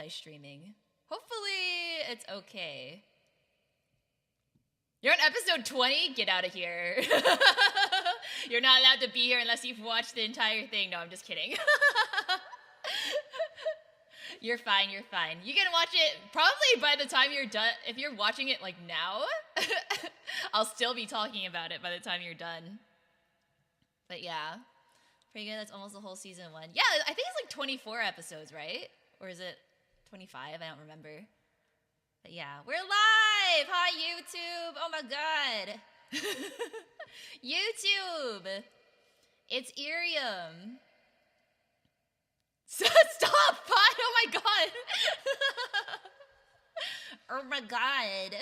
multi-streaming. Hopefully it's okay. You're on episode 20? Get out of here. You're not allowed to be here unless you've watched the entire thing. No, I'm just kidding. You're fine. You can watch it probably by the time you're done. If you're watching it like now, I'll still be talking about it by the time you're done. But yeah, pretty good. That's almost the whole season 1. Yeah, I think it's like 24 episodes, right? Or is it 25? I don't remember. But yeah, we're live! Hi, YouTube! Oh my god! YouTube! It's IRIAM. Stop! Bye! Oh my god! Oh my god.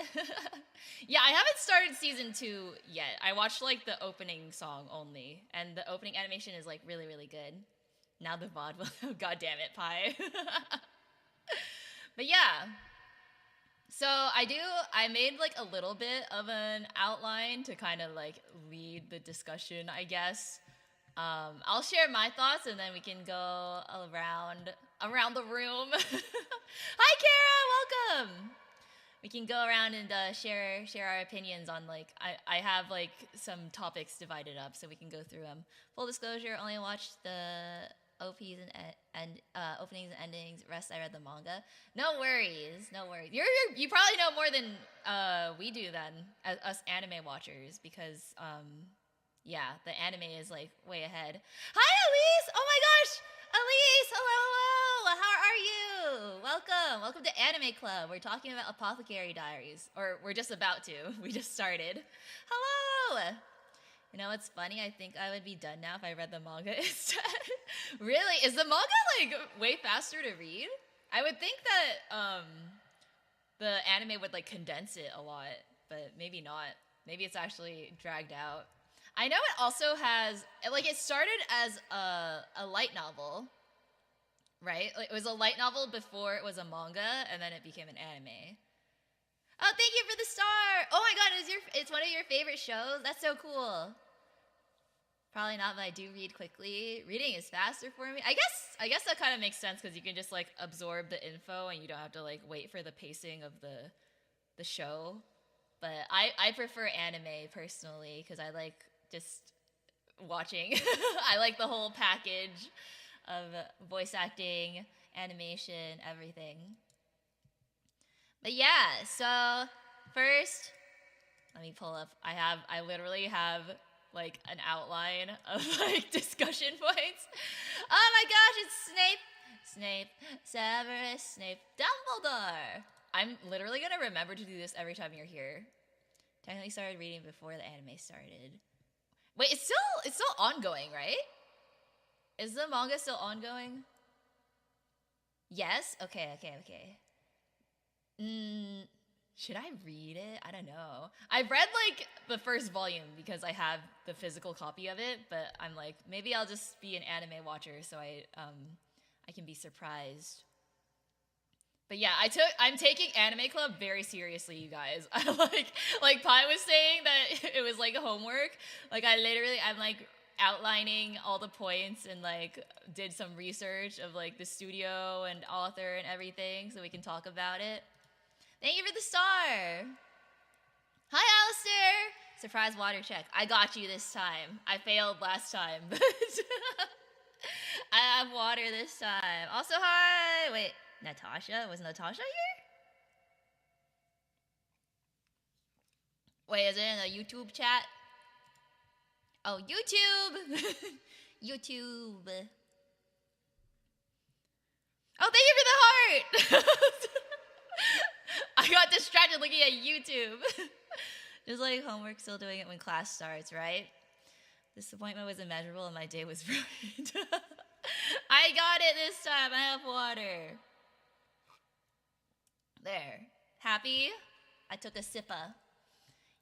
Yeah, I haven't started season 2 yet. I watched like the opening song only, and the opening animation is like really, really good. Now the VOD will... Oh, god damn it, Pi. But yeah. So I made like a little bit of an outline to kind of like lead the discussion, I guess. I'll share my thoughts and then we can go around the room. Hi, Kara, welcome. We can go around and share our opinions on like I have like some topics divided up so we can go through them. Full disclosure, only watched the OPs and openings and endings. Rest I read the manga. No worries. You probably know more than we do then, as us anime watchers, because yeah, the anime is like way ahead. Hi, Elise! Oh my gosh, Elise! Hello! How are you? Welcome to Anime Club. We're talking about Apothecary Diaries, or we're just about to. We just started. Hello! You know what's funny? I think I would be done now if I read the manga instead. Really? Is the manga like way faster to read? I would think that the anime would like condense it a lot, but maybe not. Maybe it's actually dragged out. I know it also has like it started as a light novel, right? Like, it was a light novel before it was a manga, and then it became an anime. Oh, thank you for the star! Oh my god, it's one of your favorite shows? That's so cool. Probably not, but I do read quickly. Reading is faster for me. I guess that kind of makes sense because you can just like absorb the info and you don't have to like wait for the pacing of the show. But I prefer anime personally because I like just watching. I like the whole package of voice acting, animation, everything. But yeah, so first, let me pull up. I literally have like an outline of like discussion points. Oh my gosh, it's Snape, Severus Snape, Dumbledore. I'm literally gonna remember to do this every time you're here. Technically started reading before the anime started. Wait, it's still ongoing, right? Is the manga still ongoing? Yes? Okay. Should I read it? I don't know. I've read like the first volume because I have the physical copy of it, but I'm like, maybe I'll just be an anime watcher so I can be surprised. But yeah, I'm taking Anime Club very seriously, you guys. I like Pi was saying that it was like homework. Like I'm like outlining all the points and like did some research of like the studio and author and everything so we can talk about it. Thank you for the star. Hi, Alistair. Surprise water check. I got you this time. I failed last time, but I have water this time. Also, hi. Wait, Natasha? Was Natasha here? Wait, is it in the YouTube chat? Oh, YouTube. YouTube. Oh, thank you for the heart. I got distracted looking at YouTube. Just like homework, still doing it when class starts, right? Disappointment was immeasurable and my day was ruined. I got it this time. I have water. There. Happy? I took a sippa.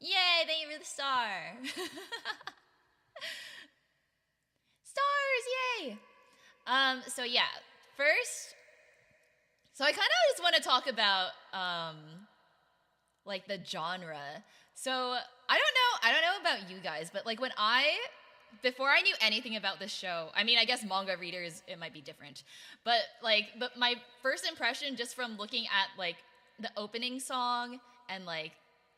Yay, thank you for the star. Stars, yay! So yeah, first, so I kind of just want to talk about like the genre. So I don't know about you guys, but like when I before I knew anything about this show, I mean, I guess manga readers, it might be different, but like my first impression just from looking at like the opening song and like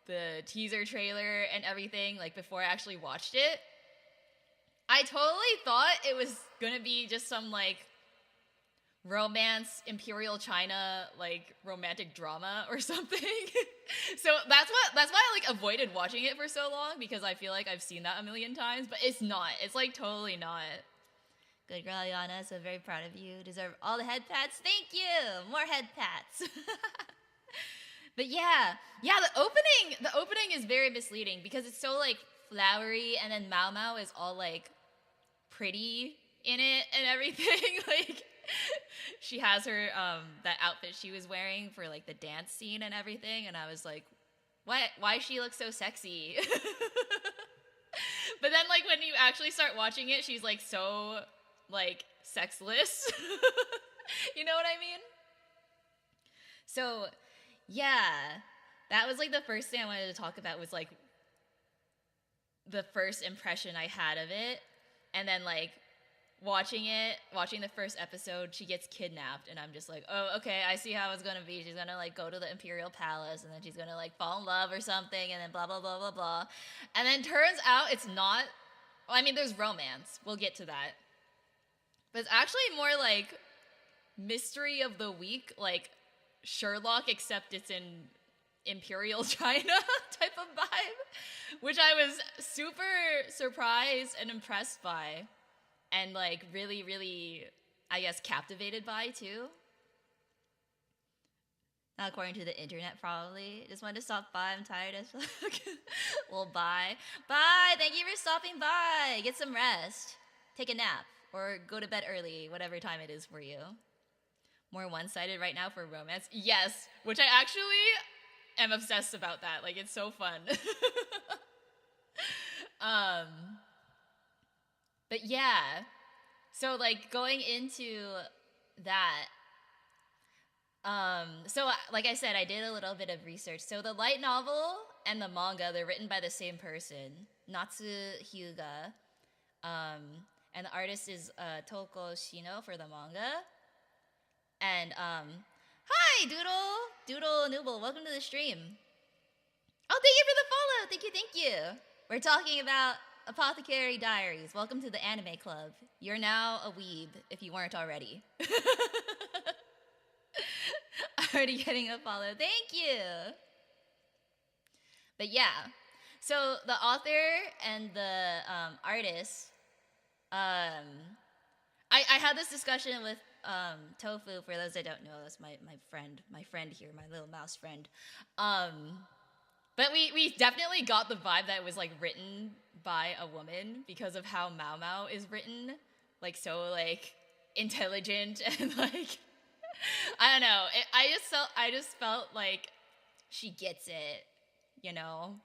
the teaser trailer and everything, like before I actually watched it, I totally thought it was gonna be just some like romance Imperial China like romantic drama or something. So that's why I like avoided watching it for so long, because I feel like I've seen that a million times, but it's not. It's like totally not. Good girl, Ayana. So very proud of you. Deserve all the head pats. Thank you. More head pats. But yeah, the opening is very misleading because it's so like flowery, and then Mao Mao is all like pretty in it and everything. Like she has her that outfit she was wearing for like the dance scene and everything, and I was like, why she look so sexy? But then like when you actually start watching it, she's like so like sexless. You know what I mean? So yeah, that was like the first thing I wanted to talk about, was like the first impression I had of it. And then like watching the first episode, she gets kidnapped, and I'm just like, oh, okay, I see how it's gonna be. She's gonna like go to the Imperial Palace, and then she's gonna like fall in love or something, and then blah blah blah blah blah. And then turns out it's not. Well, I mean, there's romance. We'll get to that. But it's actually more like mystery of the week, like Sherlock, except it's in Imperial China type of vibe, which I was super surprised and impressed by, and like really, really, I guess, captivated by too. Not according to the internet, probably. Just wanted to stop by. I'm tired as fuck. Well, bye. Bye. Thank you for stopping by. Get some rest. Take a nap. Or go to bed early, whatever time it is for you. More one-sided right now for romance. Yes, which I actually am obsessed about that. Like, it's so fun. But yeah. So, like, going into that, so like I said, I did a little bit of research. So the light novel and the manga, they're written by the same person, Natsu Hyuga. And the artist is Toko Shino for the manga. And hi Doodle Nooble, welcome to the stream. Oh, thank you for the follow. Thank you. We're talking about Apothecary Diaries. Welcome to the anime club. You're now a weeb if you weren't already. Already getting a follow. Thank you. But yeah, so the author and the artist, I had this discussion with Tofu. For those that don't know, that's my friend here, my little mouse friend. But we definitely got the vibe that it was like written by a woman because of how Mao Mao is written, like so like intelligent and like I don't know. I just felt like she gets it, you know.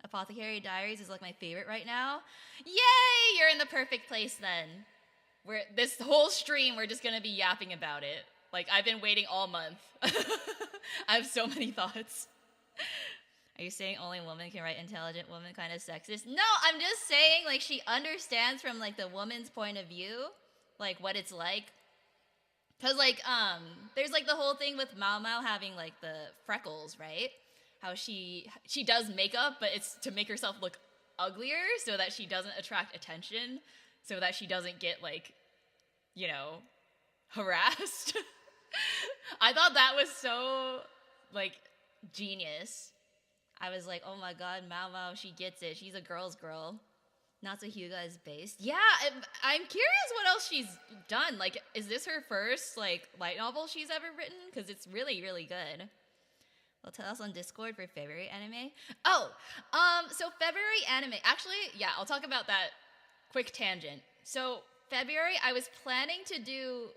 Apothecary Diaries is like my favorite right now. Yay! You're in the perfect place then. This whole stream, we're just gonna be yapping about it. Like, I've been waiting all month. I have so many thoughts. Are you saying only women can write intelligent women kind of sexist? No, I'm just saying, like, she understands from, like, the woman's point of view, like, what it's like. Because, like, there's, like, the whole thing with Mao Mao having, like, the freckles, right? How she does makeup, but it's to make herself look uglier so that she doesn't attract attention, so that she doesn't get, like, you know, harassed. I thought that was so, like, genius. I was like, oh my god, Mao Mao, she gets it. She's a girl's girl. Natsu Hyuga is based. Yeah, I'm curious what else she's done. Like, is this her first, like, light novel she's ever written? Because it's really, really good. Well, tell us on Discord for February anime. Oh, so February anime. Actually, yeah, I'll talk about that. Quick tangent. So February, I was planning to do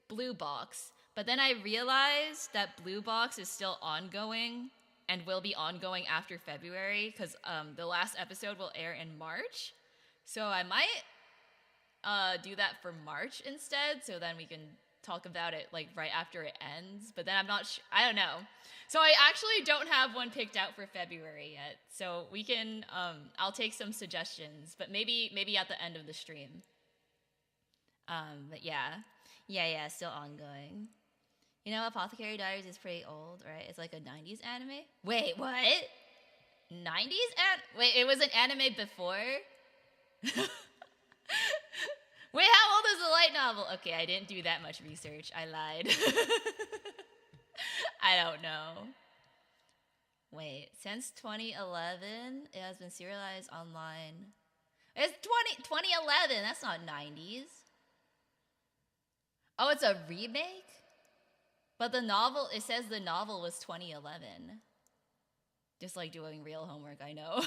Blue Box, but then I realized that Blue Box is still ongoing and will be ongoing after February because the last episode will air in March. So I might do that for March instead, so then we can talk about it like right after it ends, but then I'm not sure. I don't know. So I actually don't have one picked out for February yet. So we can I'll take some suggestions, but maybe at the end of the stream. But yeah. Yeah, still ongoing. You know, Apothecary Diaries is pretty old, right? It's like a 90s anime. Wait, what? 90s Wait, it was an anime before? Wait, how old is the light novel? Okay, I didn't do that much research. I lied. I don't know. Wait, since 2011, it has been serialized online. It's 2011. That's not 90s. Oh, it's a remake? But the novel, it says the novel was 2011. Just like doing real homework, I know.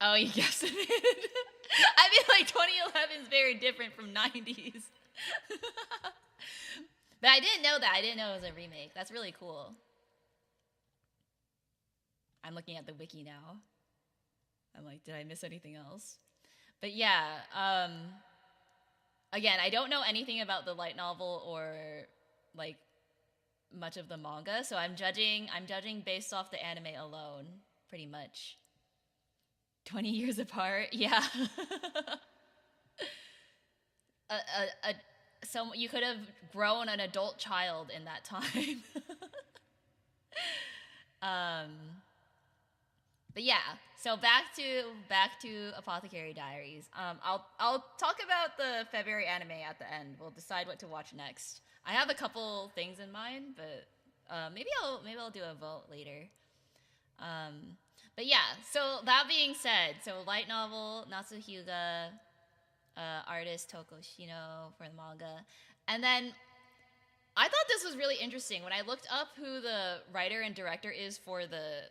Oh, you guessed it. I mean, like 2011 is very different from 90s. But I didn't know that. I didn't know it was a remake. That's really cool. I'm looking at the wiki now. I'm like, did I miss anything else? But yeah, again, I don't know anything about the light novel or like much of the manga, so I'm judging based off the anime alone, pretty much. 20 years apart, yeah. So you could have grown an adult child in that time. But yeah, so back to Apothecary Diaries. I'll talk about the February anime at the end. We'll decide what to watch next. I have a couple things in mind, but maybe I'll do a vote later. But yeah, so that being said, so light novel, Natsuhyuga, artist Tokoshino for the manga. And then I thought this was really interesting. When I looked up who the writer and director is for the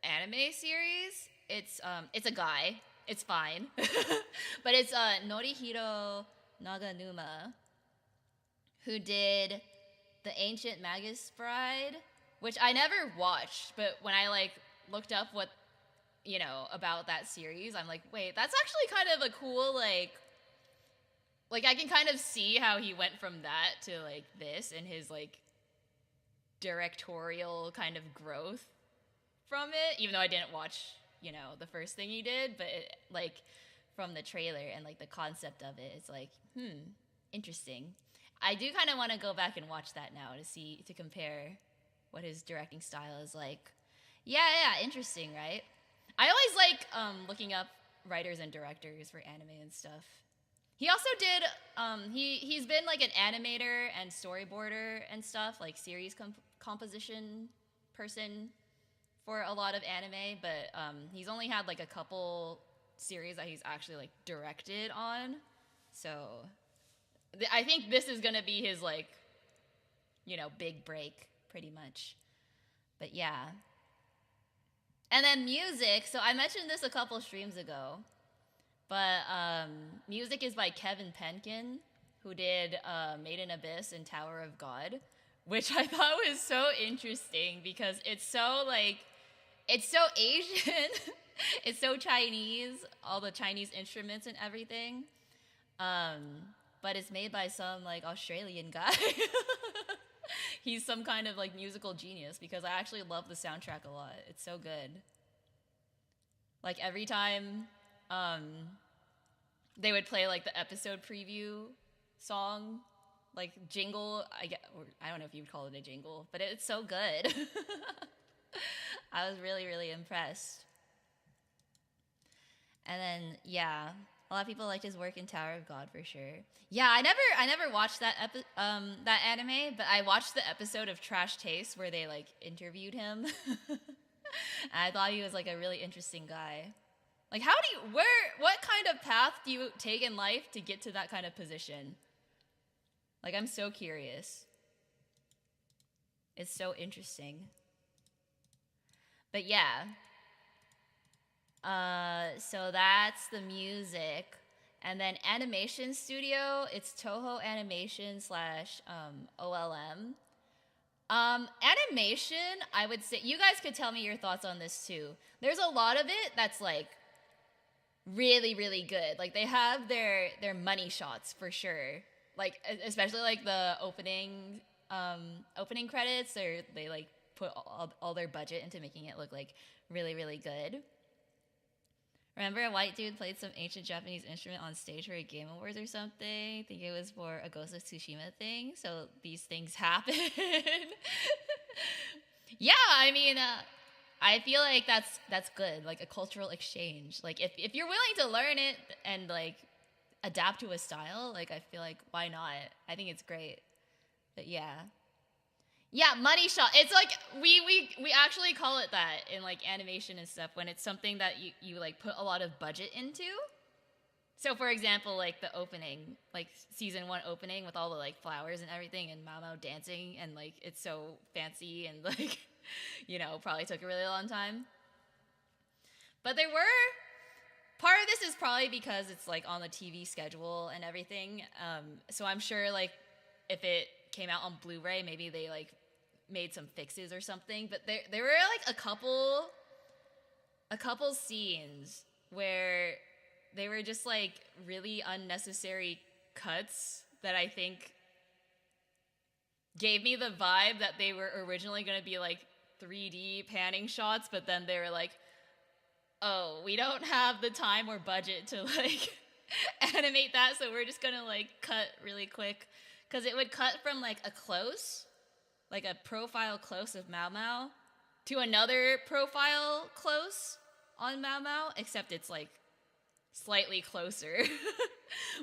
anime series, it's a guy. It's fine. But it's Norihiro Naganuma, who did The Ancient Magus Bride, which I never watched, but when I like looked up what about that series, I'm like, wait, that's actually kind of a cool like I can kind of see how he went from that to like this and his like directorial kind of growth from it, even though I didn't watch the first thing he did, but like from the trailer and like the concept of it, it's like interesting. I do kind of want to go back and watch that now to compare what his directing style is like. Yeah, interesting, right? I always like looking up writers and directors for anime and stuff. He also did, he's been like an animator and storyboarder and stuff, like series composition person for a lot of anime, but he's only had like a couple series that he's actually like directed on. So I think this is gonna be his like, big break pretty much. But yeah. And then music, so I mentioned this a couple streams ago, but music is by Kevin Penkin, who did Made in Abyss and Tower of God, which I thought was so interesting because it's so Asian, it's so Chinese, all the Chinese instruments and everything, but it's made by some like Australian guy. He's some kind of like musical genius because I actually love the soundtrack a lot. It's so good. Like every time they would play like the episode preview song, like jingle, I don't know if you would call it a jingle, but it's so good. I was really, really impressed. And then yeah, a lot of people liked his work in Tower of God for sure. Yeah, I never watched that that anime, but I watched the episode of Trash Taste where they like interviewed him. And I thought he was like a really interesting guy. Like what kind of path do you take in life to get to that kind of position? Like I'm so curious. It's so interesting. But yeah. So that's the music. And then animation studio, it's Toho Animation / OLM. Animation, I would say, you guys could tell me your thoughts on this too. There's a lot of it that's like really, really good. Like they have their money shots for sure. like especially like the opening credits, they like put all their budget into making it look like really really good. Remember a white dude played some ancient Japanese instrument on stage for a Game Awards or something? I think it was for a Ghost of Tsushima thing. So these things happen. Yeah, I mean, I feel like that's good, like a cultural exchange. Like if you're willing to learn it and like adapt to a style, like I feel like why not? I think it's great. But yeah. Yeah, money shot. It's like we actually call it that in like animation and stuff when it's something that you like put a lot of budget into. So for example, like the opening, like season 1 opening with all the like flowers and everything and Mao Mao dancing and like it's so fancy and like probably took a really long time. But there were part of this is probably because it's like on the TV schedule and everything. So I'm sure like if it came out on Blu-ray, maybe they like made some fixes or something. But there were like a couple scenes where they were just like really unnecessary cuts that I think gave me the vibe that they were originally going to be like 3D panning shots, but then they were like, oh, we don't have the time or budget to like animate that, so we're just gonna like cut really quick, because it would cut from like a close, like a profile close of Mao Mao to another profile close on Mao Mao, except it's like slightly closer,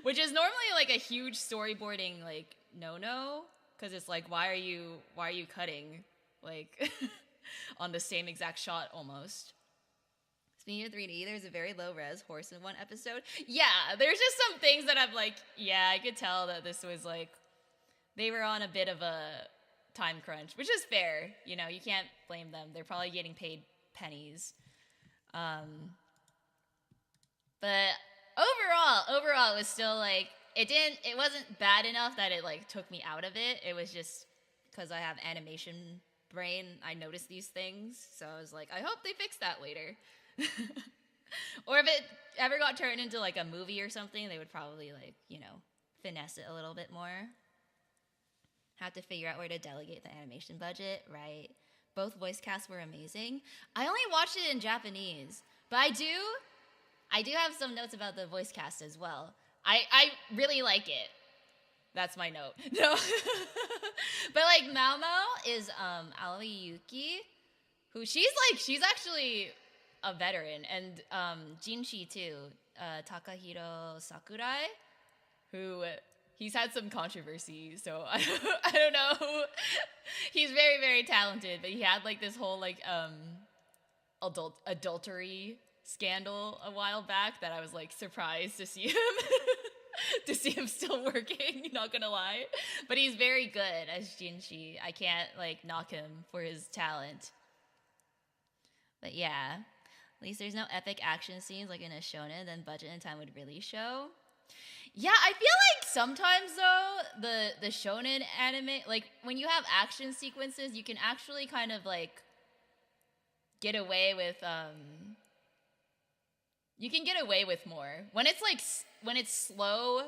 which is normally like a huge storyboarding like no, because it's like why are you cutting like on the same exact shot almost. Speaking of 3D, there's a very low res horse in one episode. Yeah, there's just some things that I'm like, yeah, I could tell that this was like, they were on a bit of a time crunch, which is fair. You can't blame them. They're probably getting paid pennies. But overall, it was still like, it wasn't bad enough that it like took me out of it. It was just because I have animation brain, I noticed these things. So I was like, I hope they fix that later. Or if it ever got turned into like a movie or something, they would probably like, finesse it a little bit more. Have to figure out where to delegate the animation budget, right? Both voice casts were amazing. I only watched it in Japanese, but I do have some notes about the voice cast as well. I really like it. That's my note. No. But like Mao Mao is Aoi Yuki, who she's actually a veteran, and Jinshi too, Takahiro Sakurai, who he's had some controversy, so I don't know. He's very very talented, but he had like this whole like adultery scandal a while back that I was like surprised to see him still working, not gonna lie. But he's very good as Jinshi. I can't like knock him for his talent. But yeah, at least there's no epic action scenes like in a shonen, then budget and time would really show. Yeah, I feel like sometimes though, the shonen anime, like when you have action sequences, you can actually kind of like get away with you can get away with more. When it's slow,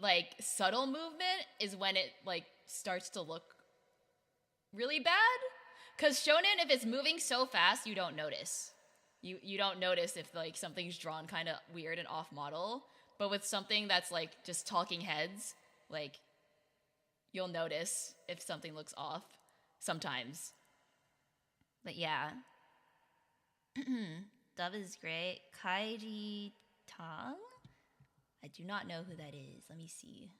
like subtle movement is when it like starts to look really bad. Cause shonen, if it's moving so fast, you don't notice. You don't notice if like something's drawn kind of weird and off model. But with something that's like just talking heads, like you'll notice if something looks off sometimes. But yeah. Dub is great. Kaiji Tang? I do not know who that is. Let me see.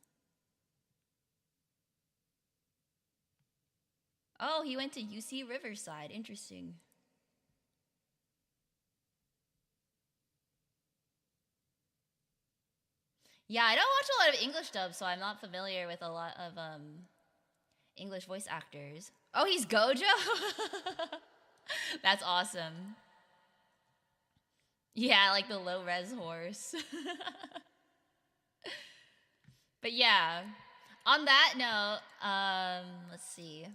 Oh, he went to UC Riverside. Interesting. Yeah, I don't watch a lot of English dubs, so I'm not familiar with a lot of English voice actors. Oh, he's Gojo? That's awesome. Yeah, like the low-res horse. But yeah, on that note, let's see.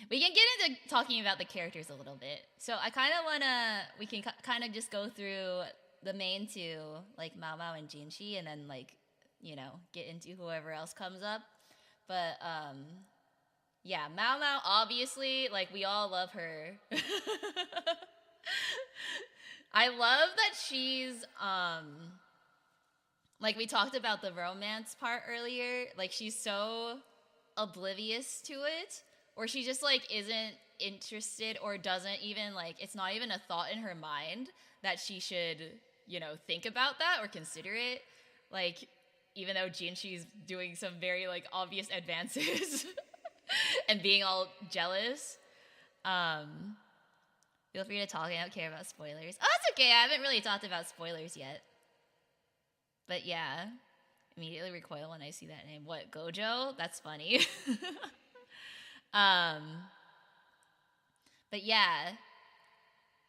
We can get into talking about the characters a little bit. So I kind of want to, we can kind of just go through the main two, like Mao Mao and Jinshi, and then like get into whoever else comes up. But yeah, Mao Mao, obviously, like, we all love her. I love that she's like, we talked about the romance part earlier, like, she's so oblivious to it, or she just, like, isn't interested, or doesn't even, like, it's not even a thought in her mind that she should, think about that or consider it. Like, even though Jinshi's doing some very, like, obvious advances and being all jealous. Feel free to talk. I don't care about spoilers. Oh, that's okay. I haven't really talked about spoilers yet. But yeah, immediately recoil when I see that name. What, Gojo? That's funny. But yeah,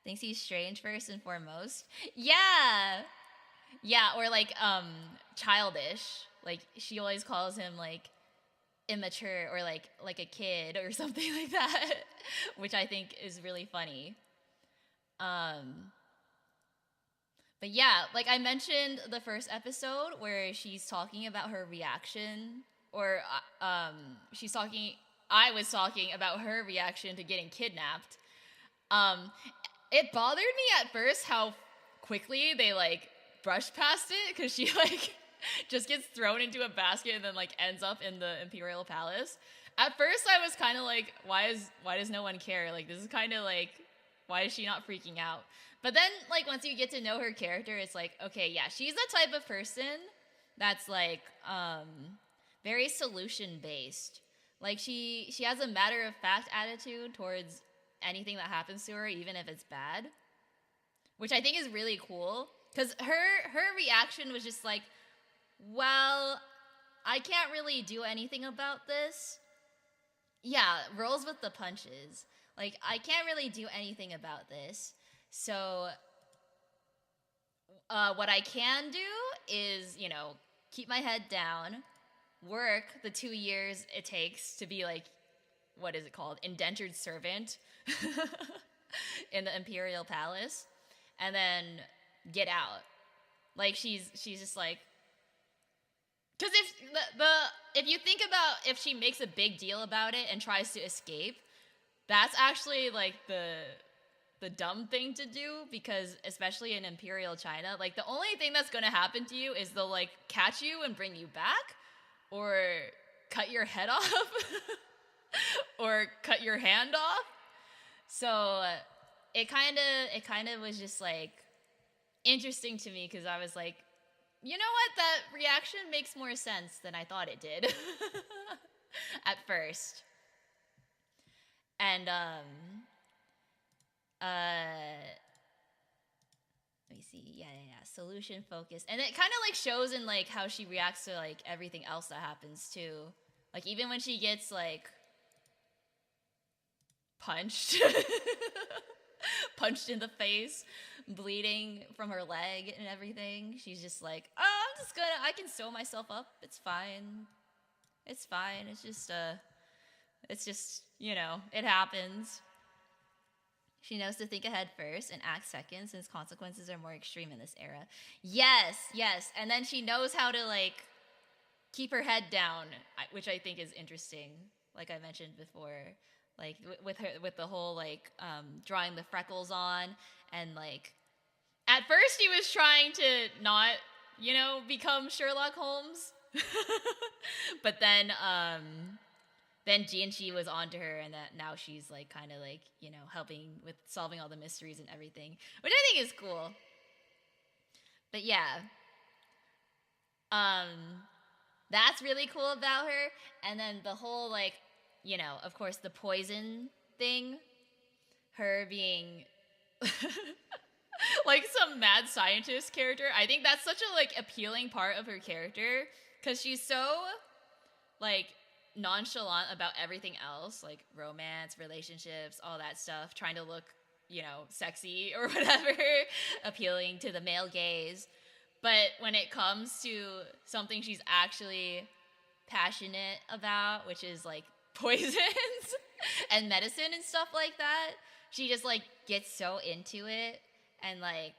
thinks he's strange first and foremost. Yeah. Yeah, or like childish. Like, she always calls him like immature, or like a kid or something like that, which I think is really funny. But yeah, like I mentioned the first episode where she's talking about her reaction, or I was talking about her reaction to getting kidnapped. It bothered me at first how quickly they like brush past it, because she like just gets thrown into a basket and then like ends up in the Imperial Palace. At first I was kind of like, why does no one care? Like, this is kind of like, why is she not freaking out? But then, like, once you get to know her character, it's like, okay, yeah, she's the type of person that's like very solution based. Like, she has a matter of fact attitude towards anything that happens to her, even if it's bad, which I think is really cool. Because her reaction was just like, well, I can't really do anything about this. Yeah, rolls with the punches. Like, I can't really do anything about this. So what I can do is, keep my head down, work the 2 years it takes to be like, what is it called? Indentured servant in the Imperial Palace, and then get out. Like, she's just like, because if you think about, if she makes a big deal about it and tries to escape, that's actually like the dumb thing to do, because especially in Imperial China, like, the only thing that's going to happen to you is they'll like catch you and bring you back, or cut your head off or cut your hand off. So it kind of was just like interesting to me, because I was like, you know what, that reaction makes more sense than I thought it did at first. And let me see. Yeah. Solution focused. And it kind of like shows in like how she reacts to like everything else that happens too. Like, even when she gets like punched punched in the face, bleeding from her leg and everything, she's just like, oh, I can sew myself up. It's fine. It's just, it happens. She knows to think ahead first and act second, since consequences are more extreme in this era. Yes. And then she knows how to, like, keep her head down, which I think is interesting, like I mentioned before. Like, with the whole, like, drawing the freckles on, and, like, at first he was trying to not, become Sherlock Holmes. But then Jianqi was onto her, and that now she's like kind of like, helping with solving all the mysteries and everything, which I think is cool. But yeah, that's really cool about her. And then the whole, like, of course, the poison thing, her being like some mad scientist character. I think that's such a like appealing part of her character, because she's so like nonchalant about everything else, like romance, relationships, all that stuff, trying to look, sexy or whatever, appealing to the male gaze. But when it comes to something she's actually passionate about, which is like poisons and medicine and stuff like that, she just like gets so into it, and like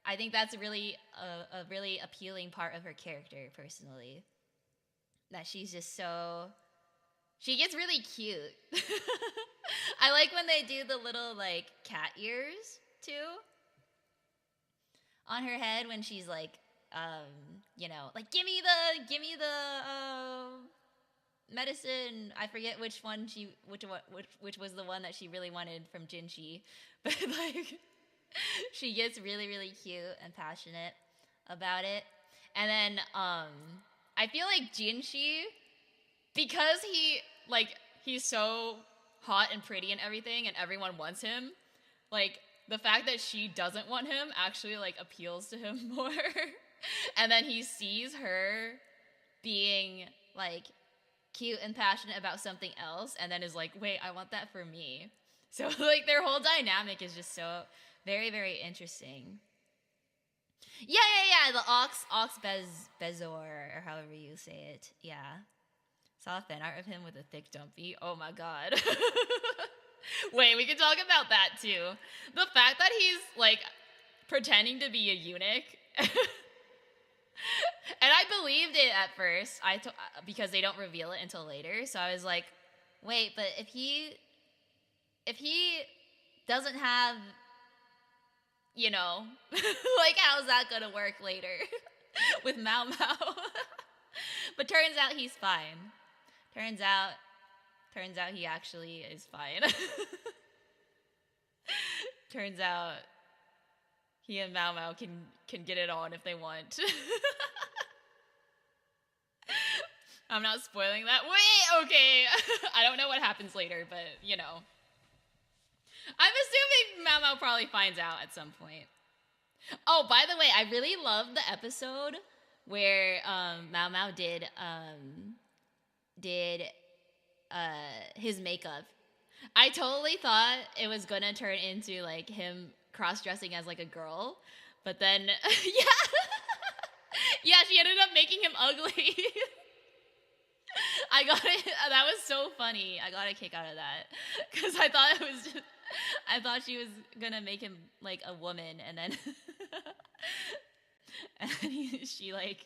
I think that's a really appealing part of her character, personally. That she's just so, she gets really cute. I like when they do the little like cat ears too on her head when she's like, like give me the medicine. I forget which was the one that she really wanted from Jinshi, but like she gets really really cute and passionate about it. And then I feel like Jinshi, because he's so hot and pretty and everything and everyone wants him, like the fact that she doesn't want him actually like appeals to him more. And then he sees her being like cute and passionate about something else and then is like, wait, I want that for me. So like their whole dynamic is just so very very interesting. Yeah, the Bezor, or however you say it. Yeah. Saw a fan art of him with a thick dumpy. Oh my god. Wait, we can talk about that too. The fact that he's like pretending to be a eunuch. And I believed it at first. Because they don't reveal it until later. So I was like, wait, but if he doesn't have, like how's that gonna work later with Mao Mao? But turns out he's fine. Turns out he actually is fine. Turns out he and Mao Mao can get it on if they want. I'm not spoiling that. Wait, okay. I don't know what happens later, but I'm assuming Mao Mao probably finds out at some point. Oh, by the way, I really loved the episode where Mao Mao did his makeup. I totally thought it was gonna turn into like him cross-dressing as like a girl, but then yeah, she ended up making him ugly. I got it. That was so funny. I got a kick out of that because I thought she was gonna make him like a woman, and then she like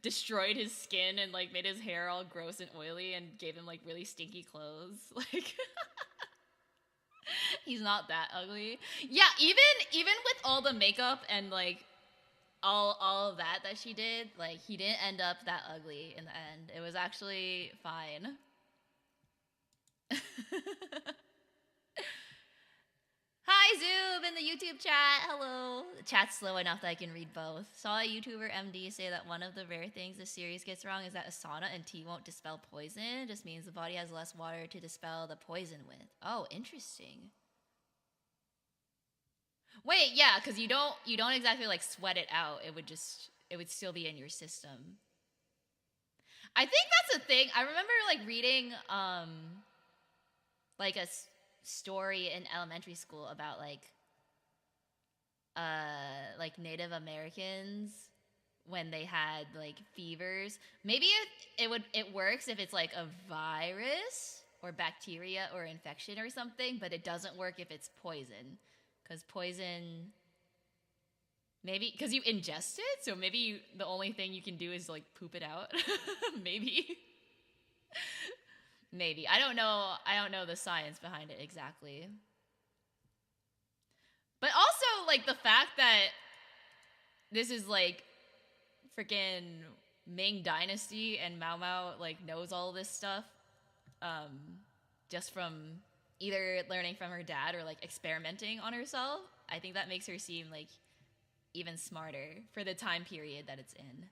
destroyed his skin and like made his hair all gross and oily and gave him like really stinky clothes. Like he's not that ugly. Yeah, even with all the makeup and like all of that she did, like he didn't end up that ugly in the end. It was actually fine. Hi Zoob in the YouTube chat. Hello. The chat's slow enough that I can read both. Saw a YouTuber MD say that one of the rare things the series gets wrong is that a sauna and tea won't dispel poison. It just means the body has less water to dispel the poison with. Oh, interesting. Wait, yeah, because you don't exactly like sweat it out. It would still be in your system. I think that's a thing. I remember like reading like a story in elementary school about like Native Americans when they had like fevers. Maybe it works if it's like a virus or bacteria or infection or something, but it doesn't work if it's poison. Because poison, maybe because you ingest it, so maybe the only thing you can do is like poop it out. Maybe I don't know the science behind it exactly. But also like the fact that this is like freaking Ming Dynasty and Mao Mao like knows all this stuff just from either learning from her dad or like experimenting on herself. I think that makes her seem like even smarter for the time period that it's in.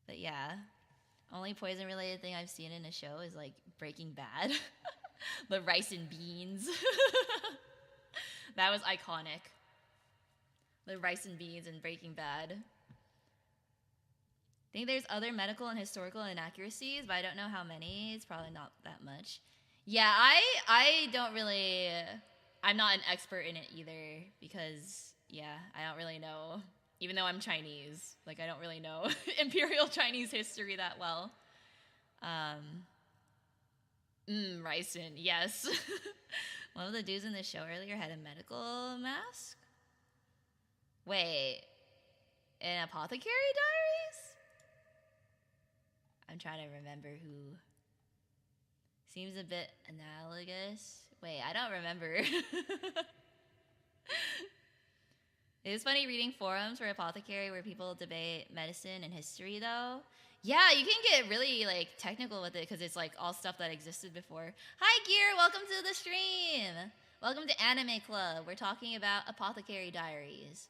But yeah, only poison related thing I've seen in a show is like Breaking Bad. The rice and beans. That was iconic. The rice and beans in Breaking Bad. I think there's other medical and historical inaccuracies, but I don't know how many. It's probably not that much. Yeah, I don't really, I'm not an expert in it either because, yeah, I don't really know, even though I'm Chinese, like I don't really know Imperial Chinese history that well. Ryson, yes. One of the dudes in the show earlier had a medical mask. Wait, in Apothecary Diaries? I'm trying to remember who. Seems a bit analogous. Wait, I don't remember. It is funny reading forums for Apothecary where people debate medicine and history, though. Yeah, you can get really like technical with it because it's like all stuff that existed before. Hi, Gear. Welcome to the stream. Welcome to Anime Club. We're talking about Apothecary Diaries.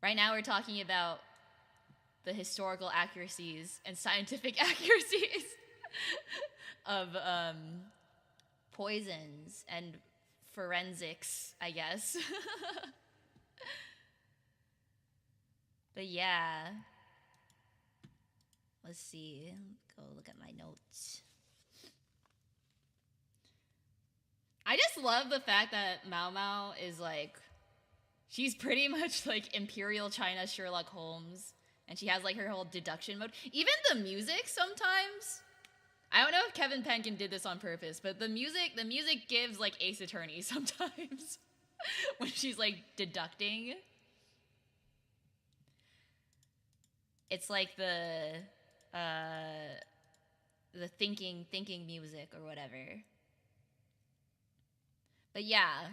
Right now, we're talking about the historical accuracies and scientific accuracies of poisons and forensics, I guess. But yeah, let's see. Go look at my notes. I just love the fact that Mao Mao is like, she's pretty much like Imperial China Sherlock Holmes, and she has like her whole deduction mode. Even the music sometimes, I don't know if Kevin Penkin did this on purpose, but the music gives like Ace Attorney sometimes when she's like deducting. It's like the thinking music or whatever. But yeah.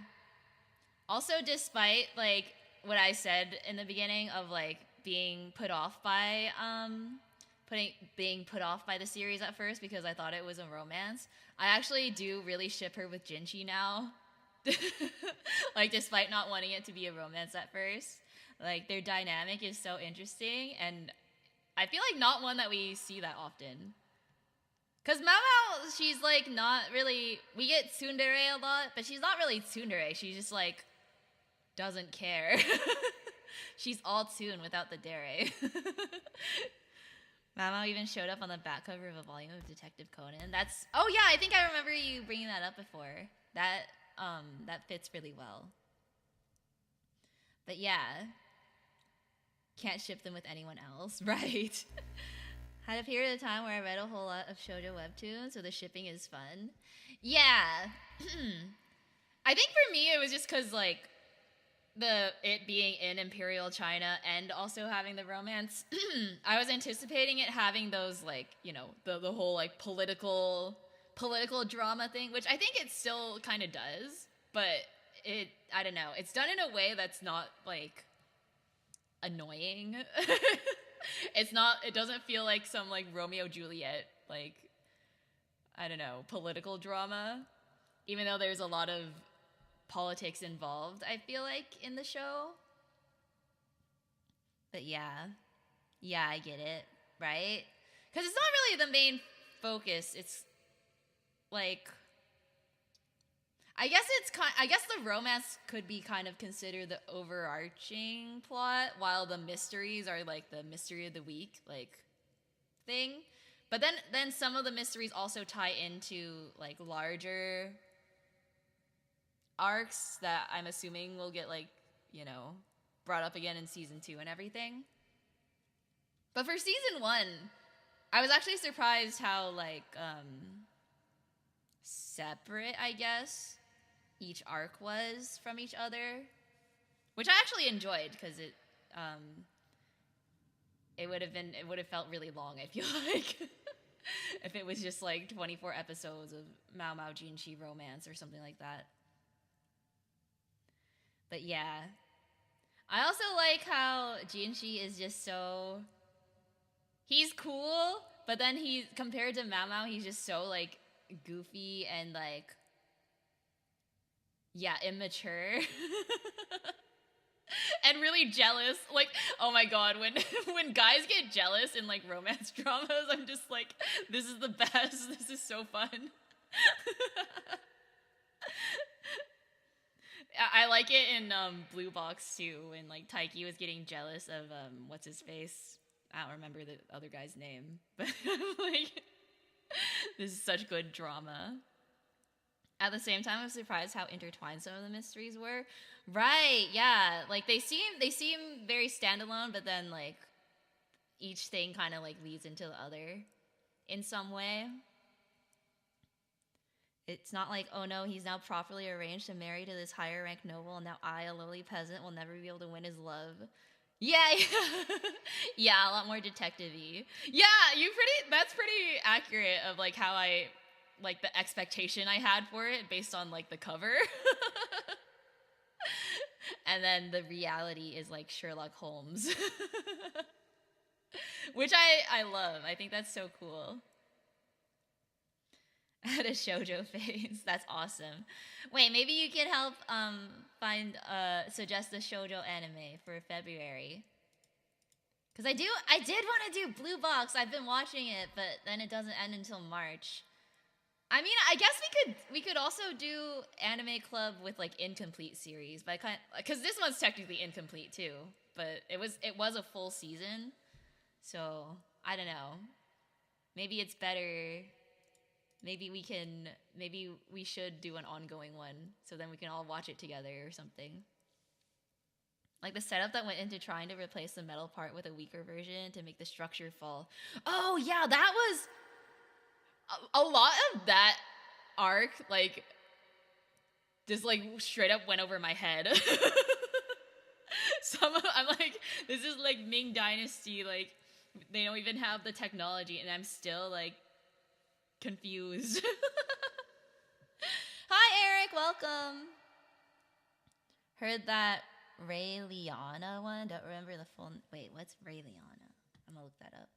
Also, despite like what I said in the beginning of like being put off by being put off by the series at first because I thought it was a romance, I actually do really ship her with Jinchi now. Like, despite not wanting it to be a romance at first, like their dynamic is so interesting, and I feel like not one that we see that often. Cause Mao Mao, she's like not really. We get tsundere a lot, but she's not really tsundere. She just like doesn't care. She's all tune without the dere. Mao Mao even showed up on the back cover of a volume of Detective Conan. Oh yeah, I think I remember you bringing that up before. That fits really well. But yeah, can't ship them with anyone else, right? Had a period of time where I read a whole lot of shoujo webtoons, so the shipping is fun. Yeah. I think for me it was just because like it being in Imperial China and also having the romance, I was anticipating it having those like, you know, the whole like political drama thing, which I think it still kind of does, but I don't know, it's done in a way that's not like annoying. It doesn't feel like some like Romeo Juliet, like, I don't know, political drama, even though there's a lot of politics involved, I feel like, in the show. But yeah, I get it, right? Because it's not really the main focus. It's like, I guess the romance could be kind of considered the overarching plot, while the mysteries are like the mystery of the week, like, thing. But then some of the mysteries also tie into like larger arcs that I'm assuming will get like, you know, brought up again in season 2 and everything. But for season 1, I was actually surprised how like separate, I guess, each arc was from each other, which I actually enjoyed, because it would have felt really long, I feel like, if it was just like 24 episodes of Mao Mao Jinchi romance or something like that. But yeah, I also like how Jinchi is just so, he's cool, but then compared to Mao Mao, he's just so like goofy and like, yeah, immature. And really jealous. Like, oh my god, when guys get jealous in like romance dramas, I'm just like, this is the best. This is so fun. I like it in Blue Box too, when like Taiki was getting jealous of what's his face. I don't remember the other guy's name, but like, this is such good drama. At the same time, I was surprised how intertwined some of the mysteries were. Right, yeah. Like, they seem very standalone, but then, like, each thing kind of, like, leads into the other in some way. It's not like, oh no, he's now properly arranged and married to this higher ranked noble, and now I, a lowly peasant, will never be able to win his love. Yeah, yeah, a lot more detective-y. Yeah, that's pretty accurate of like how I, like the expectation I had for it based on like the cover. And then the reality is like Sherlock Holmes. Which I love. I think that's so cool. At a shoujo phase. That's awesome. Wait, maybe you can help suggest a shoujo anime for February. Cause I did want to do Blue Box. I've been watching it, but then it doesn't end until March. I mean, I guess we could also do Anime Club with like incomplete series, but because this one's technically incomplete too. But it was a full season, so I don't know. Maybe it's better. Maybe we should do an ongoing one, so then we can all watch it together or something. Like the setup that went into trying to replace the metal part with a weaker version to make the structure fall. Oh yeah, that was a lot of that arc, like, just like straight up went over my head. I'm like, this is like Ming Dynasty, like they don't even have the technology, and I'm still like confused. Hi Eric, welcome. Heard that Ray Liana one. Don't remember the full. Wait, what's Ray Liana? I'm gonna look that up.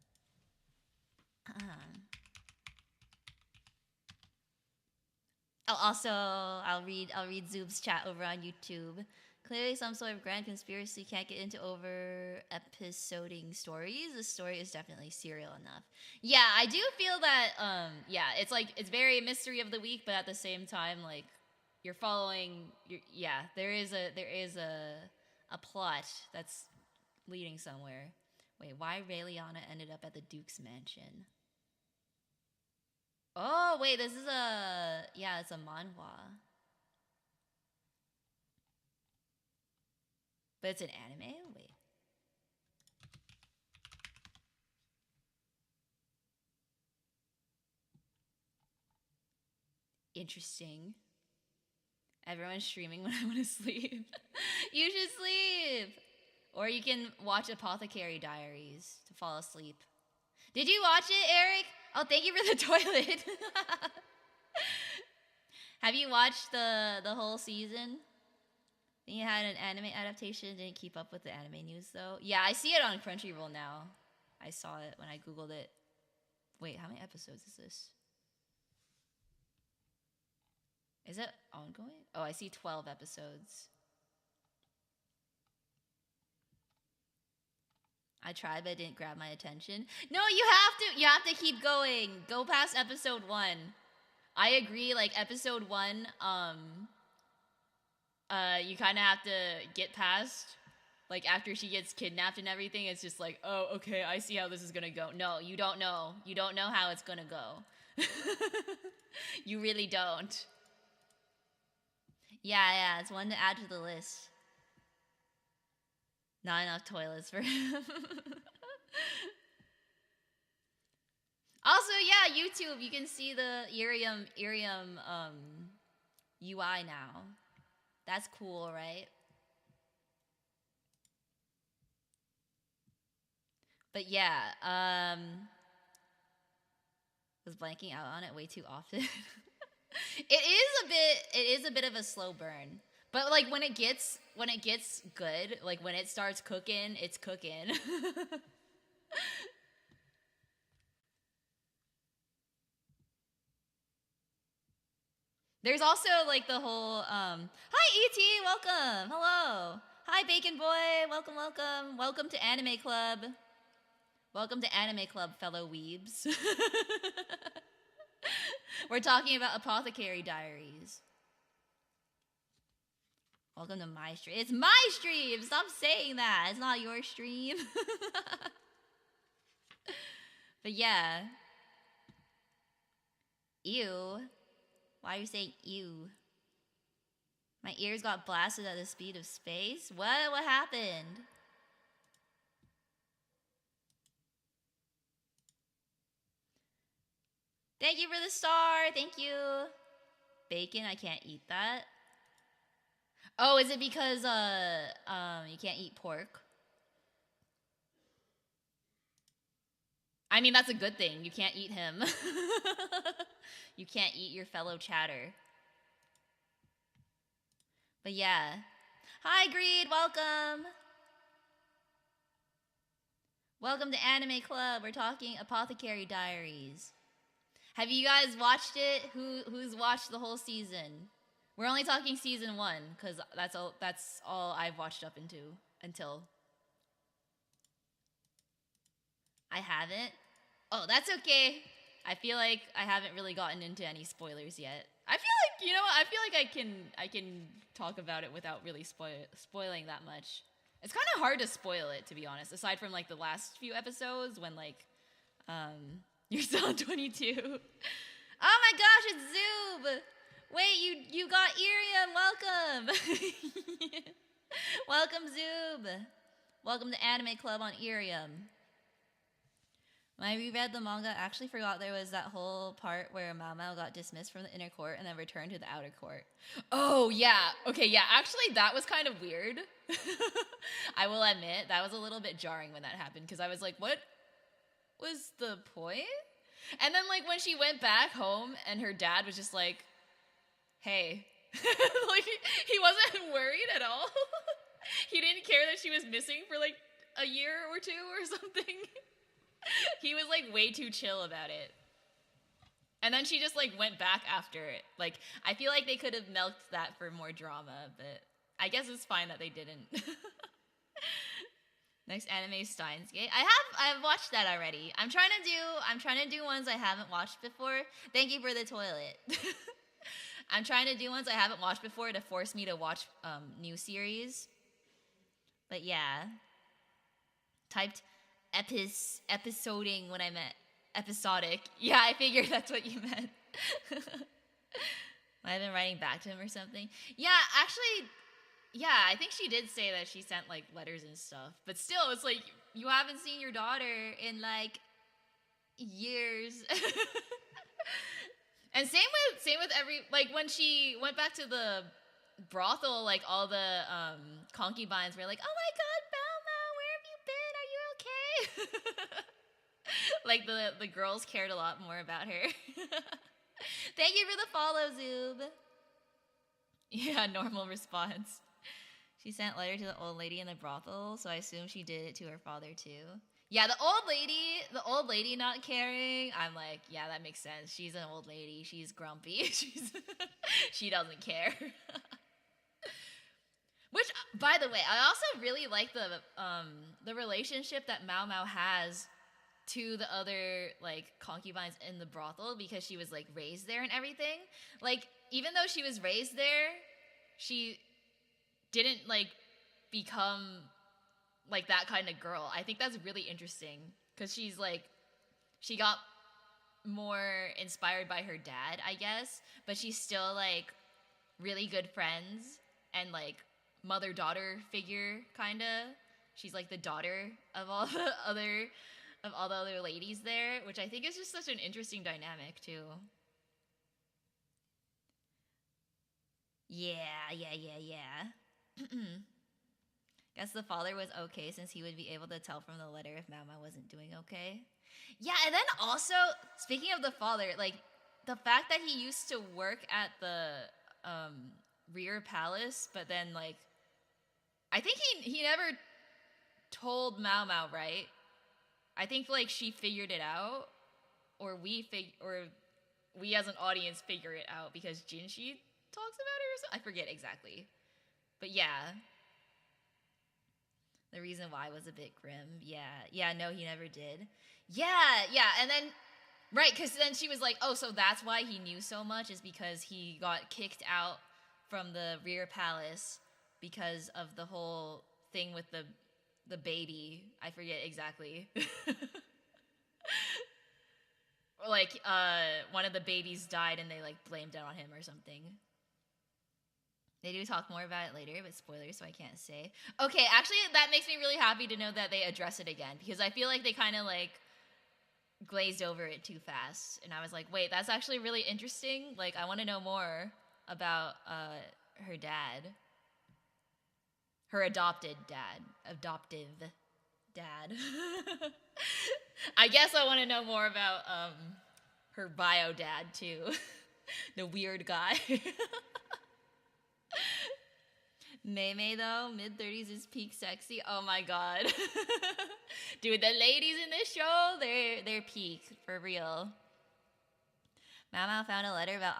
I'll read Zoob's chat over on YouTube. Clearly, some sort of grand conspiracy can't get into over episoding stories. The story is definitely serial enough. Yeah, I do feel that. Yeah, it's like it's very mystery of the week, but at the same time, like you're following. Yeah, there is a plot that's leading somewhere. Wait, why Rayliana ended up at the Duke's mansion? Oh, wait, this is it's a manhwa. But it's an anime? Wait. Interesting. Everyone's streaming when I want to sleep. You should sleep! Or you can watch Apothecary Diaries to fall asleep. Did you watch it, Eric? Oh, thank you for the toilet. Have you watched the whole season? I think it had an anime adaptation. Didn't keep up with the anime news though. Yeah, I see it on Crunchyroll now. I saw it when I googled it. Wait, how many episodes is this? Is it ongoing? Oh, I see 12 episodes. I tried, but it didn't grab my attention. No, you have to keep going. Go past episode 1. I agree, like episode 1, you kind of have to get past, like after she gets kidnapped and everything, it's just like, oh, okay, I see how this is gonna go. No, you don't know. You don't know how it's gonna go. You really don't. Yeah, it's one to add to the list. Not enough toilets for him. Also, yeah, YouTube, you can see the IRIAM UI now. That's cool, right? But yeah, I was blanking out on it way too often. It is a bit of a slow burn. But like when it gets good, like when it starts cooking, it's cooking. There's also like the whole hi ET, welcome. Hello. Hi Bacon Boy, welcome, welcome. Welcome to Anime Club. Welcome to Anime Club, fellow weebs. We're talking about Apothecary Diaries. Welcome to my stream. It's my stream! Stop saying that. It's not your stream. But yeah. Ew. Why are you saying ew? My ears got blasted at the speed of space? What? What happened? Thank you for the star. Thank you. bacon. I can't eat that. Oh, is it because you can't eat pork? I mean, that's a good thing. You can't eat him. You can't eat your fellow chatter. But yeah. Hi, Greed. Welcome. Welcome to Anime Club. We're talking Apothecary Diaries. Have you guys watched it? Who's watched the whole season? We're only talking season 1 because that's all I've watched up until. I haven't. Oh, that's okay. I feel like I haven't really gotten into any spoilers yet. I feel like, you know what? I feel like I can talk about it without really spoiling that much. It's kind of hard to spoil it, to be honest, aside from like the last few episodes when like you're still on 22. Oh my gosh, it's Zoob. Wait, you got IRIAM. Welcome. Welcome, Zoob. Welcome to Anime Club on IRIAM. When I reread the manga, I actually forgot there was that whole part where Mao Mao got dismissed from the inner court and then returned to the outer court. Oh, yeah. Okay, yeah. Actually, that was kind of weird. I will admit, that was a little bit jarring when that happened because I was like, what was the point? And then, like, when she went back home and her dad was just like, hey. Like, he wasn't worried at all. He didn't care that she was missing for, like, a year or two or something. He was like way too chill about it. And then she just like went back after it. Like, I feel like they could have milked that for more drama, but I guess it's fine that they didn't. Next anime is Steins Gate. I've watched that already. I'm trying to do ones I haven't watched before. Thank you for the toilet. I'm trying to do ones I haven't watched before to force me to watch new series. But yeah. Typed episoding when I meant episodic. Yeah, I figured that's what you meant. I've been writing back to him or something. Yeah, actually, yeah, I think she did say that she sent like letters and stuff. But still, it's like you haven't seen your daughter in like years. And same with every, like when she went back to the brothel, like all the concubines were like, oh my god, like the girls cared a lot more about her. Thank you for the follow, Zoob. Yeah, normal response. She sent a letter to the old lady in the brothel, so I assume she did it to her father too. Yeah, the old lady not caring. I'm like, yeah, that makes sense. She's an old lady. She's grumpy. She doesn't care. Which, by the way, I also really like the relationship that Mao Mao has to the other like concubines in the brothel because she was like raised there and everything. Like, even though she was raised there, she didn't like become like that kind of girl. I think that's really interesting because she's like, she got more inspired by her dad, I guess, but she's still like really good friends and like mother-daughter figure, kind of. She's like the daughter of all the other ladies there, which I think is just such an interesting dynamic too. Yeah. Guess the father was okay since he would be able to tell from the letter if Mama wasn't doing okay. Yeah, and then also, speaking of the father, like, the fact that he used to work at the rear palace, but then, like, I think he never told Mao Mao, right? I think, like, she figured it out, or we as an audience figure it out because Jinshi talks about it or something. I forget exactly. But yeah. The reason why was a bit grim. Yeah, no, he never did. Yeah, and then, right, because then she was like, oh, so that's why he knew so much, is because he got kicked out from the rear palace because of the whole thing with the baby. I forget exactly. Or like, one of the babies died and they, like, blamed it on him or something. They do talk more about it later, but spoilers, so I can't say. Okay, actually, that makes me really happy to know that they address it again, because I feel like they kind of, like, glazed over it too fast. And I was like, wait, that's actually really interesting. Like, I want to know more. about her dad, her adoptive dad. I guess I want to know more about her bio dad too, the weird guy. Mei though, mid-30s is peak sexy. Oh my god. Dude, the ladies in this show, they're peak for real. Mama found a letter about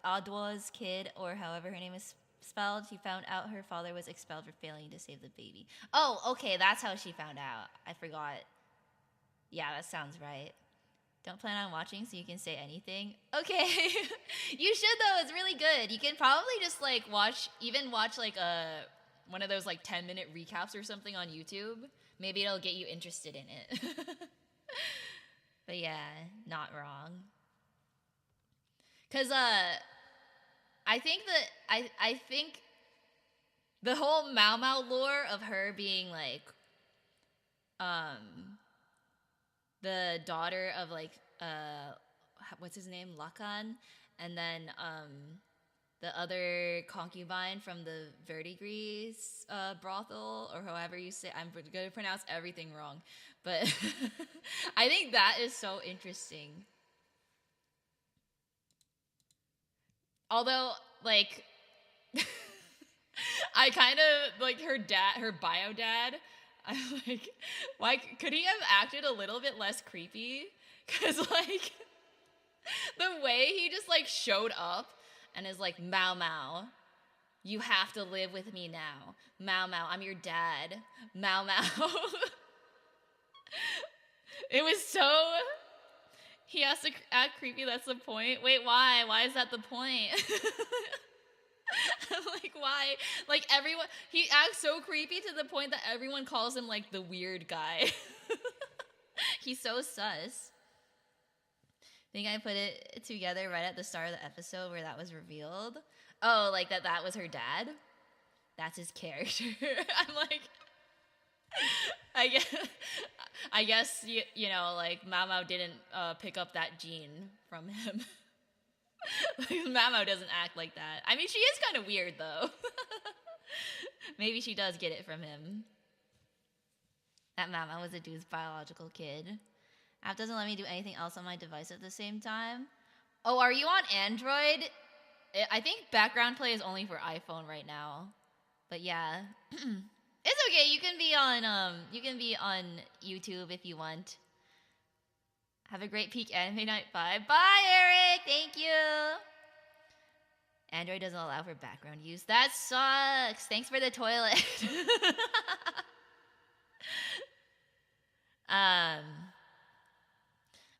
Adwa's kid, or however her name is spelled. She found out her father was expelled for failing to save the baby. Oh, okay, that's how she found out. I forgot. Yeah, that sounds right. Don't plan on watching so you can say anything. Okay. You should though, it's really good. You can probably just like watch like one of those like 10-minute recaps or something on YouTube. Maybe it'll get you interested in it. But yeah, not wrong. Cause I think the whole Mao lore of her being like the daughter of like what's his name, Lacan, and then the other concubine from the verdigris brothel, or however you say. I'm gonna pronounce everything wrong, but I think that is so interesting. Although, like, I kind of like her bio dad. I'm like, why could he have acted a little bit less creepy? Because, like, the way he just, like, showed up and is like, Mao, you have to live with me now. Mao, I'm your dad. Mao. It was so... He has to act creepy, that's the point? Wait, why? Why is that the point? I'm like, why? Like, everyone... He acts so creepy to the point that everyone calls him, like, the weird guy. He's so sus. Think I put it together right at the start of the episode where that was revealed. Oh, like that was her dad? That's his character. I'm like... I guess you know, like, Mao didn't pick up that gene from him. Like, Mao doesn't act like that. I mean, she is kind of weird, though. Maybe she does get it from him. That Mao was a dude's biological kid. App doesn't let me do anything else on my device at the same time. Oh, are you on Android? I think background play is only for iPhone right now. But yeah. It's okay. You can be on YouTube if you want. Have a great peak anime night. Bye. Bye, Eric. Thank you. Android doesn't allow for background use. That sucks. Thanks for the toilet.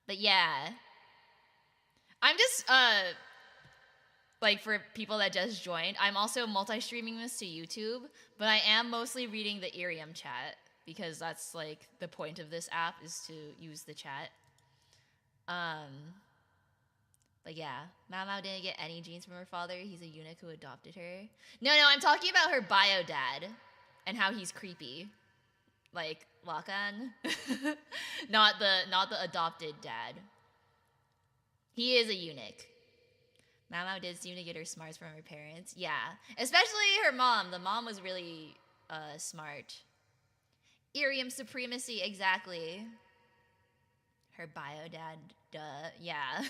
But yeah. I'm just like, for people that just joined, I'm also multi-streaming this to YouTube, but I am mostly reading the IRIAM chat because that's like the point of this app, is to use the chat. But yeah, Mao didn't get any genes from her father. He's a eunuch who adopted her. No, I'm talking about her bio dad and how he's creepy. Like Lacan. not the adopted dad. He is a eunuch. Mao did seem to get her smarts from her parents. Yeah, especially her mom. The mom was really smart. IRIAM supremacy, exactly. Her bio dad, duh, yeah.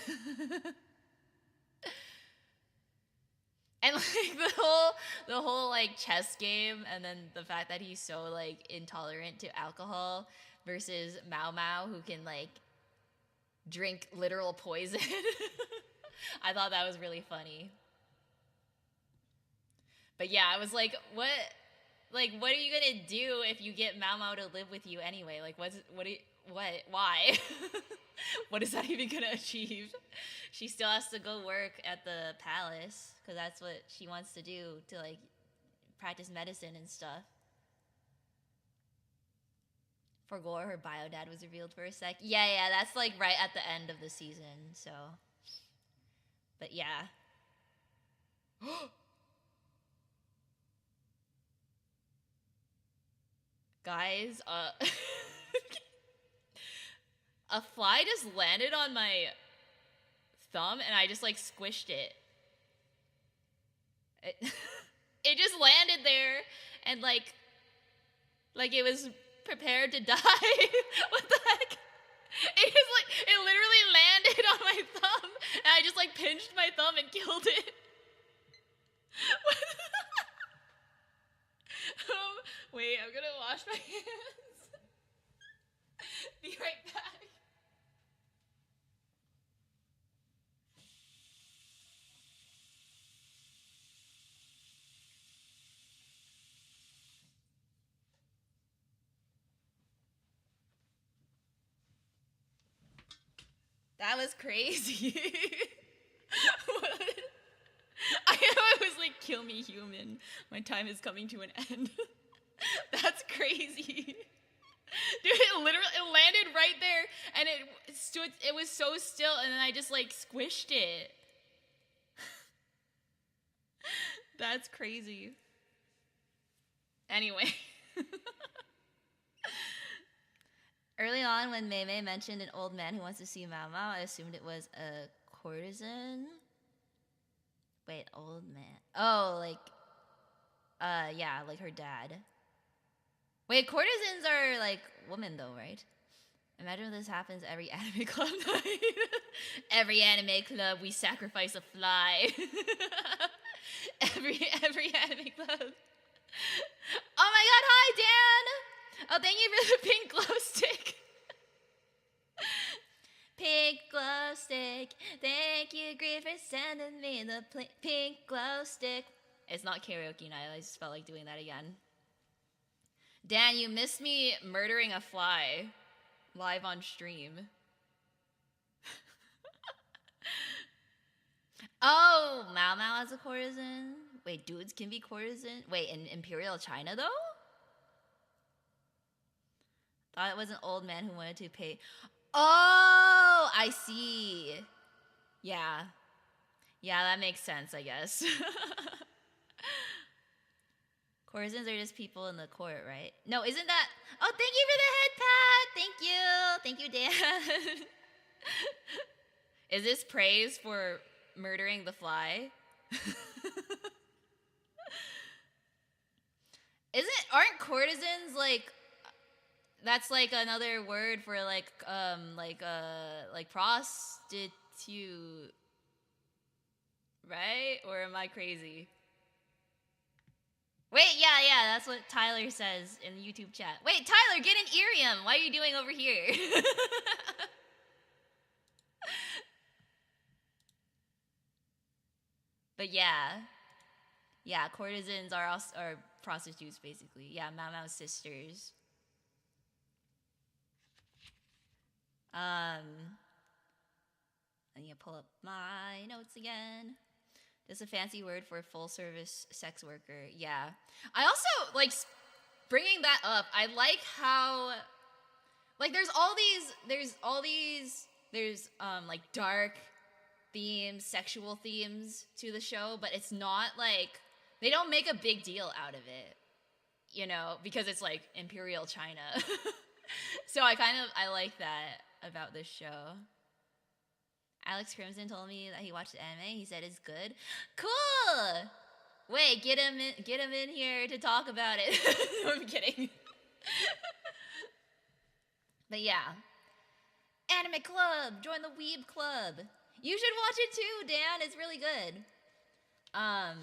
And like the whole like chess game, and then the fact that he's so like intolerant to alcohol versus Mao who can like drink literal poison. I thought that was really funny. But yeah, I was like, what are you gonna do if you get Mao to live with you anyway? Like, why? What is that even gonna achieve? She still has to go work at the palace because that's what she wants to do, to like practice medicine and stuff. For Gore, her bio dad was revealed for a sec. Yeah, that's like right at the end of the season, so. But yeah. Guys, a fly just landed on my thumb and I just like squished it. It, it just landed there, and like it was prepared to die. What the heck? It just like it literally landed on my thumb, and I just like pinched my thumb and killed it. Wait, I'm gonna wash my hands. Be right back. That was crazy. I know it was like, kill me, human. My time is coming to an end. That's crazy. Dude, it landed right there, and it stood. It was so still, and then I just like squished it. That's crazy. Anyway. Early on, when Mei Mei mentioned an old man who wants to see Mao Mao, I assumed it was a courtesan. Wait, old man. Oh, like, yeah, like her dad. Wait, courtesans are like women though, right? Imagine this happens every anime club night. Every anime club, we sacrifice a fly. every anime club. Oh my god, hi Dan! Oh, thank you for the pink glow stick. Pink glow stick. Thank you, Green, for sending me the pink glow stick. It's not karaoke night, I just felt like doing that again. Dan, you missed me murdering a fly live on stream. Oh, Mao Mao as a courtesan? Wait, dudes can be courtesan? Wait, in Imperial China though? Thought it was an old man who wanted to pay. Oh, I see. Yeah. Yeah, that makes sense, I guess. Courtesans are just people in the court, right? No, isn't that... Oh, thank you for the head pat! Thank you. Thank you, Dan. Is this praise for murdering the fly? Aren't courtesans like... That's like another word for like prostitute, right? Or am I crazy? Wait, yeah, that's what Tyler says in the YouTube chat. Wait, Tyler, get an IRIAM. What are you doing over here? But yeah, courtesans are prostitutes basically. Yeah, Mao Mao's sisters. I need to pull up my notes again. That's a fancy word for a full-service sex worker. Yeah. I also, like, bringing that up, I like how, like, there's like, dark themes, sexual themes to the show, but it's not, like, they don't make a big deal out of it, you know, because it's, like, Imperial China. So I like that about this show. Alex Crimson told me that he watched the anime. He said it's good. Cool. Wait, get him in here to talk about it. No, I'm kidding. But yeah, anime club. Join the Weeb Club. You should watch it too, Dan. It's really good. But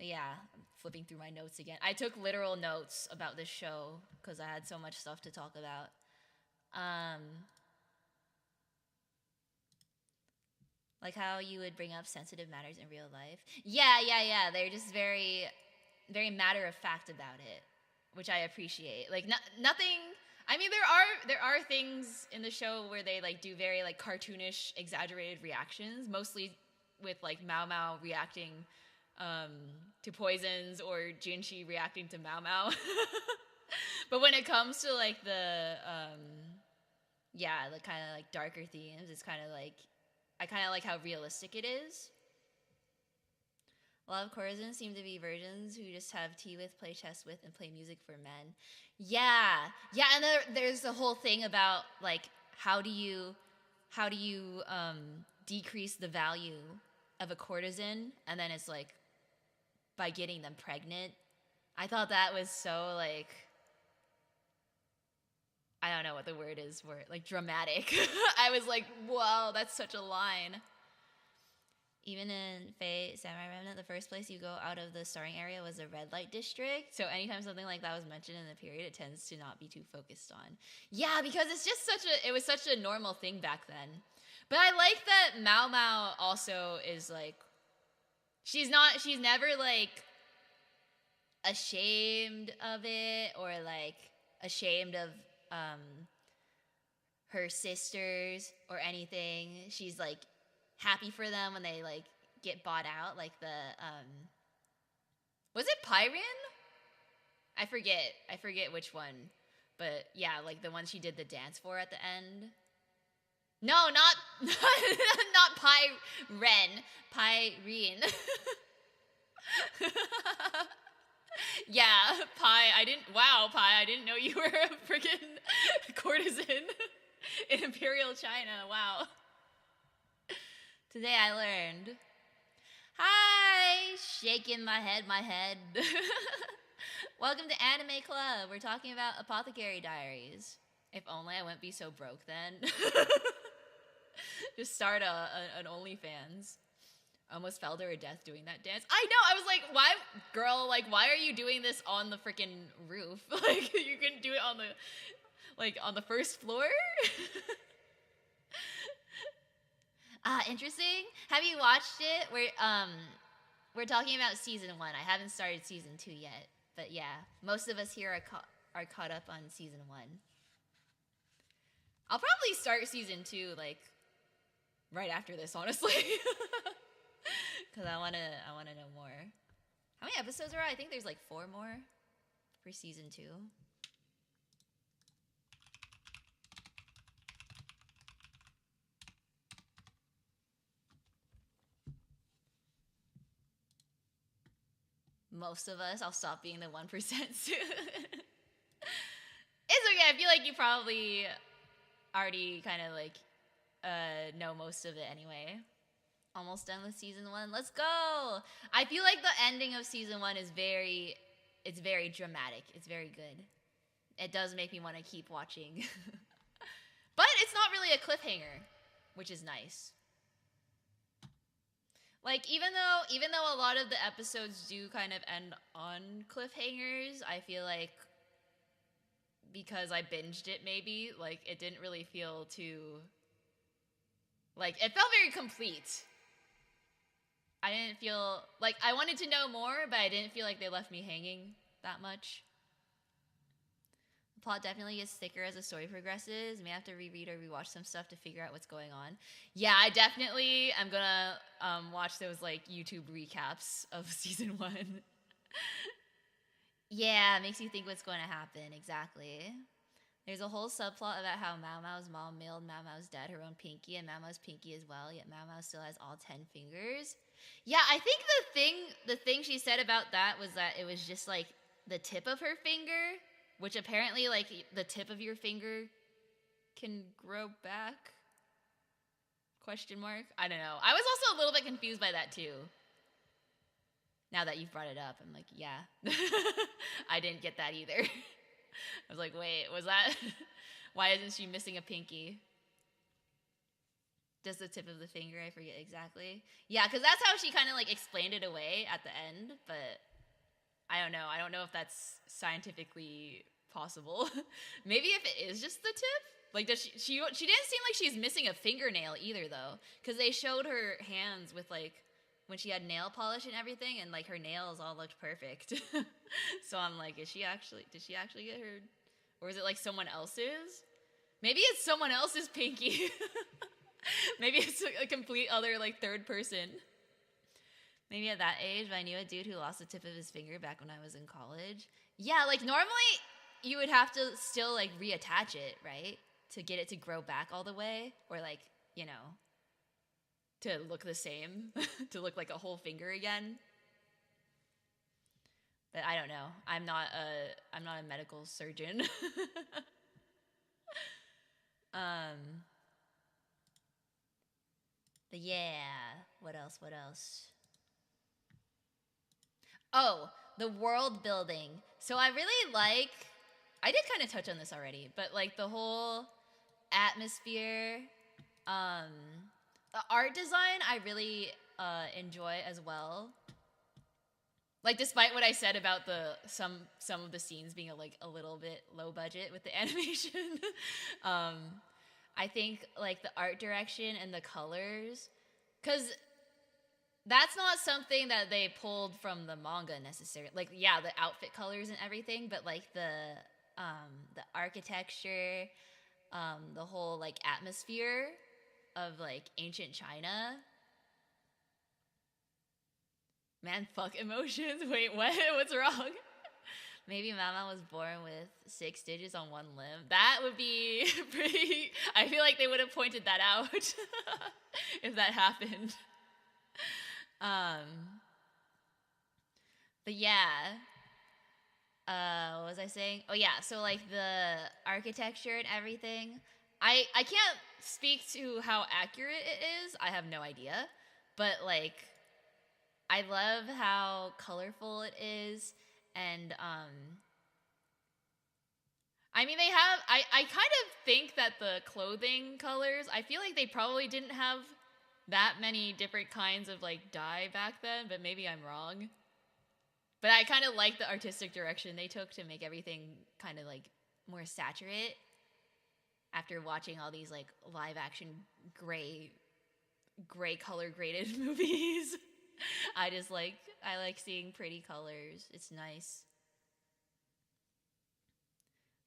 yeah, I'm flipping through my notes again. I took literal notes about this show because I had so much stuff to talk about. Like how you would bring up sensitive matters in real life. Yeah. They're just very, very matter of fact about it, which I appreciate. Like nothing. I mean, there are things in the show where they like do very like cartoonish, exaggerated reactions, mostly with like Mao Mao reacting to poisons or Jinchi reacting to Mao Mao. But when it comes to like the kind of like darker themes, it's kind of like. I kind of like how realistic it is. A lot of courtesans seem to be virgins who just have tea with, play chess with, and play music for men. Yeah, and there's the whole thing about like how do you decrease the value of a courtesan, and then it's like by getting them pregnant. I thought that was so like, I don't know what the word is for it, like dramatic. I was like, whoa, that's such a line. Even in Fate Samurai Remnant, the first place you go out of the starting area was the red light district. So anytime something like that was mentioned in the period, it tends to not be too focused on. Yeah, because it's just it was such a normal thing back then. But I like that Mao Mao also is like, she's never like ashamed of it or like ashamed of her sisters or anything. She's like happy for them when they like get bought out, like the was it Pyrian? I forget which one, but yeah, like the one she did the dance for at the end. No, not not Pyrene. Yeah, Pi, I didn't know you were a freaking courtesan in Imperial China. Wow. Today I learned. Hi! Shaking my head. Welcome to Anime Club. We're talking about Apothecary Diaries. If only I wouldn't be so broke then. Just start an OnlyFans. Almost fell to her death doing that dance. I know, I was like, why, girl, like, why are you doing this on the freaking roof? Like, you couldn't do it on the first floor? Interesting. Have you watched it? We're talking about season 1. I haven't started season 2 yet, but yeah, most of us here are caught up on season 1. I'll probably start season 2 like right after this, honestly, because I wanna know more. How many episodes are I think there's like 4 more for season 2. Most of us. I'll stop being the 1% soon. It's okay. I feel like you probably already kind of like know most of it anyway. Almost done with season 1. Let's go. I feel like the ending of season 1 is very dramatic. It's very good. It does make me want to keep watching. But it's not really a cliffhanger, which is nice. Like, even though a lot of the episodes do kind of end on cliffhangers, I feel like because I binged it maybe, like, it didn't really feel too, like, it felt very complete. I didn't feel, like, I wanted to know more, but I didn't feel like they left me hanging that much. The plot definitely gets thicker as the story progresses. You may have to reread or rewatch some stuff to figure out what's going on. Yeah, I definitely am gonna watch those like YouTube recaps of season 1. Yeah, it makes you think what's going to happen, exactly. There's a whole subplot about how Mao Mao's mom mailed Mao Mao's dad her own pinky, and Mao Mao's pinky as well, yet Mao Mao still has all 10 fingers. Yeah, I think the thing she said about that was that it was just like the tip of her finger, which apparently, like, the tip of your finger can grow back? Question mark? I don't know. I was also a little bit confused by that, too. Now that you've brought it up, I'm like, yeah. I didn't get that either. I was like, wait, was that... Why isn't she missing a pinky? Just the tip of the finger, I forget exactly. Yeah, because that's how she kind of, like, explained it away at the end, but... I don't know. I don't know if that's scientifically possible. Maybe if it is just the tip. Like, does she didn't seem like she's missing a fingernail either, though, because they showed her hands with like when she had nail polish and everything, and like her nails all looked perfect. So I'm like, did she actually get her, or is it like someone else's? Maybe it's someone else's pinky. Maybe it's a complete other like third person. Maybe at that age, but I knew a dude who lost the tip of his finger back when I was in college. Yeah, like normally you would have to still like reattach it, right? To get it to grow back all the way, or like, you know, to look the same, to look like a whole finger again. But I don't know. I'm not a medical surgeon. But yeah. What else? What else? Oh, the world building. So I really like. I did kind of touch on this already, but like the whole atmosphere, um, the art design, I really enjoy as well. Like despite what I said about the some of the scenes being like a little bit low budget with the animation, um, I think like the art direction and the colors, because that's not something that they pulled from the manga necessarily. Like yeah, the outfit colors and everything, but like the architecture, the whole like atmosphere of like ancient China. Man, fuck emotions. Wait, what? What's wrong? Maybe Mama was born with 6 digits on one limb. That would be pretty. I feel like they would have pointed that out if that happened. But yeah. What was I saying? Oh yeah, so like the architecture and everything. I can't speak to how accurate it is. I have no idea. But like I love how colorful it is, and I mean they have I kind of think that the clothing colors, I feel like they probably didn't have that many different kinds of like dye back then, but maybe I'm wrong. But I kind of like the artistic direction they took to make everything kind of like more saturate after watching all these like live action gray color graded movies. I like seeing pretty colors. It's nice.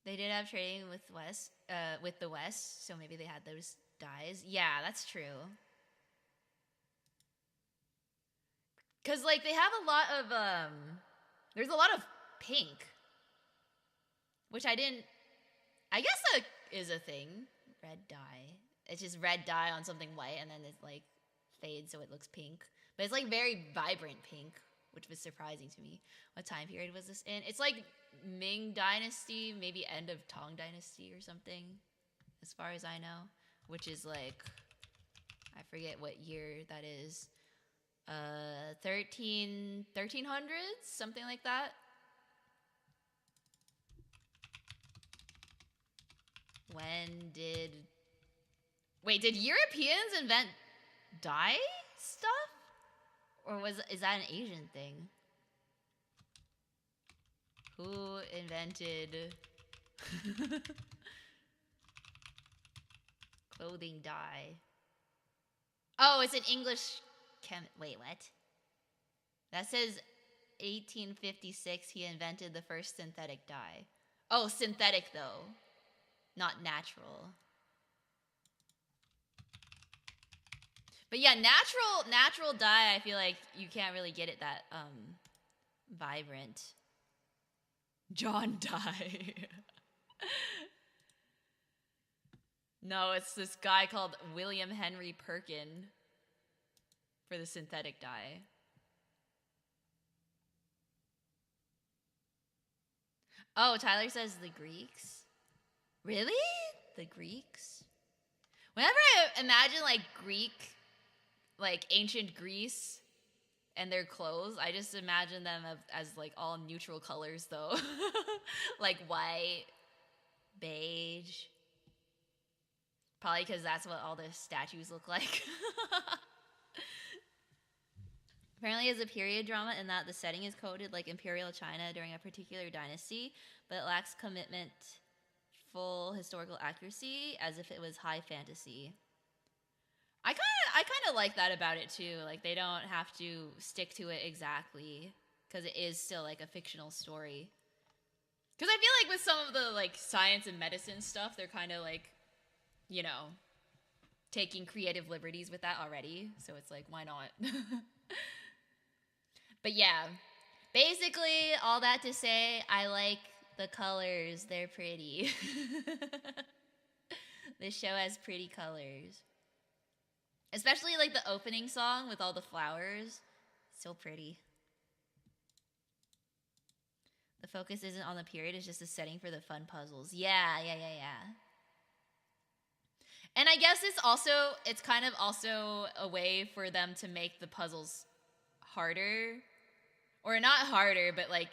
They did have trading with the West, so maybe they had those dyes. Yeah, that's true. Cause like they have a lot of there's a lot of pink, which I didn't. I guess that is a thing. Red dye. It's just red dye on something white, and then it like fades so it looks pink. But it's like very vibrant pink, which was surprising to me. What time period was this in? It's like Ming Dynasty, maybe end of Tang Dynasty or something, as far as I know. Which is like, I forget what year that is. 1300s, something like that. Did Europeans invent dye stuff? Or is that an Asian thing? Who invented clothing dye? Oh, it's an English wait, what? That says 1856 he invented the first synthetic dye. Oh, synthetic though, not natural. But yeah, natural dye, I feel like you can't really get it that vibrant. John dye. No, it's this guy called William Henry Perkin for the synthetic dye. Oh, Tyler says the Greeks. Really? The Greeks? Whenever I imagine like Greek, like ancient Greece and their clothes, I just imagine them as like all neutral colors though. Like white, beige. Probably because that's what all the statues look like. Apparently it's a period drama in that the setting is coded like Imperial China during a particular dynasty, but it lacks commitment full historical accuracy as if it was high fantasy. I kind of like that about it too. Like they don't have to stick to it exactly because it is still like a fictional story. Because I feel like with some of the like science and medicine stuff, they're kind of like, you know, taking creative liberties with that already. So it's like, why not? But yeah, basically all that to say, I like the colors. They're pretty. This show has pretty colors. Especially like the opening song with all the flowers. So pretty. The focus isn't on the period, it's just a setting for the fun puzzles. Yeah. And I guess it's kind of also a way for them to make the puzzles harder, or not harder, but like,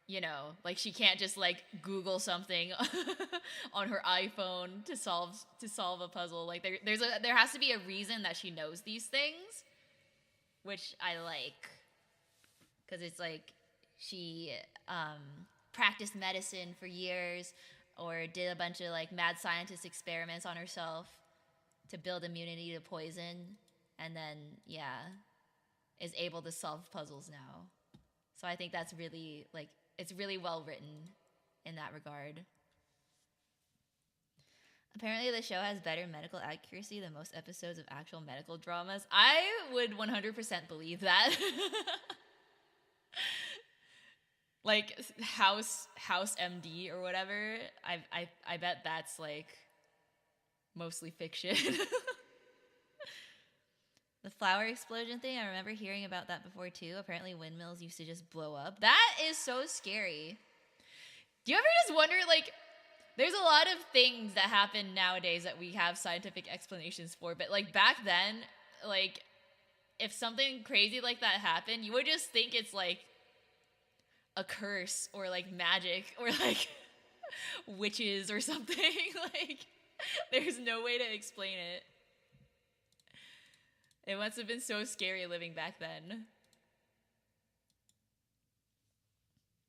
you know, like she can't just like Google something on her iPhone to solve a puzzle. Like there has to be a reason that she knows these things, which I like, because it's like she practiced medicine for years, or did a bunch of like mad scientist experiments on herself to build immunity to poison, and then is able to solve puzzles now. So I think that's really like, it's really well written in that regard. Apparently the show has better medical accuracy than most episodes of actual medical dramas. I would 100% believe that. Like House MD or whatever. I bet that's like mostly fiction. The flower explosion thing, I remember hearing about that before too. Apparently windmills used to just blow up. That is so scary. Do you ever just wonder, like, there's a lot of things that happen nowadays that we have scientific explanations for, but like back then, like, if something crazy like that happened, you would just think it's like a curse or like magic or like witches or something. Like, there's no way to explain it. It must have been so scary living back then.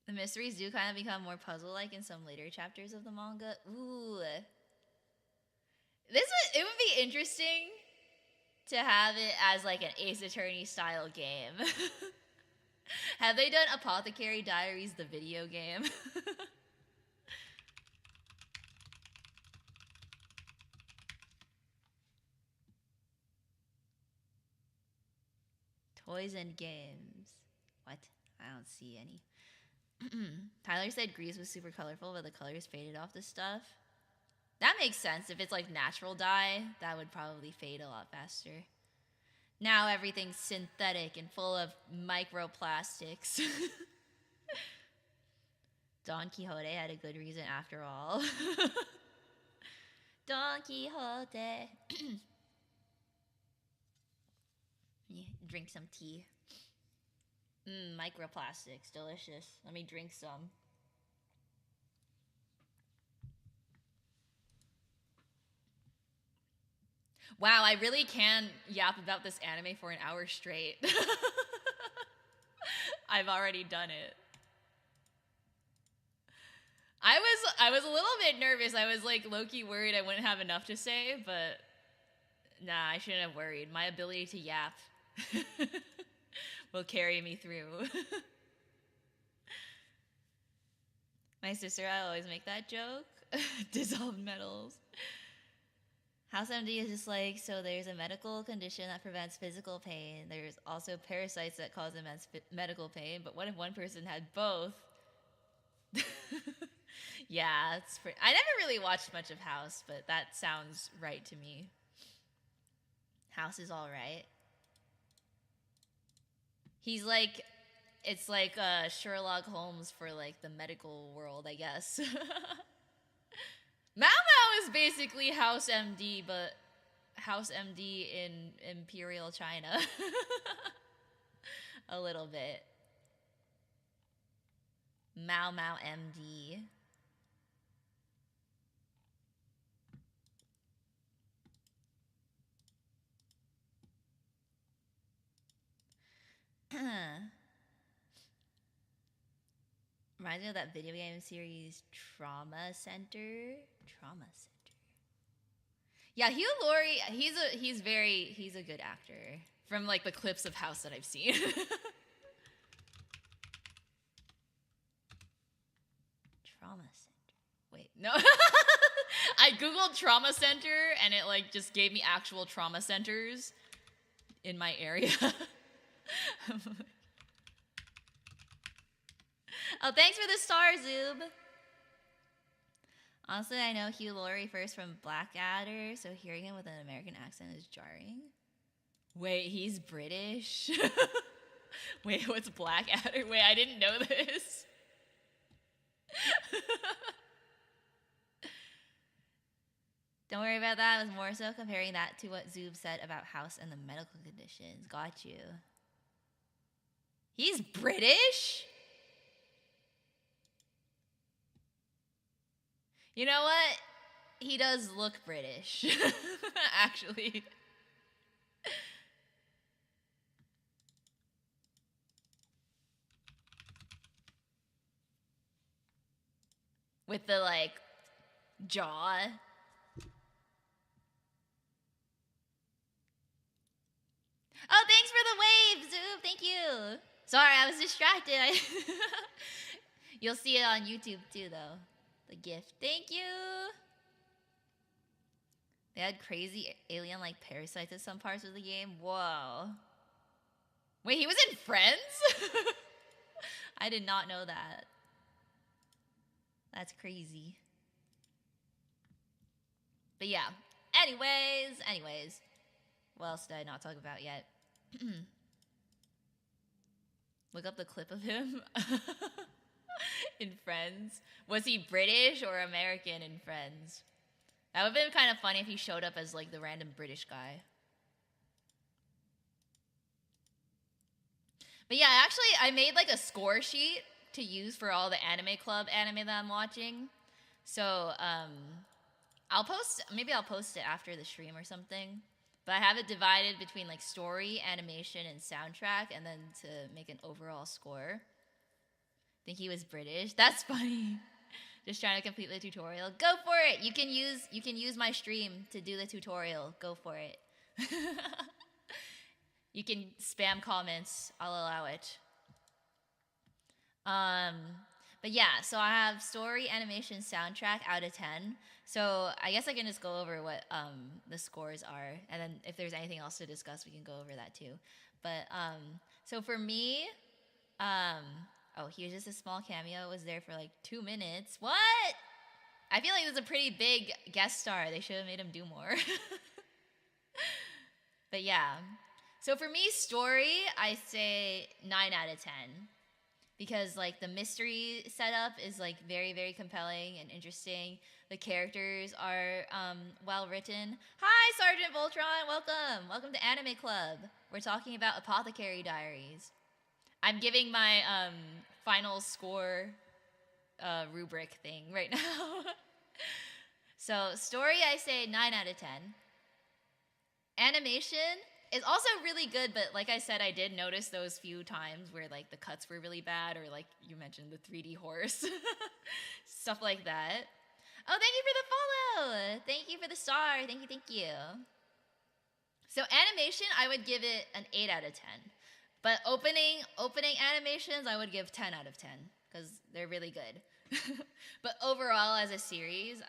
The mysteries do kind of become more puzzle-like in some later chapters of the manga. Ooh. It would be interesting to have it as like an Ace Attorney style game. Have they done Apothecary Diaries, the video game? Toys and games. What? I don't see any. Tyler said grease was super colorful, but the colors faded off the stuff. That makes sense. If it's like natural dye, that would probably fade a lot faster. Now everything's synthetic and full of microplastics. Don Quixote had a good reason after all. Don Quixote. Drink some tea. Microplastics, delicious. Let me drink some. Wow, I really can yap about this anime for an hour straight. I've already done it. I was a little bit nervous. I was like low-key worried I wouldn't have enough to say, but nah, I shouldn't have worried. My ability to yap will carry me through. My sister, I always make that joke. Dissolved metals. House MD is just like, so there's a medical condition that prevents physical pain. There's also parasites that cause immense medical pain. But what if one person had both? Yeah, I never really watched much of House, but that sounds right to me. House is all right. He's like, it's like Sherlock Holmes for like the medical world, I guess. Mao Mao is basically House MD, but House MD in Imperial China. A little bit. Mao Mao MD. Reminds me of that video game series Trauma Center. Trauma Center. Yeah, Hugh Laurie, he's a good actor from like the clips of House that I've seen. Trauma Center. Wait, no. I googled Trauma Center and it like just gave me actual trauma centers in my area. Oh, thanks for the star, Zoob. Honestly, I know Hugh Laurie first from Blackadder, so hearing him with an American accent is jarring. Wait, he's British? Wait, what's Blackadder? Wait, I didn't know this. Don't worry about that. I was more so comparing that to what Zoob said about House and the medical conditions. Got you. He's British? You know what? He does look British, actually. With the, like, jaw. Oh, thanks for the wave, Zoob. Thank you. Sorry, I was distracted. You'll see it on YouTube, too, though. The gift. Thank you. They had crazy alien-like parasites at some parts of the game. Whoa. Wait, he was in Friends? I did not know that. That's crazy. But yeah. Anyways. What else did I not talk about yet? Look up the clip of him in Friends. Was he British or American in Friends? That would have been kind of funny if he showed up as, like, the random British guy. But yeah, actually, I made, like, a score sheet to use for all the Anime Club anime that I'm watching. So, maybe I'll post it after the stream or something. But I have it divided between, like, story, animation, and soundtrack, and then to make an overall score. Think he was British? That's funny. Just trying to complete the tutorial. Go for it. You can use my stream to do the tutorial. Go for it. You can spam comments. I'll allow it. But yeah, so I have story, animation, soundtrack out of 10. So I guess I can just go over what the scores are, and then if there's anything else to discuss, we can go over that too. But so for me, oh, he was just a small cameo. Was there for like 2 minutes. What? I feel like it was a pretty big guest star. They should have made him do more. But yeah. So for me, story, I say 9 out of 10. Because, like, the mystery setup is, like, very, very compelling and interesting. The characters are well written. Hi, Sergeant Voltron. Welcome. Welcome to Anime Club. We're talking about Apothecary Diaries. I'm giving my final score rubric thing right now. So, story, I say 9 out of 10. Animation is also really good, but like I said, I did notice those few times where, like, the cuts were really bad, or, like, you mentioned the 3D horse. Stuff like that. Oh, thank you for the follow! Thank you for the star. Thank you. So animation, I would give it an 8 out of 10. But opening animations, I would give 10 out of 10, because they're really good. But overall, as a series,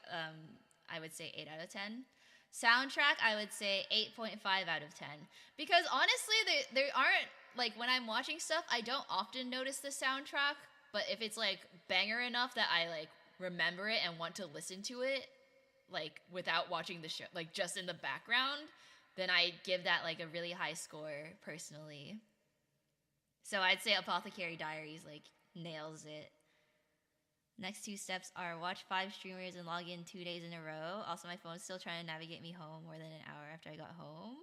I would say 8 out of 10. Soundtrack, I would say 8.5 out of 10. Because honestly, there aren't, like, when I'm watching stuff, I don't often notice the soundtrack. But if it's, like, banger enough that I, like, remember it and want to listen to it, like, without watching the show, like, just in the background, then I give that, like, a really high score, personally. So I'd say Apothecary Diaries, like, nails it. Next 2 steps are watch 5 streamers and log in 2 days in a row. Also, my phone's still trying to navigate me home more than an hour after I got home.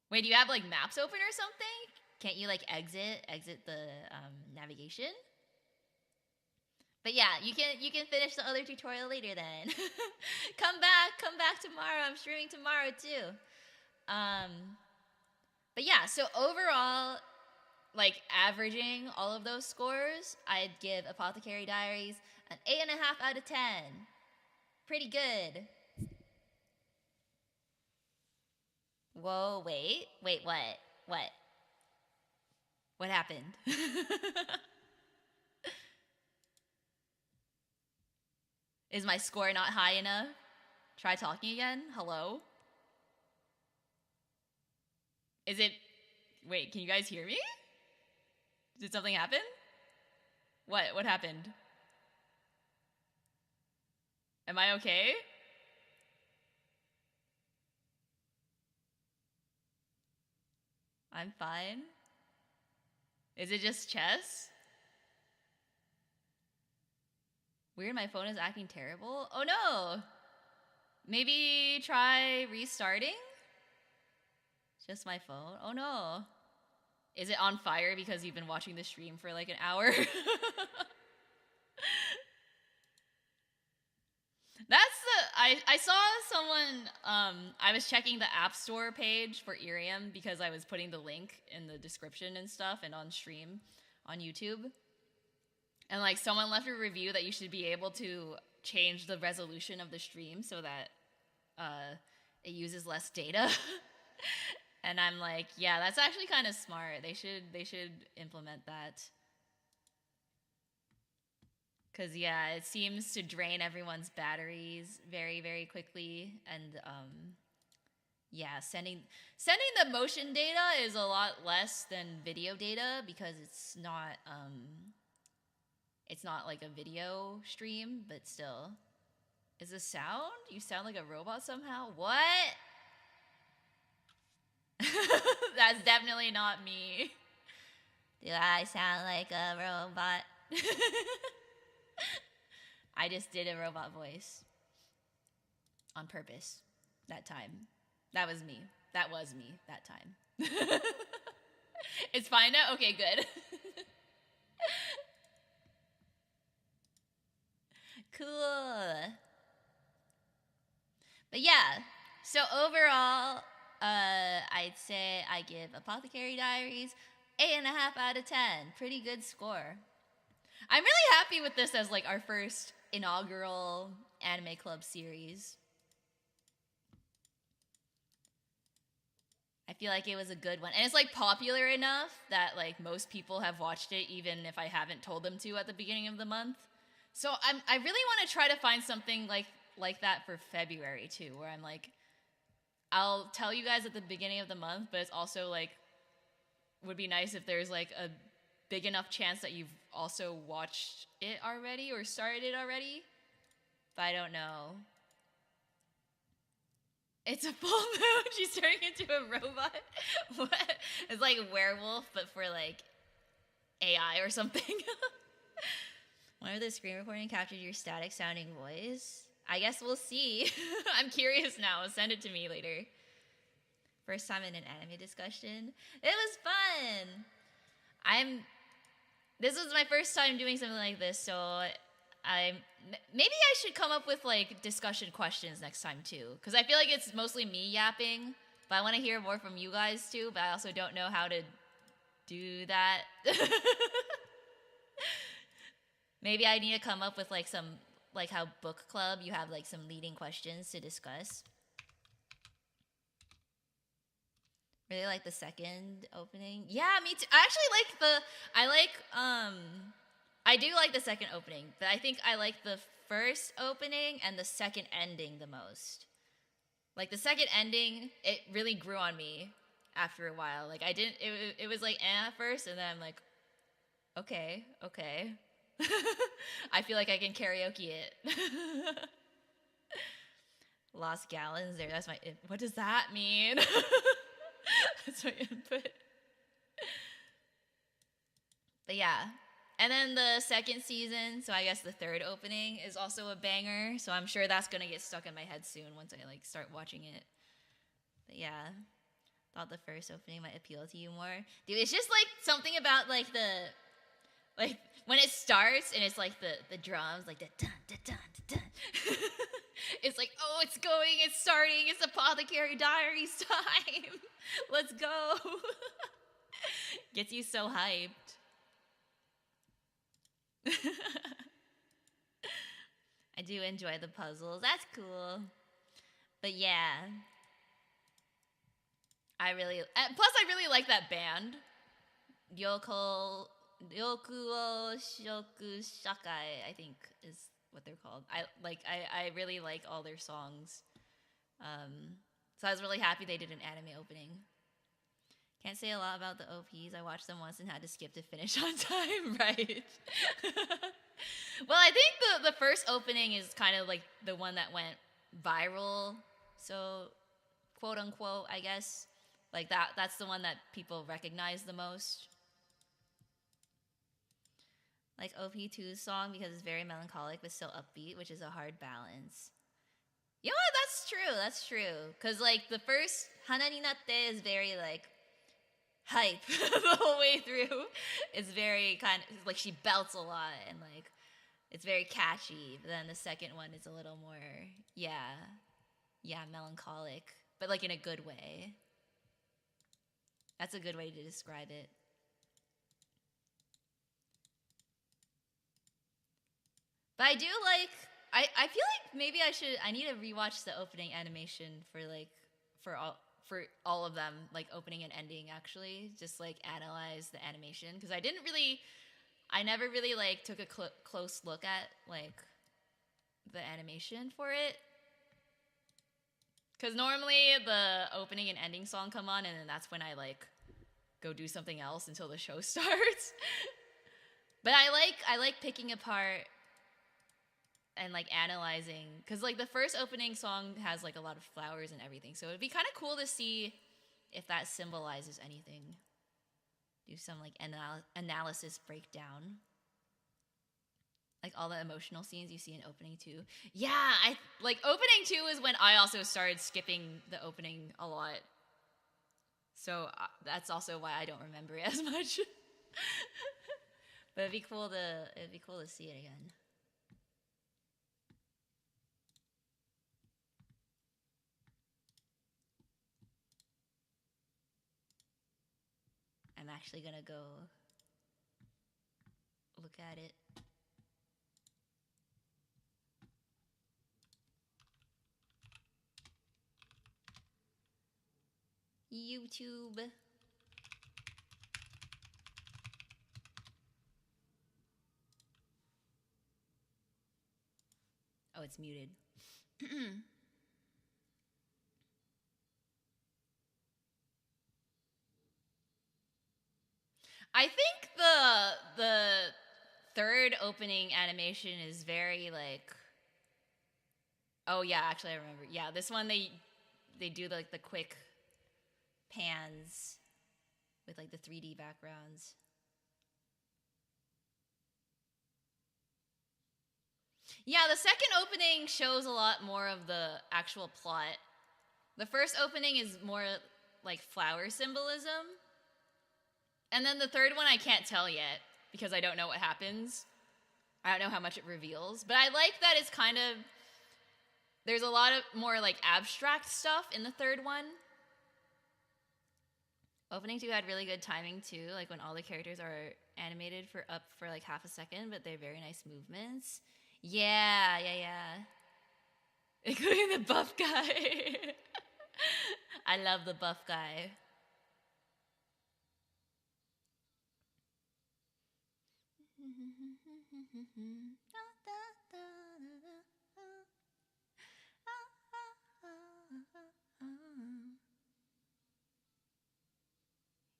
Wait, do you have, like, maps open or something? Can't you, like, exit the navigation? But yeah, you can finish the other tutorial later then. Come back tomorrow. I'm streaming tomorrow too. But yeah, so overall, like, averaging all of those scores, I'd give Apothecary Diaries an 8.5 out of 10. Pretty good. Whoa, wait, what? What happened? Is my score not high enough? Try talking again? Hello? Is it... Wait, can you guys hear me? Did something happen? What happened? Am I okay? I'm fine. Is it just chess? Weird, my phone is acting terrible. Oh no! Maybe try restarting? Just my phone? Oh no. Is it on fire because you've been watching the stream for like an hour? I saw someone I was checking the App Store page for IRIAM because I was putting the link in the description and stuff and on stream on YouTube. And like someone left a review that you should be able to change the resolution of the stream so that it uses less data. And I'm like, yeah, that's actually kind of smart. They should implement that. Cause yeah, it seems to drain everyone's batteries very, very quickly, and yeah, sending the motion data is a lot less than video data because it's not like a video stream, but still. Is this sound? You sound like a robot somehow? What? That's definitely not me. Do I sound like a robot? I just did a robot voice. On purpose. That time. That was me. That was me that time. It's fine now? Okay, good. Cool. But yeah, so overall, I'd say I give Apothecary Diaries 8.5 out of 10. Pretty good score. I'm really happy with this as like our first inaugural anime club series. I feel like it was a good one. And it's like popular enough that like most people have watched it even if I haven't told them to at the beginning of the month. So I really want to try to find something like that for February too, where I'm like, I'll tell you guys at the beginning of the month, but it's also like, would be nice if there's like a big enough chance that you've also watched it already or started it already. But I don't know. It's a full moon. She's turning into a robot. What? It's like a werewolf, but for like AI or something. Whenever the screen recording captured your static sounding voice, I guess we'll see. I'm curious now. Send it to me later. First time in an anime discussion. It was fun. This was my first time doing something like this, so maybe I should come up with like discussion questions next time too, because I feel like it's mostly me yapping, but I want to hear more from you guys too. But I also don't know how to do that. Maybe I need to come up with like some, like how book club you have like some leading questions to discuss. Really like the second opening. Yeah, me too. I actually I do like the second opening, but I think I like the first opening and the second ending the most. Like the second ending, it really grew on me after a while. Like it was like at first, and then I'm like, okay. I feel like I can karaoke it. Lost gallons there. That's what does that mean? That's my input. But yeah. And then the second season, so I guess the third opening is also a banger. So I'm sure that's gonna get stuck in my head soon once I like start watching it. But yeah. Thought the first opening might appeal to you more. Dude, it's just like something about like when it starts and it's like the drums, like the dun dun dun dun dun. It's like, oh, it's starting, it's Apothecary Diaries time. Let's go. Gets you so hyped. I do enjoy the puzzles. That's cool. But yeah. Plus I really like that band. Yokuo Shoku Shakai, I think is what they're called. I really like all their songs. So I was really happy they did an anime opening. Can't say a lot about the OPs. I watched them once and had to skip to finish on time, right? Well, I think the first opening is kind of like the one that went viral. So, quote unquote, I guess. Like that's the one that people recognize the most. Like OP2's song because it's very melancholic but still upbeat, which is a hard balance. You know what? That's true. That's true. Because, like, the first Hana ni natte is very, like, hype the whole way through. It's very kind of, like, she belts a lot and, like, it's very catchy. But then the second one is a little more, yeah, melancholic. But, like, in a good way. That's a good way to describe it. But I do like, I feel like maybe I need to rewatch the opening animation for like for all of them, like opening and ending actually, just like analyze the animation because I never really like took a close look at like the animation for it. Because normally the opening and ending song come on and then that's when I like go do something else until the show starts. But I like picking apart and like analyzing because like the first opening song has like a lot of flowers and everything, so it'd be kind of cool to see if that symbolizes anything. Do some like analysis breakdown, like all the emotional scenes you see in opening 2. Yeah, I like opening 2 is when I also started skipping the opening a lot, so that's also why I don't remember it as much. But it'd be cool to see it again. I'm actually gonna go look at it. YouTube. Oh, it's muted. I think the third opening animation is very like. Oh yeah, actually I remember. Yeah, this one they do like the quick pans with like the 3D backgrounds. Yeah, the second opening shows a lot more of the actual plot. The first opening is more like flower symbolism. And then the third one I can't tell yet because I don't know what happens. I don't know how much it reveals. But I like that it's kind of there's a lot of more like abstract stuff in the third one. Opening 2 had really good timing too, like when all the characters are animated for up for like half a second, but they're very nice movements. Yeah. Including the buff guy. I love the buff guy.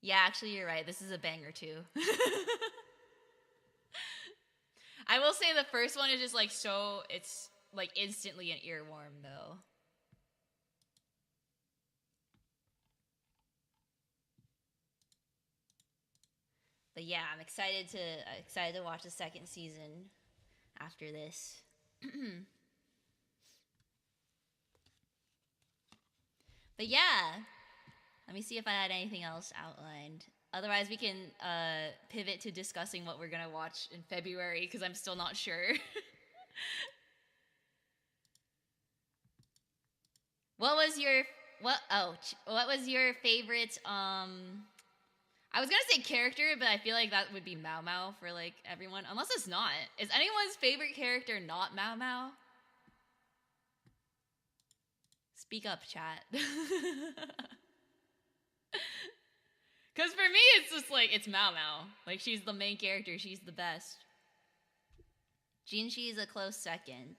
Yeah, actually, you're right. This is a banger too. I will say the first one is just like so, it's like instantly an earworm though. But yeah, I'm excited to watch the second season after this. But yeah, let me see if I had anything else outlined. Otherwise, we can pivot to discussing what we're gonna watch in February because I'm still not sure. What was your what was your favorite I was gonna say character, but I feel like that would be Mao Mao for like everyone. Unless it's not. Is anyone's favorite character not Mao Mao? Speak up, chat. Because for me, it's just like, it's Mao Mao. Like, she's the main character. She's the best. Jinshi is a close second.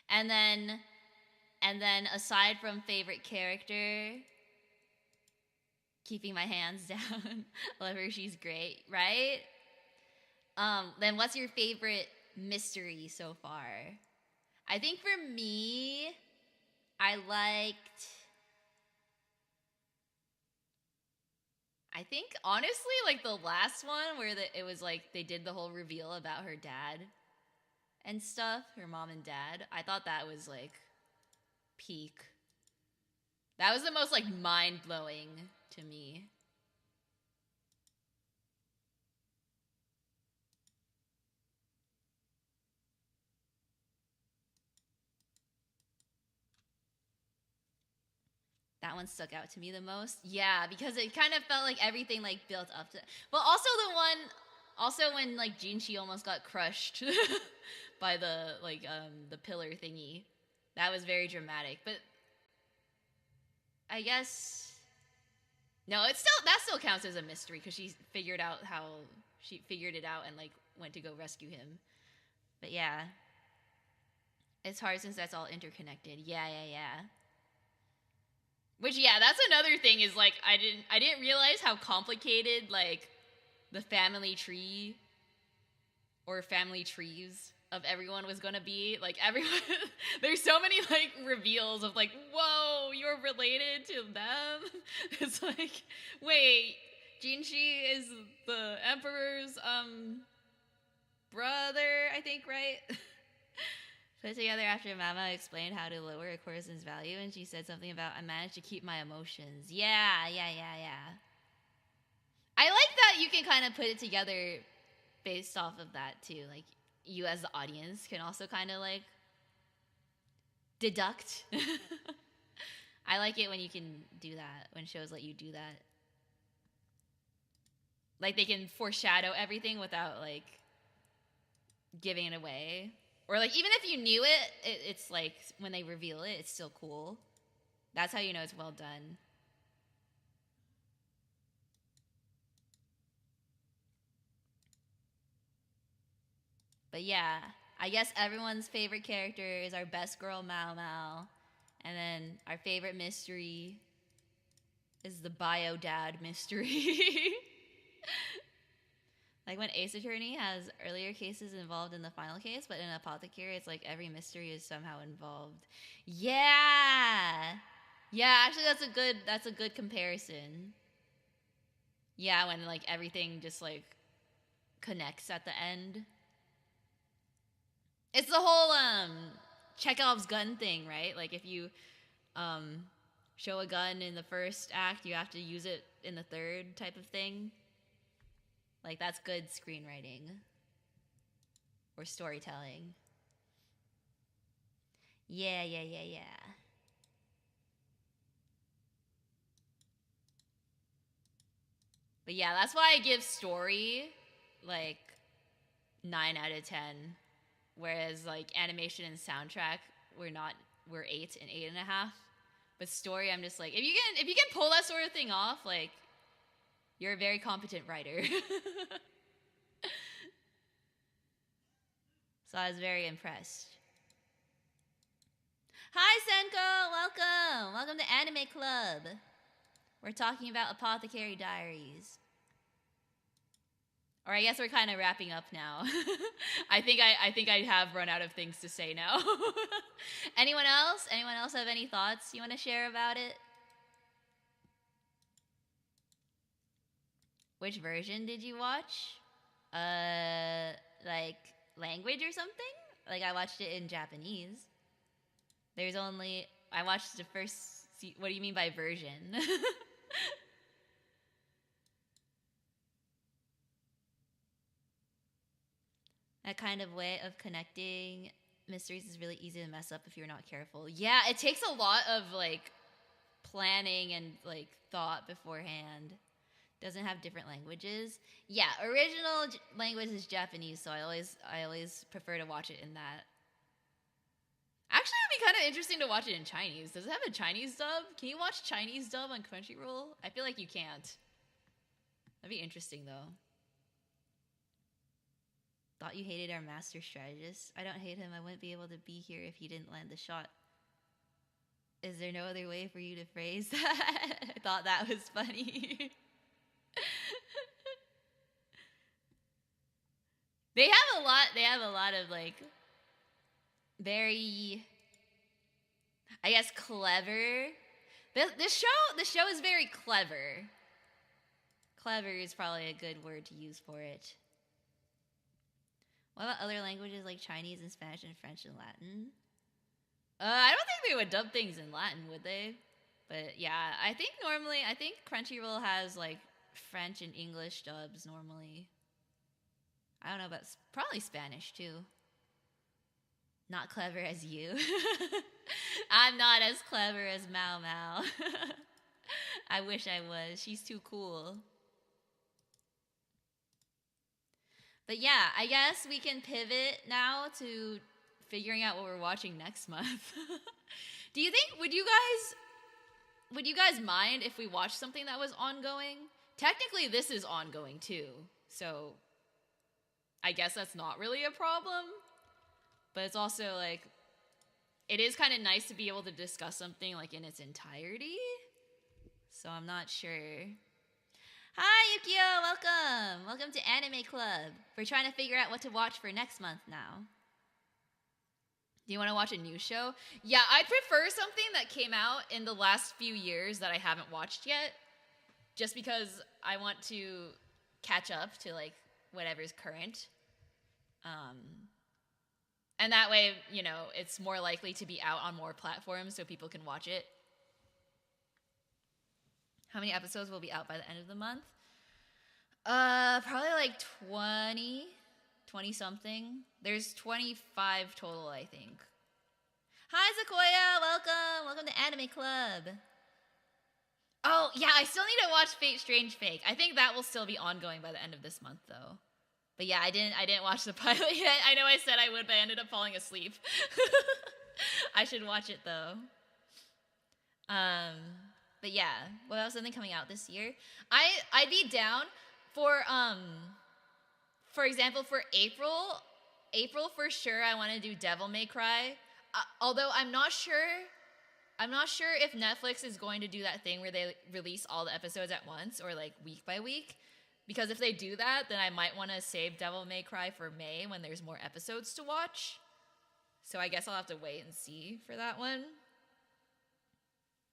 And then aside from favorite character, keeping my hands down. Love her, she's great, right? Then what's your favorite mystery so far? I think for me, I think honestly, like the last one where it was like they did the whole reveal about her dad and stuff, her mom and dad. I thought that was like peak. That was the most like mind-blowing to me. That one stuck out to me the most. Yeah, because it kind of felt like everything like built up to. But also the one, also when like Jinchi almost got crushed by the pillar thingy, that was very dramatic. But I guess no, it's still that still counts as a mystery because she figured it out and like went to go rescue him. But yeah, it's hard since that's all interconnected. Yeah. Which yeah, that's another thing is like I didn't realize how complicated like the family tree or family trees of everyone was gonna be. Like everyone there's so many like reveals of like, whoa, you're related to them. It's like, wait, Jinchi is the emperor's brother, I think, right? Put together after Mama explained how to lower a person's value, and she said something about, I managed to keep my emotions. Yeah. I like that you can kind of put it together based off of that, too. Like, you as the audience can also kind of, like, deduct. I like it when you can do that, when shows let you do that. Like, they can foreshadow everything without, like, giving it away. Or like even if you knew it's like when they reveal it, it's still cool. That's how you know it's well done. But yeah, I guess everyone's favorite character is our best girl Mao Mao. And then our favorite mystery is the bio dad mystery. Like when Ace Attorney has earlier cases involved in the final case, but in Apothecary, it's like every mystery is somehow involved. Yeah, actually, that's a good comparison. Yeah, when like everything just like connects at the end. It's the whole Chekhov's gun thing, right? Like if you show a gun in the first act, you have to use it in the third type of thing. Like, that's good screenwriting or storytelling. Yeah. But yeah, that's why I give story, like, 9 out of 10. Whereas, like, animation and soundtrack, we're 8 and 8.5. But story, I'm just like, if you can pull that sort of thing off, like, you're a very competent writer. So I was very impressed. Hi, Senko! Welcome to Anime Club. We're talking about Apothecary Diaries. Or I guess we're kind of wrapping up now. I think I have run out of things to say now. Anyone else? Anyone else have any thoughts you want to share about it? Which version did you watch? Like language or something? Like I watched it in Japanese. I watched the first. What do you mean by version? That kind of way of connecting mysteries is really easy to mess up if you're not careful. Yeah, it takes a lot of like planning and like thought beforehand. Doesn't have different languages. Yeah, original language is Japanese, so I always prefer to watch it in that. Actually, it'd be kind of interesting to watch it in Chinese. Does it have a Chinese dub? Can you watch Chinese dub on Crunchyroll? I feel like you can't. That'd be interesting though. Thought you hated our master strategist. I don't hate him. I wouldn't be able to be here if he didn't land the shot. Is there no other way for you to phrase that? I thought that was funny. They have a lot of like very, I guess, clever. The show is very clever. Clever is probably a good word to use for it. What about other languages like Chinese and Spanish and French and Latin? I don't think they would dub things in Latin, would they? But yeah, I think normally, I think Crunchyroll has like French and English dubs normally. I don't know about probably Spanish too. Not clever as you. I'm not as clever as Mao Mao. I wish I was. She's too cool. But yeah, I guess we can pivot now to figuring out what we're watching next month. Do you think would you guys mind if we watched something that was ongoing? Technically this is ongoing too. So I guess that's not really a problem. But it's also like it is kind of nice to be able to discuss something like in its entirety. So I'm not sure. Hi, Yukio! Welcome! Welcome to Anime Club. We're trying to figure out what to watch for next month now. Do you want to watch a new show? Yeah, I'd prefer something that came out in the last few years that I haven't watched yet. Just because I want to catch up to, like, whatever's current. And that way, you know, it's more likely to be out on more platforms so people can watch it. How many episodes will be out by the end of the month? Probably like 20 something. There's 25 total, I think. Hi, Sequoia! Welcome to Anime Club. Oh, yeah, I still need to watch Fate Strange Fake. I think that will still be ongoing by the end of this month, though. But yeah, I didn't watch the pilot yet. I know I said I would, but I ended up falling asleep. I should watch it, though. But yeah, what else? Something coming out this year? I'd be down for example, for April for sure. I want to do Devil May Cry. Although I'm not sure if Netflix is going to do that thing where they release all the episodes at once or like week by week. Because if they do that, then I might want to save Devil May Cry for May when there's more episodes to watch. So I guess I'll have to wait and see for that one.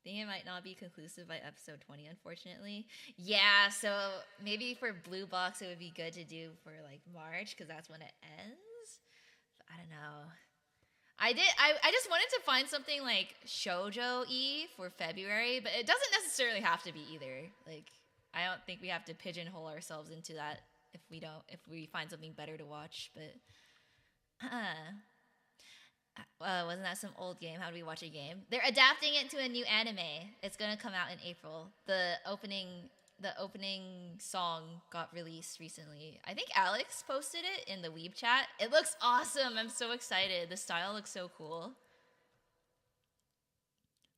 I think it might not be conclusive by episode 20, unfortunately. Yeah, so maybe for Blue Box it would be good to do for like March because that's when it ends. But I don't know. I just wanted to find something like shoujo-y for February, but it doesn't necessarily have to be either. Like I don't think we have to pigeonhole ourselves into that if we find something better to watch, but wasn't that some old game? How do we watch a game? They're adapting it to a new anime. It's gonna come out in April. The opening song got released recently. I think Alex posted it in the Weeb chat. It looks awesome. I'm so excited. The style looks so cool.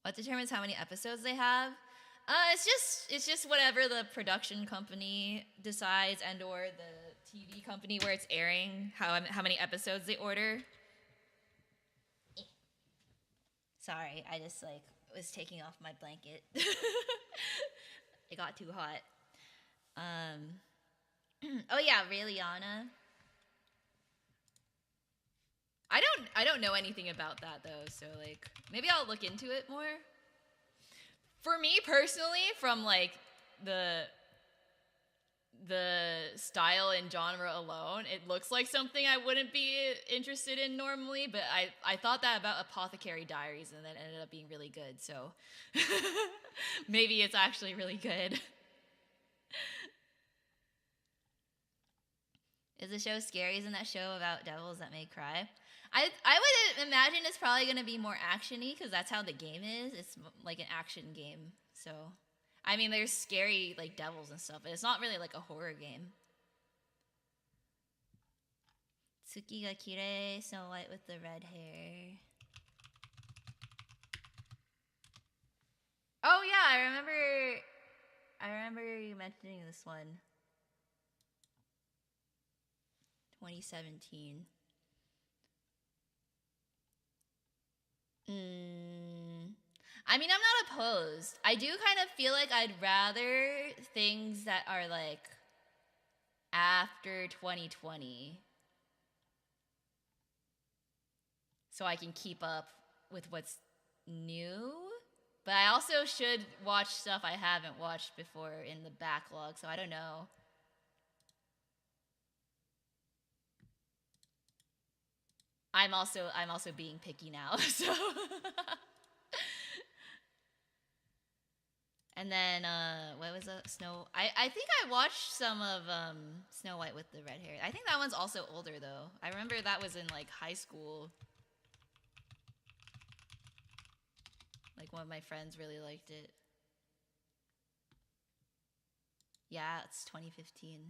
What determines how many episodes they have? It's just whatever the production company decides and or the TV company where it's airing, how many episodes they order. Sorry, I just like was taking off my blanket. It got too hot. Oh yeah, Raeliana. I don't know anything about that though, so like maybe I'll look into it more. For me personally, from like the style and genre alone, it looks like something I wouldn't be interested in normally, but I thought that about Apothecary Diaries and then ended up being really good, so maybe it's actually really good. Is the show scary? Isn't that show about devils that may cry? I would imagine it's probably going to be more action-y because that's how the game is. It's like an action game, so... I mean, there's scary, like, devils and stuff, but it's not really like a horror game. Tsuki ga kirei, Snow White with the red hair. Oh yeah, I remember you mentioning this one. 2017. I mean, I'm not opposed. I do kind of feel like I'd rather things that are like after 2020 so I can keep up with what's new. But I also should watch stuff I haven't watched before in the backlog, so I don't know. I'm also being picky now. So and then what was it? I think I watched some of Snow White with the red hair. I think that one's also older though. I remember that was in like high school. Like one of my friends really liked it. Yeah, it's 2015.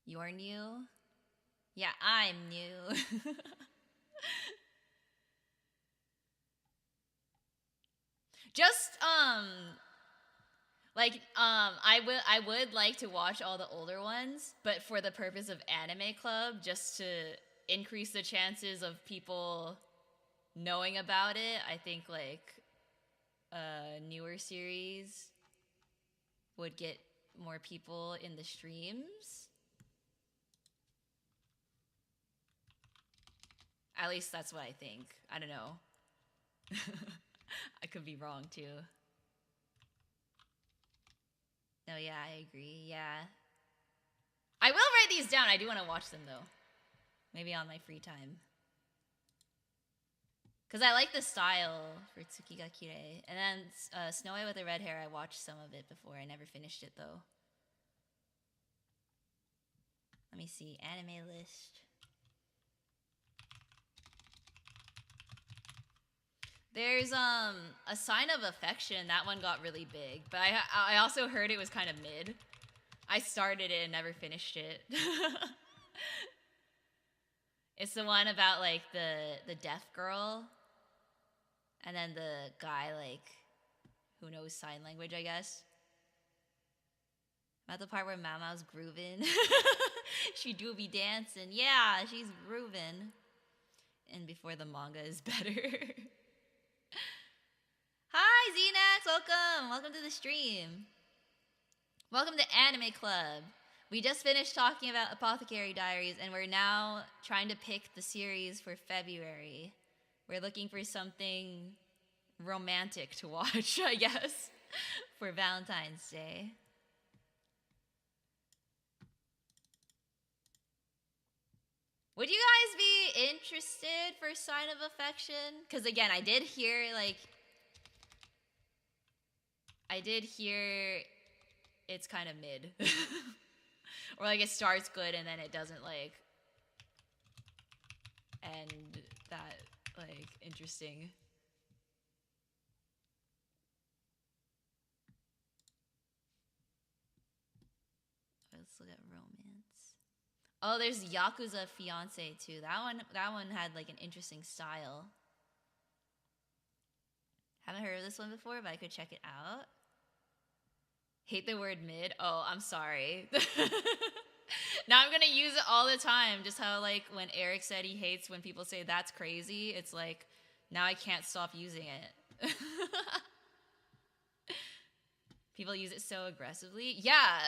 You're new? Yeah, I'm new. Just I would like to watch all the older ones, but for the purpose of anime club, just to increase the chances of people knowing about it, I think like a newer series would get more people in the streams. At least that's what I think. I don't know. I could be wrong too. No, yeah, I agree. Yeah. I will write these down. I do want to watch them though. Maybe on my free time. Because I like the style for Tsuki ga Kirei. And then Snow White with the red hair, I watched some of it before. I never finished it though. Let me see. Anime list. There's A Sign of Affection. That one got really big. But I also heard it was kind of mid. I started it and never finished it. It's the one about like the deaf girl. And then the guy like who knows sign language, I guess. At the part where Mama's grooving. She do be dancing. Yeah, she's grooving. And before the manga is better. Hi, Xenax! Welcome! Welcome to the stream. Welcome to Anime Club. We just finished talking about Apothecary Diaries, and we're now trying to pick the series for February. We're looking for something romantic to watch, I guess, for Valentine's Day. Would you guys be interested for Sign of Affection? Because again, I did hear it's kind of mid. Or like it starts good and then it doesn't like end that like interesting. Let's look at romance. Oh, there's Yakuza Fiance too. That one had like an interesting style. Haven't heard of this one before, but I could check it out. Hate the word mid. Oh, I'm sorry. Now I'm gonna use it all the time. Just how like when Eric said he hates when people say that's crazy, it's like now I can't stop using it. People use it so aggressively. Yeah,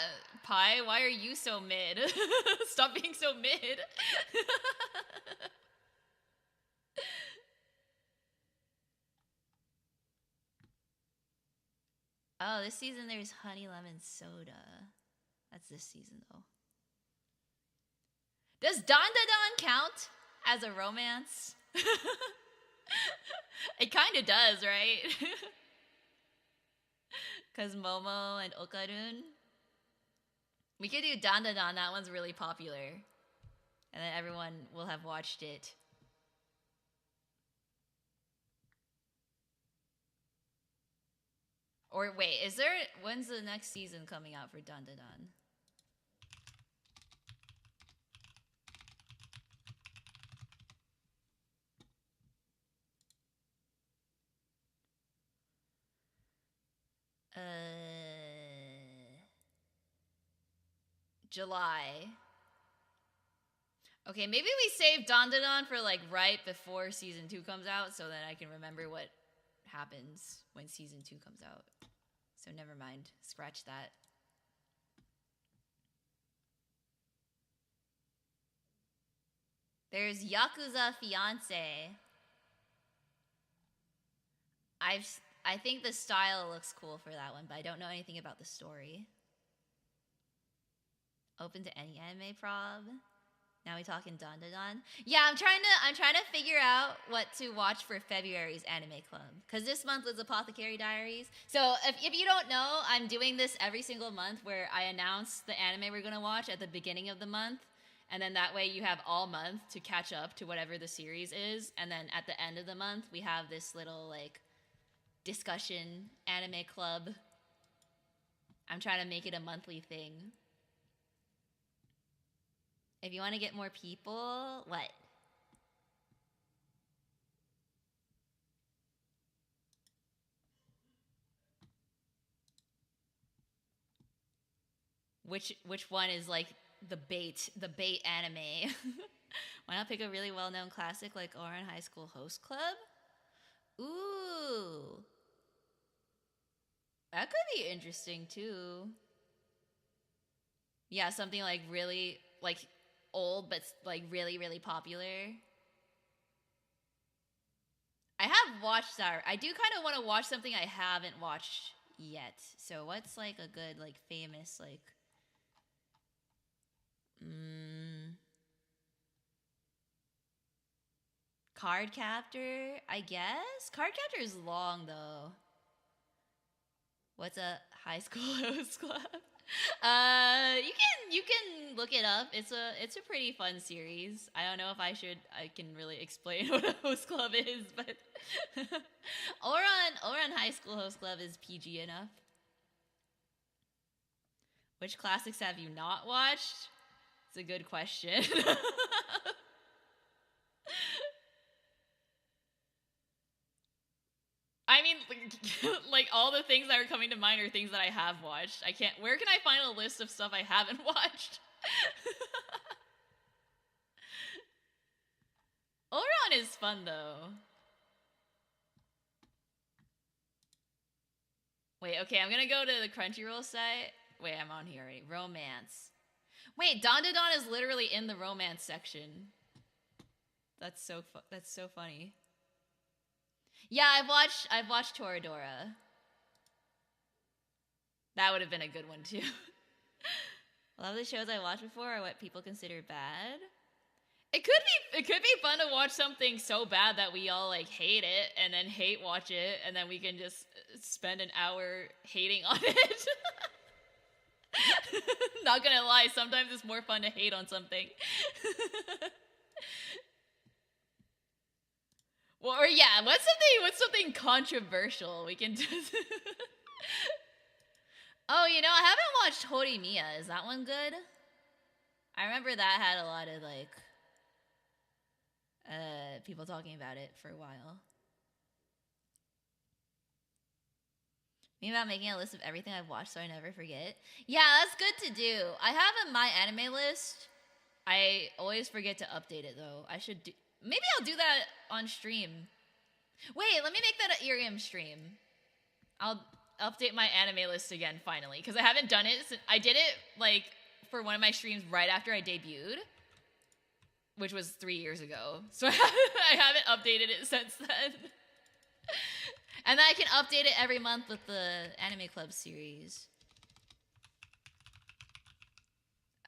Pi, why are you so mid? Stop being so mid. Oh, this season there's honey lemon soda. That's this season though. Does Don Da Don count as a romance? It kind of does, right? Because Momo and Okarun. We could do Don Da Don. That one's really popular. And then everyone will have watched it. Or wait, when's the next season coming out for Don Da Don? July. Okay, maybe we save Don Da Don for like right before season 2 comes out so that I can remember what happens when season 2 comes out. So never mind. Scratch that. There's Yakuza Fiance. I think the style looks cool for that one, but I don't know anything about the story. Open to any anime prob. Now we talking Don Don Don. Yeah, I'm trying to figure out what to watch for February's anime club, because this month was Apothecary Diaries. So if you don't know, I'm doing this every single month where I announce the anime we're gonna watch at the beginning of the month, and then that way you have all month to catch up to whatever the series is, and then at the end of the month we have this little like discussion anime club. I'm trying to make it a monthly thing. If you want to get more people, what? Which one is like the bait anime? Why not pick a really well-known classic like Ouran High School Host Club? Ooh. That could be interesting too. Yeah, something like really like old but like really really popular. I have watched that. I do kind of want to watch something I haven't watched yet. So what's like a good like famous like Card Captor, I guess? Card Captor is long though. What's a high school host club? You can look it up. It's a pretty fun series. I don't know if I can really explain what a host club is, but Ouran High School Host Club is PG enough. Which classics have you not watched? It's a good question. I mean, like all the things that are coming to mind are things that I have watched. I can't. Where can I find a list of stuff I haven't watched? Ouran is fun though. Wait, okay, I'm gonna go to the Crunchyroll site. Wait, I'm on here already. Romance. Wait, Don is literally in the romance section. That's so funny. Yeah, I've watched Toradora. That would have been a good one too. A lot of the shows I watched before are what people consider bad. It could be fun to watch something so bad that we all like hate it and then hate watch it, and then we can just spend an hour hating on it. Not gonna lie, sometimes it's more fun to hate on something. Well, or yeah, what's something controversial we can do? Oh, you know, I haven't watched Horimiya. Is that one good? I remember that had a lot of like people talking about it for a while. Think about making a list of everything I've watched so I never forget. Yeah, that's good to do. I have a My Anime list. I always forget to update it though. Maybe I'll do that on stream. Wait, let me make that an IRIAM stream. I'll update my anime list again finally, because I haven't done it since I did it like for one of my streams right after I debuted, which was 3 years ago. So I haven't updated it since then. And then I can update it every month with the Anime Club series.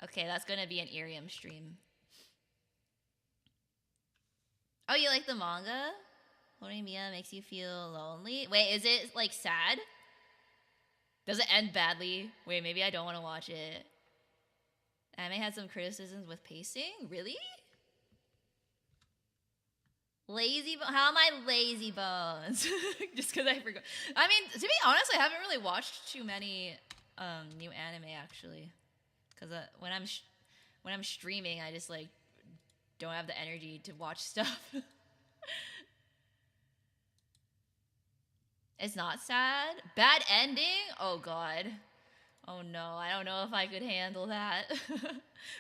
Okay, that's gonna be an IRIAM stream. Oh, you like the manga? Horimiya makes you feel lonely. Wait, is it like sad? Does it end badly? Wait, maybe I don't want to watch it. Anime had some criticisms with pacing? Really? How am I lazy bones? Just because I forgot. I mean, to be honest, I haven't really watched too many new anime actually. Because when I'm streaming, I just like don't have the energy to watch stuff. It's not sad? Bad ending? Oh god. Oh no, I don't know if I could handle that.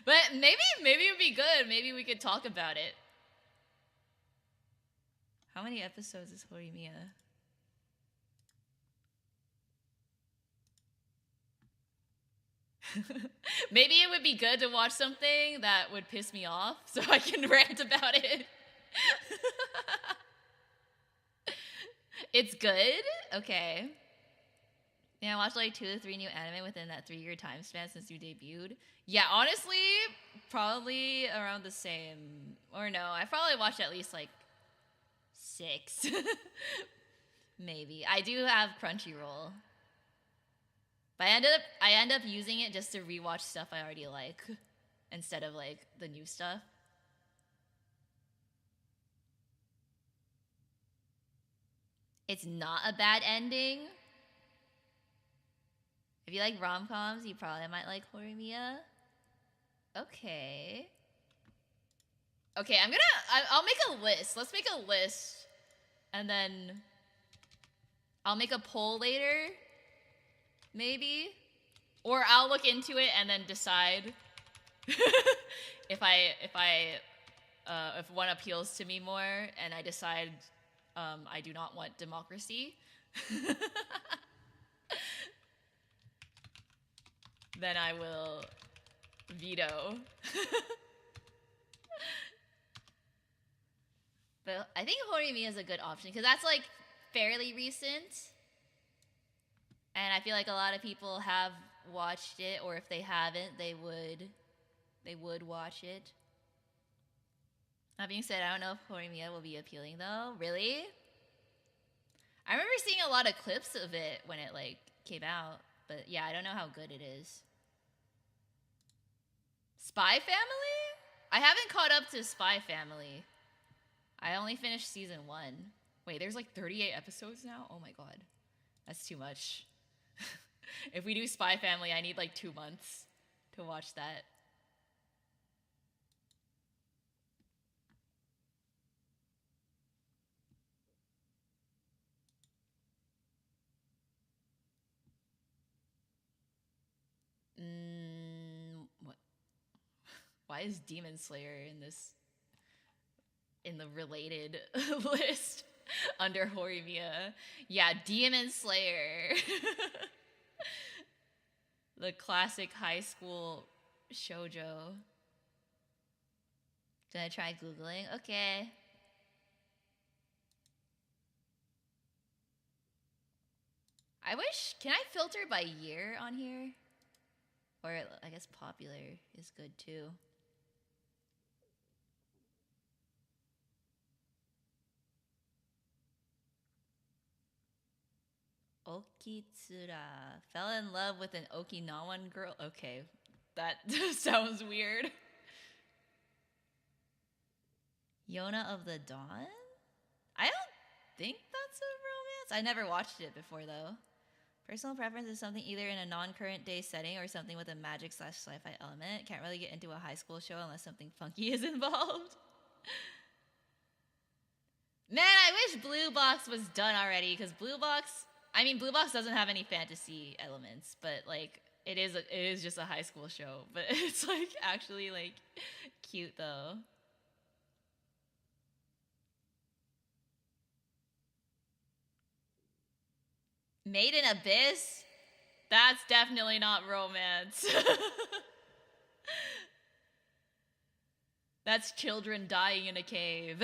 But maybe it would be good. Maybe we could talk about it. How many episodes is Horimiya? Maybe it would be good to watch something that would piss me off so I can rant about it. It's good? Okay. Yeah, I watched like 2 to 3 new anime within that 3 year time span since you debuted. Yeah, honestly, probably around the same. Or no, I probably watched at least like 6. Maybe. I do have Crunchyroll. But I end up using it just to rewatch stuff I already like instead of like the new stuff. It's not a bad ending. If you like rom-coms, you probably might like Horimiya. Okay. Okay, I'll make a list. Let's make a list. And then I'll make a poll later. Maybe. Or I'll look into it and then decide if one appeals to me more and I decide I do not want democracy. Then I will veto. But I think Horimiya is a good option because that's like fairly recent. And I feel like a lot of people have watched it, or if they haven't, they would watch it. That being said, I don't know if Horimiya will be appealing though. Really? I remember seeing a lot of clips of it when it like came out, but yeah, I don't know how good it is. Spy Family? I haven't caught up to Spy Family. I only finished season 1. Wait, there's like 38 episodes now? Oh my god. That's too much. If we do Spy Family, I need like 2 months to watch that. What? Why is Demon Slayer in the related list under Horimiya? Yeah, Demon Slayer. The classic high school shoujo. Did I try Googling? Okay. Can I filter by year on here? Or I guess popular is good too. Okitsura. Fell in love with an Okinawan girl. Okay, that sounds weird. Yona of the Dawn? I don't think that's a romance. I never watched it before though. Personal preference is something either in a non-current day setting or something with a magic/sci-fi element. Can't really get into a high school show unless something funky is involved. Man, I wish Blue Box was done already, because Blue Box doesn't have any fantasy elements, but like it is just a high school show, but it's like actually like cute though. Made in Abyss? That's definitely not romance. That's children dying in a cave.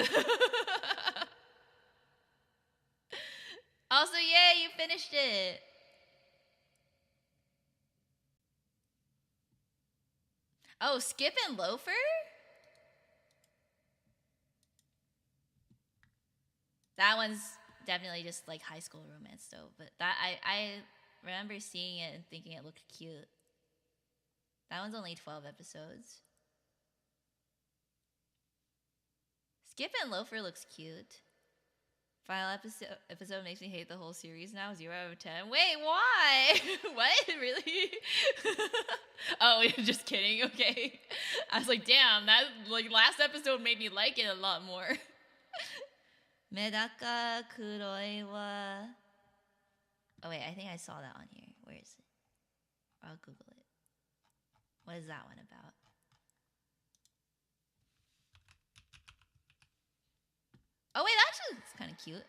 Also, yay, you finished it. Oh, Skip and Loafer? That one's definitely just like high school romance though, but that I remember seeing it and thinking it looked cute. That one's only 12 episodes. Skip and Loafer looks cute. Final episode makes me hate the whole series now. 0 out of 10. Wait, why? What? Really? Oh, you're just kidding. Okay. I was like, damn, that like last episode made me like it a lot more. Medaka kuroi wa. Oh wait, I think I saw that on here. Where is it? I'll Google it. What is that one about? Oh wait, actually it's kind of cute.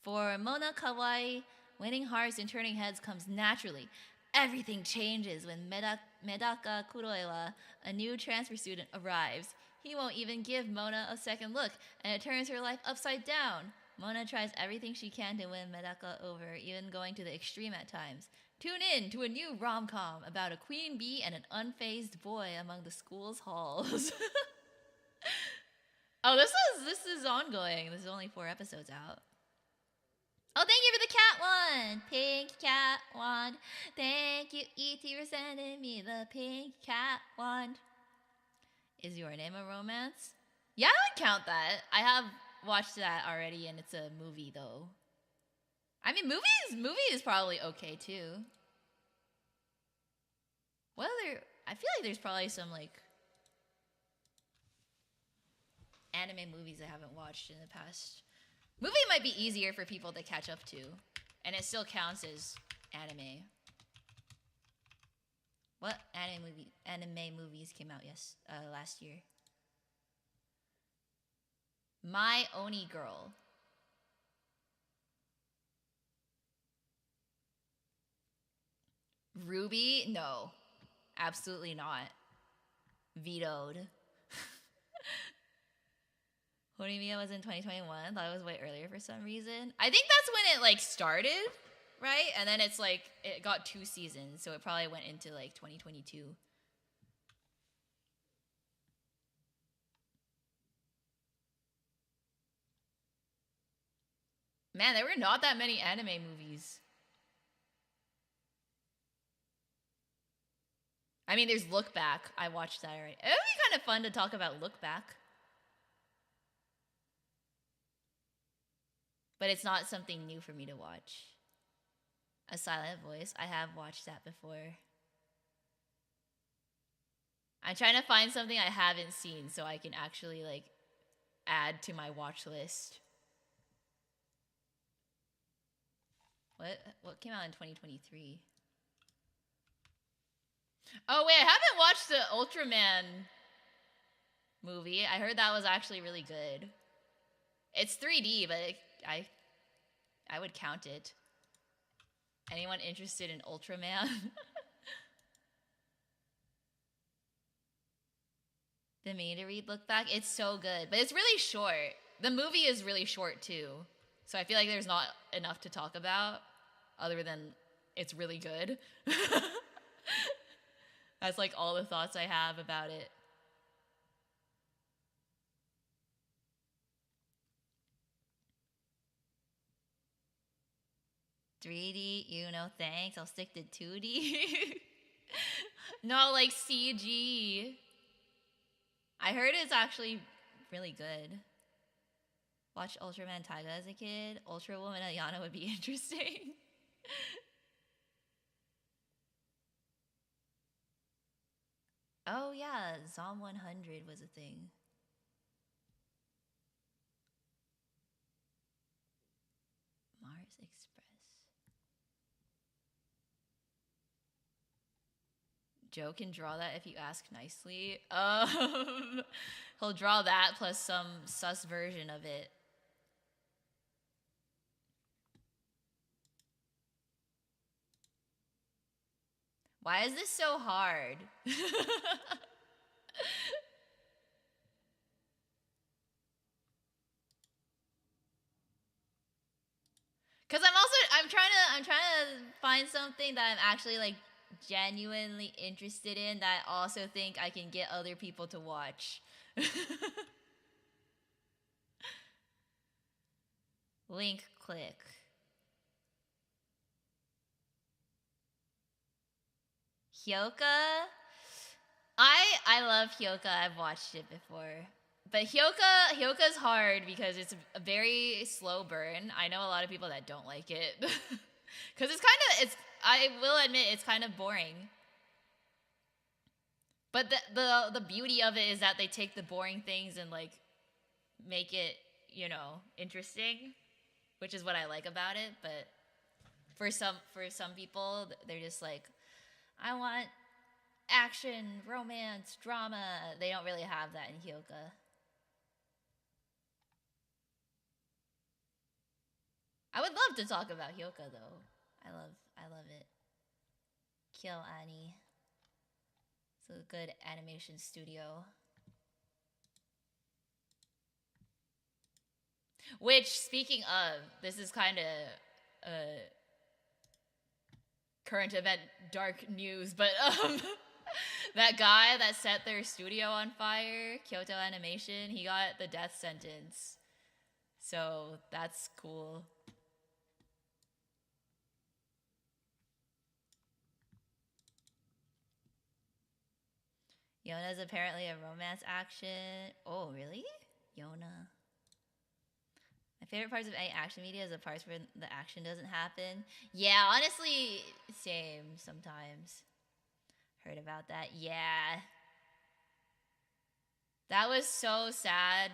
For Mona Kawaii, winning hearts and turning heads comes naturally. Everything changes when Medaka Kuroiwa, a new transfer student, arrives. He won't even give Mona a second look, and it turns her life upside down. Mona tries everything she can to win Medaka over, even going to the extreme at times. Tune in to a new rom-com about a queen bee and an unfazed boy among the school's halls. Oh, this is ongoing. This is only 4 episodes out. Oh, thank you for the cat one. Pink cat wand. Thank you, E.T., for sending me the pink cat wand. Is Your Name a Romance? Yeah, I would count that. I have watched that already, and it's a movie, though. I mean, movie is probably okay, too. What other... I feel like there's probably some, like... anime movies I haven't watched in the past. Movie might be easier for people to catch up to, and it still counts as anime. What anime movies came out last year? My Oni Girl. Ruby? No. Absolutely not. Vetoed. Horimiya was in 2021. Thought it was way earlier for some reason. I think that's when it like started, right? And then it's like it got 2 seasons, so it probably went into like 2022. Man, there were not that many anime movies. I mean, there's Look Back. I watched that already. It would be kind of fun to talk about Look Back. But it's not something new for me to watch. A Silent Voice. I have watched that before. I'm trying to find something I haven't seen so I can actually like add to my watch list. What came out in 2023? Oh wait, I haven't watched the Ultraman movie. I heard that was actually really good. It's 3D, but I would count it. Anyone interested in Ultraman? The me to read Look Back. It's so good, but it's really short. The movie is really short too, so I feel like there's not enough to talk about other than it's really good. That's like all the thoughts I have about it. $3D, thanks. I'll stick to 2D. No, like CG. I heard it's actually really good. Watch Ultraman Taiga as a kid. Ultra Woman Ayana would be interesting. Oh yeah, Zom 100 was a thing. Mars Express. Joe can draw that if you ask nicely. He'll draw that plus some sus version of it. Why is this so hard? Cause I'm trying to find something that I'm actually like genuinely interested in that I also think I can get other people to watch. Link click. Hyoka? I love Hyoka. I've watched it before. But Hyoka's hard because it's a very slow burn. I know a lot of people that don't like it. Cuz I will admit it's kind of boring. But the beauty of it is that they take the boring things and like make it, interesting, which is what I like about it, but for some people they're just like, I want action, romance, drama. They don't really have that in Hyoka. I would love to talk about Hyoka though. I love it. Kill Annie. It's a good animation studio. Which, speaking of, this is kind of current event dark news, but that guy that set their studio on fire, Kyoto Animation, he got the death sentence. So that's cool. Yona is apparently a romance action. Oh, really? Yona. My favorite parts of any action media is the parts where the action doesn't happen. Yeah, honestly, same sometimes. Heard about that. Yeah. That was so sad.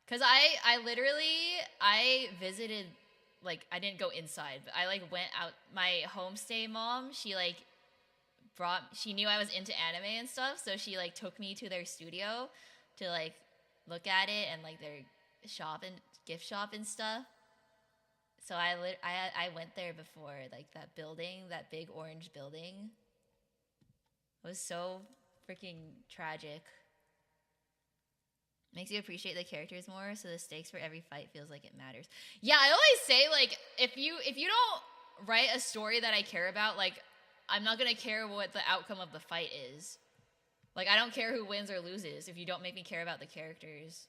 Cause I literally I visited, like, I didn't go inside, but I like went out. My homestay mom, she like she knew I was into anime and stuff, so she like took me to their studio to like look at it and like their shop and gift shop and stuff. So I went there before, like that building, that big orange building. It was so freaking tragic. Makes you appreciate the characters more, so the stakes for every fight feels like it matters. Yeah, I always say, like, if you don't write a story that I care about, like, I'm not gonna care what the outcome of the fight is. Like, I don't care who wins or loses if you don't make me care about the characters.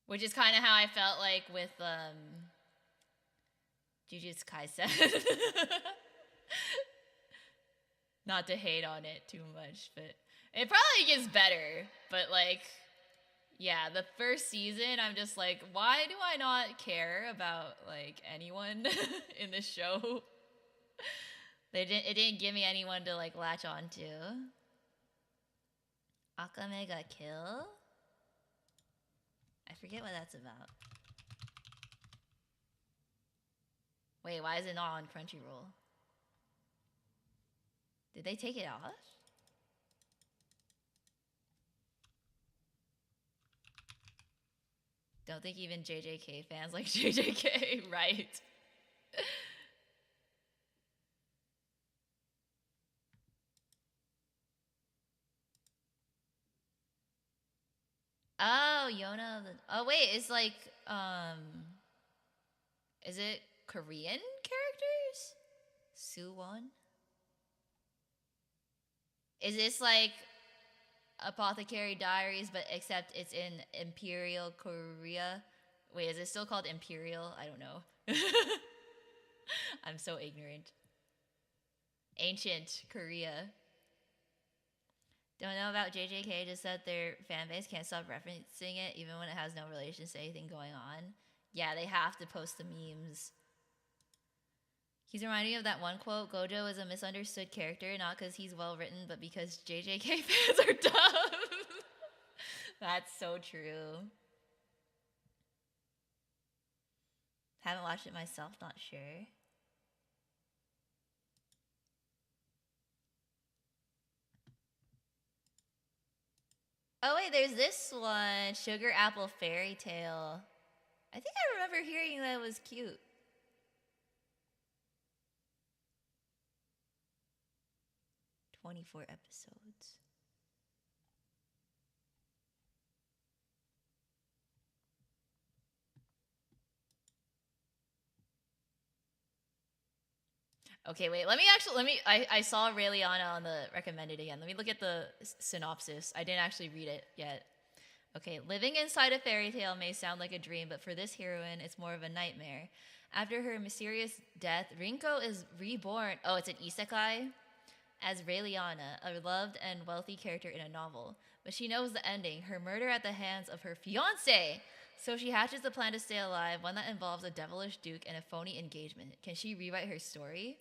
Which is kind of how I felt like with Jujutsu Kaisen. Not to hate on it too much, but it probably gets better. But like, yeah, the first season, I'm just like, why do I not care about like anyone in the show? It didn't give me anyone to like latch on to. Akame got killed? I forget what that's about. Wait, why is it not on Crunchyroll? Did they take it off? Don't think even JJK fans like JJK, right? Oh, Yona. Oh wait, it's like is it Korean characters? Suwon? Is this like Apothecary Diaries, but except it's in Imperial Korea? Wait, is it still called Imperial? I don't know. I'm so ignorant. Ancient Korea. Don't know about JJK, just that their fan base can't stop referencing it even when it has no relation to anything going on. Yeah, they have to post the memes. He's reminding me of that one quote, Gojo is a misunderstood character, not because he's well written, but because JJK fans are dumb. That's so true. Haven't watched it myself, not sure. Oh wait, there's this one, Sugar Apple Fairy Tale. I think I remember hearing that it was cute. "24 episodes. Okay, wait. I saw Ray Liana on the recommended again. Let me look at the synopsis. I didn't actually read it yet. Okay, living inside a fairy tale may sound like a dream, but for this heroine, it's more of a nightmare. After her mysterious death, Rinko is reborn. Oh, it's an isekai? As Raeliana, a loved and wealthy character in a novel. But she knows the ending, her murder at the hands of her fiancé. So she hatches a plan to stay alive, one that involves a devilish duke and a phony engagement. Can she rewrite her story?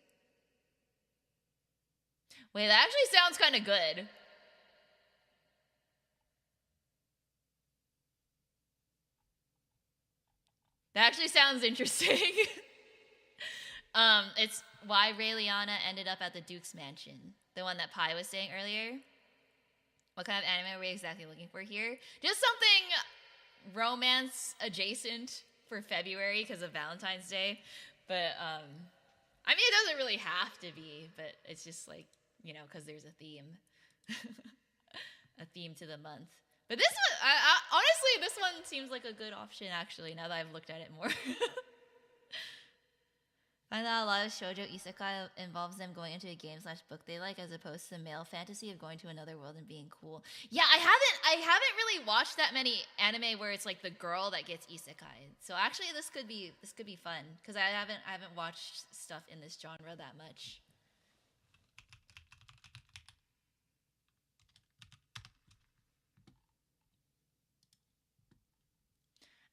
Wait, that actually sounds kind of good. That actually sounds interesting. It's why Raeliana ended up at the Duke's mansion. The one that Pi was saying earlier. What kind of anime are we exactly looking for here? Just something romance adjacent for February because of Valentine's Day. But I mean, it doesn't really have to be, but it's just like you know, because there's a theme, a theme to the month. But this one, honestly, this one seems like a good option, actually, now that I've looked at it more. Find out a lot of shoujo isekai involves them going into a game/book they like, as opposed to the male fantasy of going to another world and being cool. Yeah, I haven't really watched that many anime where it's like the girl that gets isekai. So actually, this could be fun, because I haven't watched stuff in this genre that much.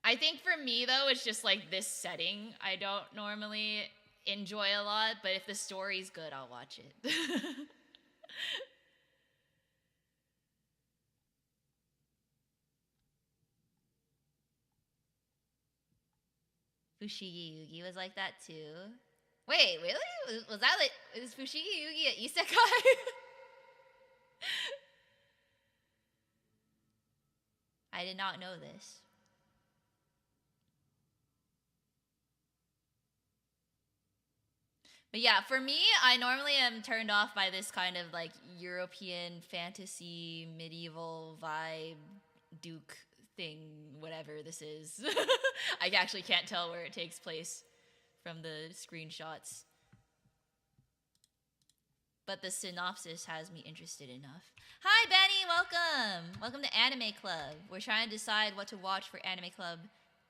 I think for me though, it's just like this setting I don't normally enjoy a lot, but if the story's good, I'll watch it. Fushigi Yugi was like that too. Wait, really? Was that like, is Fushigi Yugi an isekai? I did not know this. But yeah, for me, I normally am turned off by this kind of like European fantasy, medieval vibe, Duke thing, whatever this is. I actually can't tell where it takes place from the screenshots. But the synopsis has me interested enough. Hi, Benny, welcome! Welcome to Anime Club. We're trying to decide what to watch for Anime Club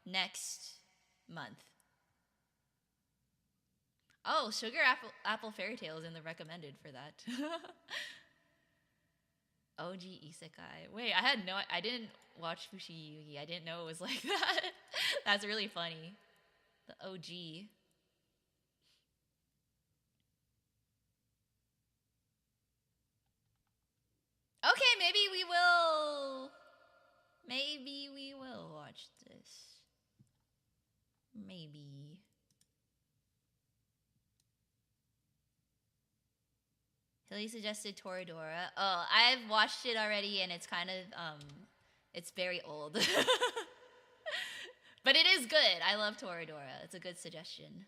next month. Oh, Sugar Apple Fairy Tale is in the recommended for that. OG Isekai. Wait, I didn't watch Fushigi Yugi. I didn't know it was like that. That's really funny. The OG. Okay, maybe we will watch this. Maybe. Hilly suggested Toradora. Oh, I've watched it already, and it's kind of it's very old. But it is good. I love Toradora. It's a good suggestion.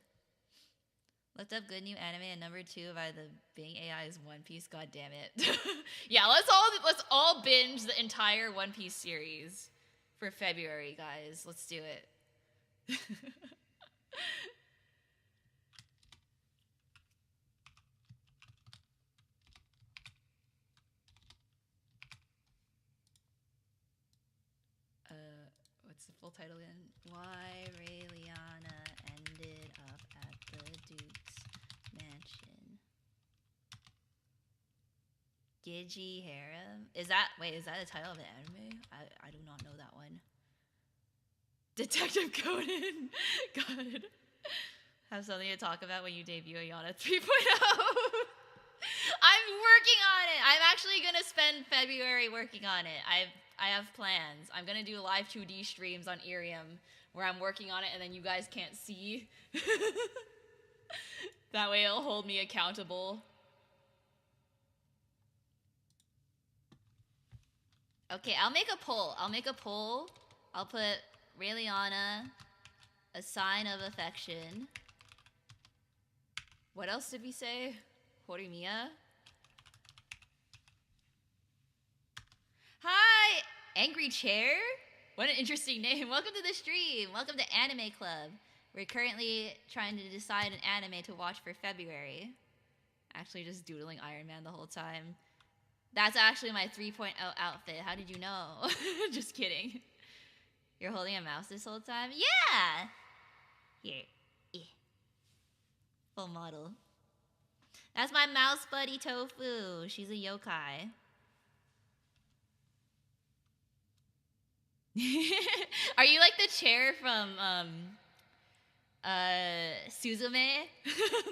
Looked up good new anime, and number 2 by the Bing AI is One Piece. God damn it. Yeah, let's all binge the entire One Piece series for February, guys. Let's do it. What's the full title again? Why Rayliana ended up at the Duke's mansion. Gigi Harem? Is that the title of the anime? I do not know that one. Detective Conan. God. Have something to talk about when you debut Ayana 3.0. I'm working on it. I'm actually gonna spend February working on it. I have plans. I'm gonna do live 2D streams on IRIAM where I'm working on it and then you guys can't see. That way it'll hold me accountable. Okay, I'll make a poll. I'll put Rayliana, a sign of affection. What else did we say? Horimiya? Hi, Angry Chair? What an interesting name. Welcome to the stream. Welcome to Anime Club. We're currently trying to decide an anime to watch for February. Actually just doodling Iron Man the whole time. That's actually my 3.0 outfit. How did you know? Just kidding. You're holding a mouse this whole time? Yeah! Here. Yeah. Full model. That's my mouse buddy Tofu. She's a yokai. Are you like the chair from Suzume?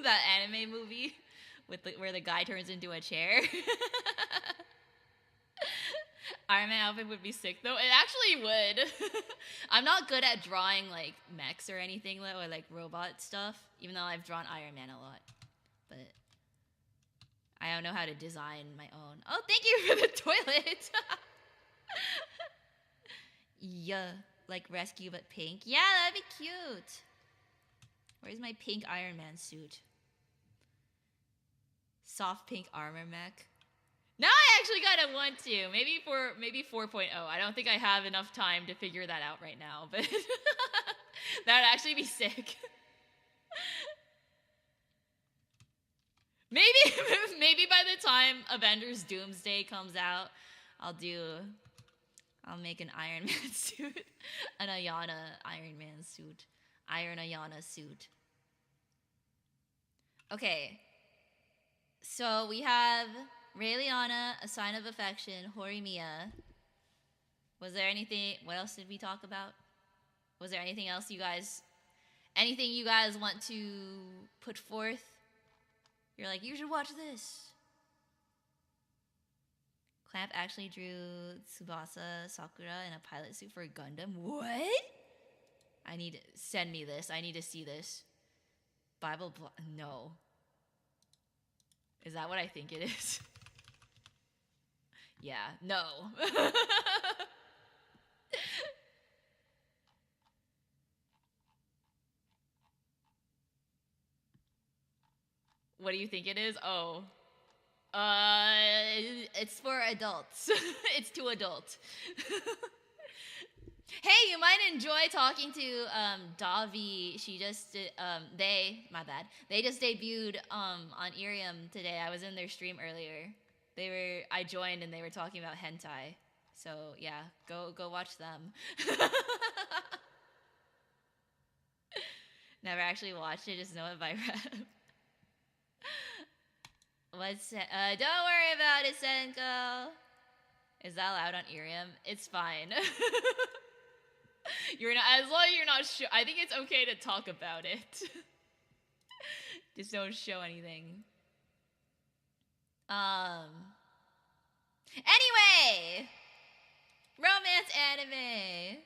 That anime movie with where the guy turns into a chair? Iron Man outfit would be sick though. It actually would. I'm not good at drawing like mechs or anything though, or like robot stuff, even though I've drawn Iron Man a lot. But I don't know how to design my own. Oh, thank you for the toilet. Yeah, like rescue but pink. Yeah, that'd be cute. Where's my pink Iron Man suit? Soft pink armor mech. Now I actually kind of want to. Maybe 4.0. I don't think I have enough time to figure that out right now, but that'd actually be sick. Maybe by the time Avengers Doomsday comes out, I'll make an Iron Man suit. An Ayana Iron Man suit. Iron Ayana suit. Okay. So we have Raeliana, A Sign of Affection, Horimiya. Was there anything, what else did we talk about? Was there anything else you guys want to put forth? You're like, you should watch this. Clamp actually drew Tsubasa Sakura in a pilot suit for Gundam. What? Send me this. I need to see this. No. Is that what I think it is? Yeah, no. What do you think it is? Oh. It's for adults. It's too adult. Hey, you might enjoy talking to Davi. She just they just debuted on IRIAM today. I was in their stream earlier. I joined and they were talking about hentai. So yeah, go watch them. Never actually watched it, just know it by rep. Don't worry about it, Senko. Is that allowed on IRIAM? It's fine. As long as you're not sure. I think it's okay to talk about it. Just don't show anything. Anyway, romance anime.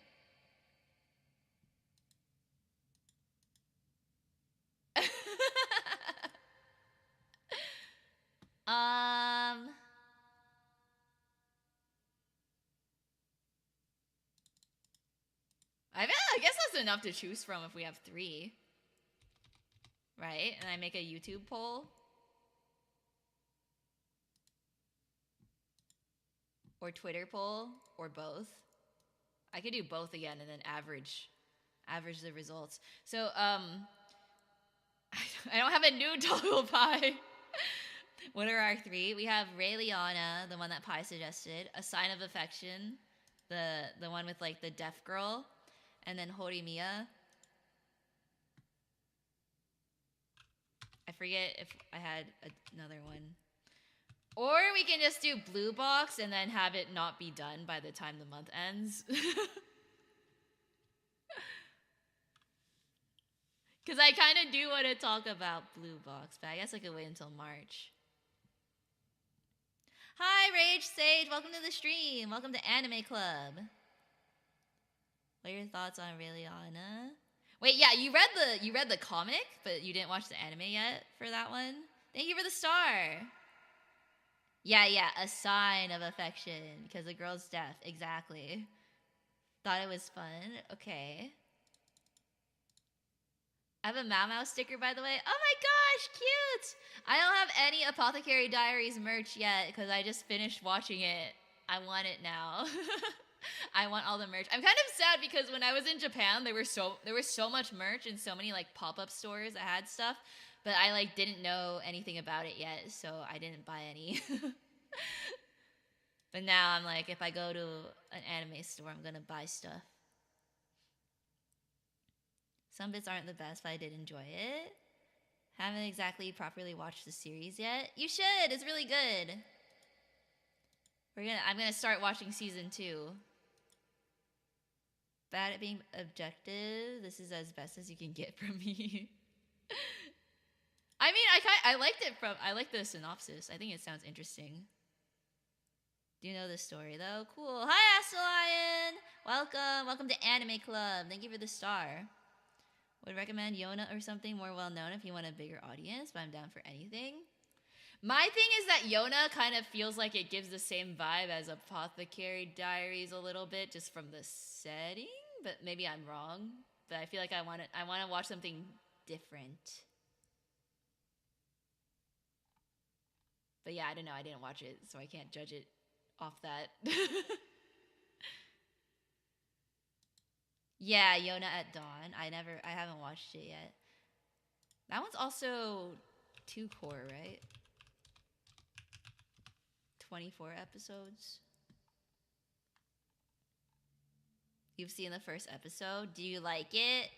I guess that's enough to choose from if we have 3. Right? And I make a YouTube poll. Or Twitter poll. Or both. I could do both again and then average the results. So, I don't have a new toggle pie. What are our 3? We have Raeliana, the one that Pi suggested. A Sign of Affection. The one with like the deaf girl. And then Horimiya. I forget if I had another one. Or we can just do Blue Box and then have it not be done by the time the month ends. Because I kind of do want to talk about Blue Box, but I guess I could wait until March. Hi, Rage Sage. Welcome to the stream. Welcome to Anime Club. What are your thoughts on Raeliana? Wait, yeah, you read the comic, but you didn't watch the anime yet for that one? Thank you for the star. Yeah, A Sign of Affection, because the girl's deaf. Exactly. Thought it was fun. Okay. I have a Mau Mau sticker, by the way. Oh my gosh, cute! I don't have any Apothecary Diaries merch yet, because I just finished watching it. I want it now. I want all the merch. I'm kind of sad because when I was in Japan, there was so much merch and so many like pop-up stores that had stuff, but I like didn't know anything about it yet, so I didn't buy any. But now I'm like, if I go to an anime store, I'm gonna buy stuff. Some bits aren't the best, but I did enjoy it. Haven't exactly properly watched the series yet. You should. It's really good. I'm gonna start watching season 2. Bad at being objective. This is as best as you can get from me. I mean, I like the synopsis. I think it sounds interesting. Do you know the story though? Cool. Hi, Astelion. Welcome to Anime Club. Thank you for the star. Would recommend Yona or something more well known if you want a bigger audience, but I'm down for anything. My thing is that Yona kind of feels like it gives the same vibe as Apothecary Diaries a little bit, just from the setting. But maybe I'm wrong. But I feel like I want to watch something different. But yeah, I don't know. I didn't watch it, so I can't judge it off that. Yeah, Yona at Dawn. I haven't watched it yet. That one's also 2 cour, right? 24 episodes. You've seen the first episode. Do you like it?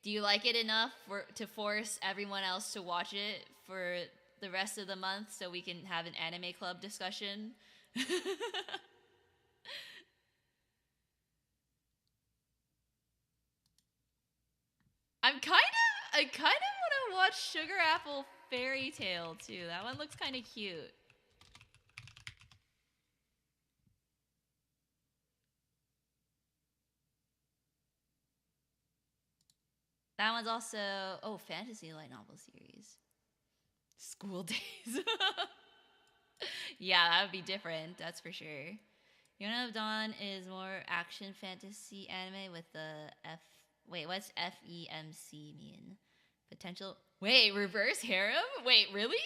Do you like it enough to force everyone else to watch it for the rest of the month so we can have an anime club discussion? I kind of want to watch Sugar Apple Fairy Tale too. That one looks kind of cute. That one's also fantasy light novel series. School Days. Yeah, that would be different. That's for sure. Yona of Dawn is more action fantasy anime with the F. Wait, what's FEMC mean? Potential. Wait, reverse harem? Wait, really?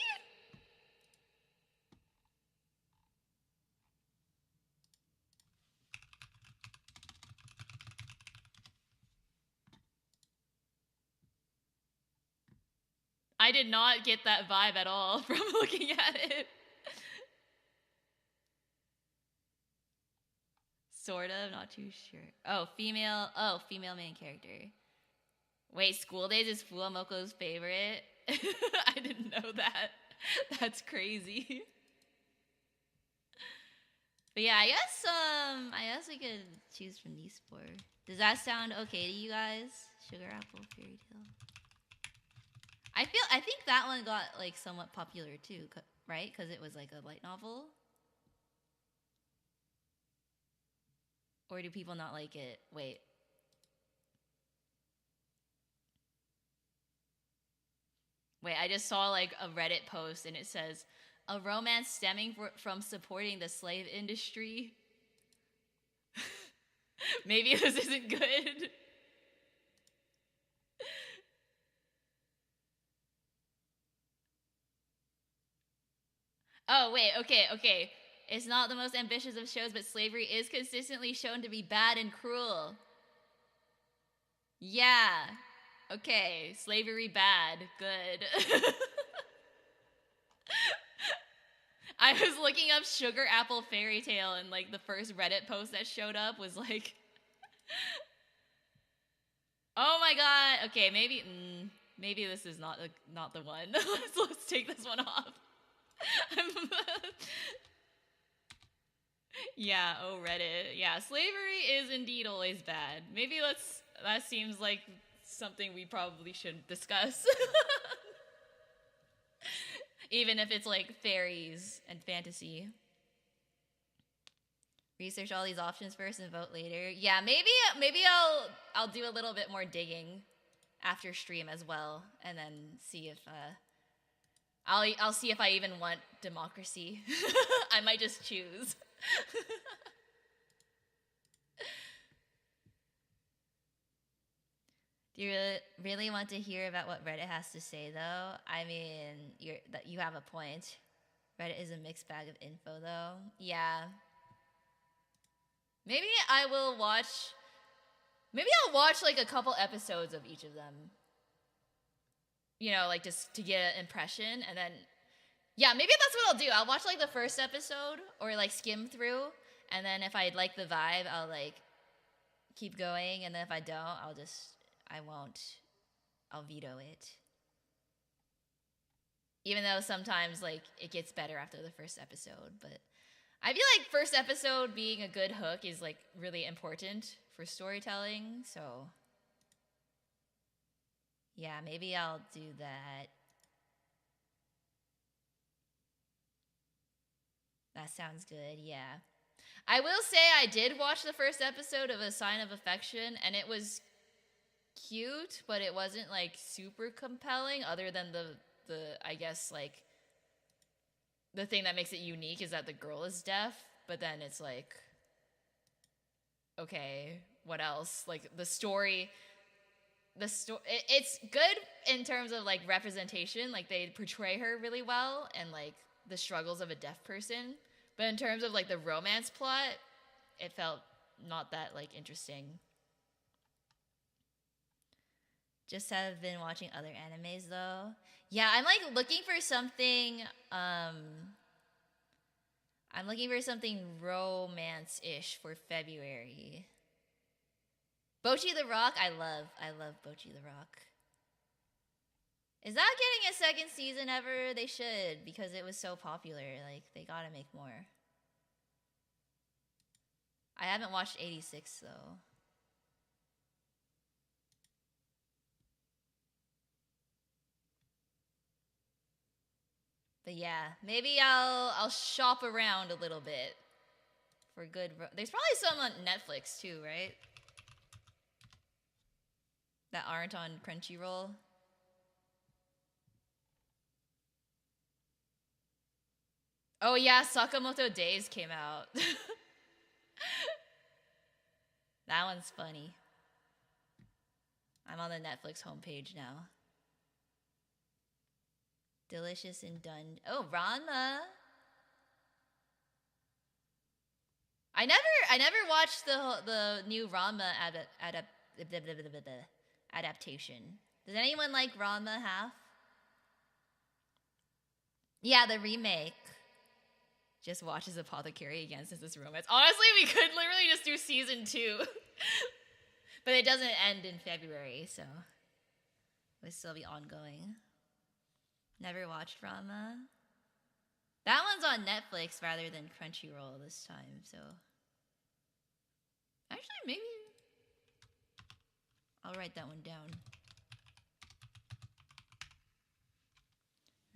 I did not get that vibe at all from looking at it. Sort of, not too sure. Female main character. Wait, School Days is Fuwamoko's favorite? I didn't know that. That's crazy. But yeah, I guess we could choose from these 4. Does that sound okay to you guys? Sugar Apple Fairy Tale. I think that one got like somewhat popular too, right? Because it was like a light novel. Or do people not like it? Wait. Wait, I just saw like a Reddit post and it says, a romance stemming from supporting the slave industry. Maybe this isn't good. Oh, wait, okay. It's not the most ambitious of shows, but slavery is consistently shown to be bad and cruel. Yeah. Okay, slavery bad. Good. I was looking up Sugar Apple Fairy Tale and like the first Reddit post that showed up was like oh my god. Okay, maybe this is not the one. let's take this one off. Yeah, Reddit. Yeah, slavery is indeed always bad. Maybe that seems like something we probably should discuss. Even if it's like fairies and fantasy. Research all these options first and vote later. Yeah, maybe I'll do a little bit more digging after stream as well, and then see if I'll see if I even want democracy. I might just choose. Do you really want to hear about what Reddit has to say, though? I mean, you have a point. Reddit is a mixed bag of info, though. Yeah. Maybe I'll watch like a couple episodes of each of them. You know, like just to get an impression, and then yeah, maybe that's what I'll do. I'll watch like the first episode or like skim through, and then if I like the vibe, I'll like keep going, and then if I don't, I'll veto it. Even though sometimes like it gets better after the first episode, but I feel like first episode being a good hook is like really important for storytelling, so yeah, maybe I'll do that. That sounds good, yeah. I will say I did watch the first episode of A Sign of Affection, and it was cute, but it wasn't like super compelling, other than the I guess like the thing that makes it unique is that the girl is deaf, but then it's like, okay, what else? Like the story it's good in terms of like representation, like they portray her really well, and like the struggles of a deaf person. But in terms of like the romance plot, it felt not that like interesting. Just have been watching other animes though. Yeah, I'm like looking for something I'm looking for something romance-ish for February. Bocchi the Rock, I love Bocchi the Rock. Is that getting a second season ever? They should, because it was so popular. Like, they gotta make more. I haven't watched 86 though. But yeah, maybe I'll shop around a little bit for good. There's probably some on Netflix too, right? That aren't on Crunchyroll. Oh yeah, Sakamoto Days came out. That one's funny. I'm on the Netflix homepage now. Delicious and done. Oh, Ranma. I never watched the new Ranma adaptation. Does anyone like Ranma half? Yeah, the remake. Just watches Apothecary again since it's romance. Honestly, we could literally just do season 2. But it doesn't end in February, so it will still be ongoing. Never watched Ranma. That one's on Netflix rather than Crunchyroll this time, so. Actually, maybe I'll write that one down.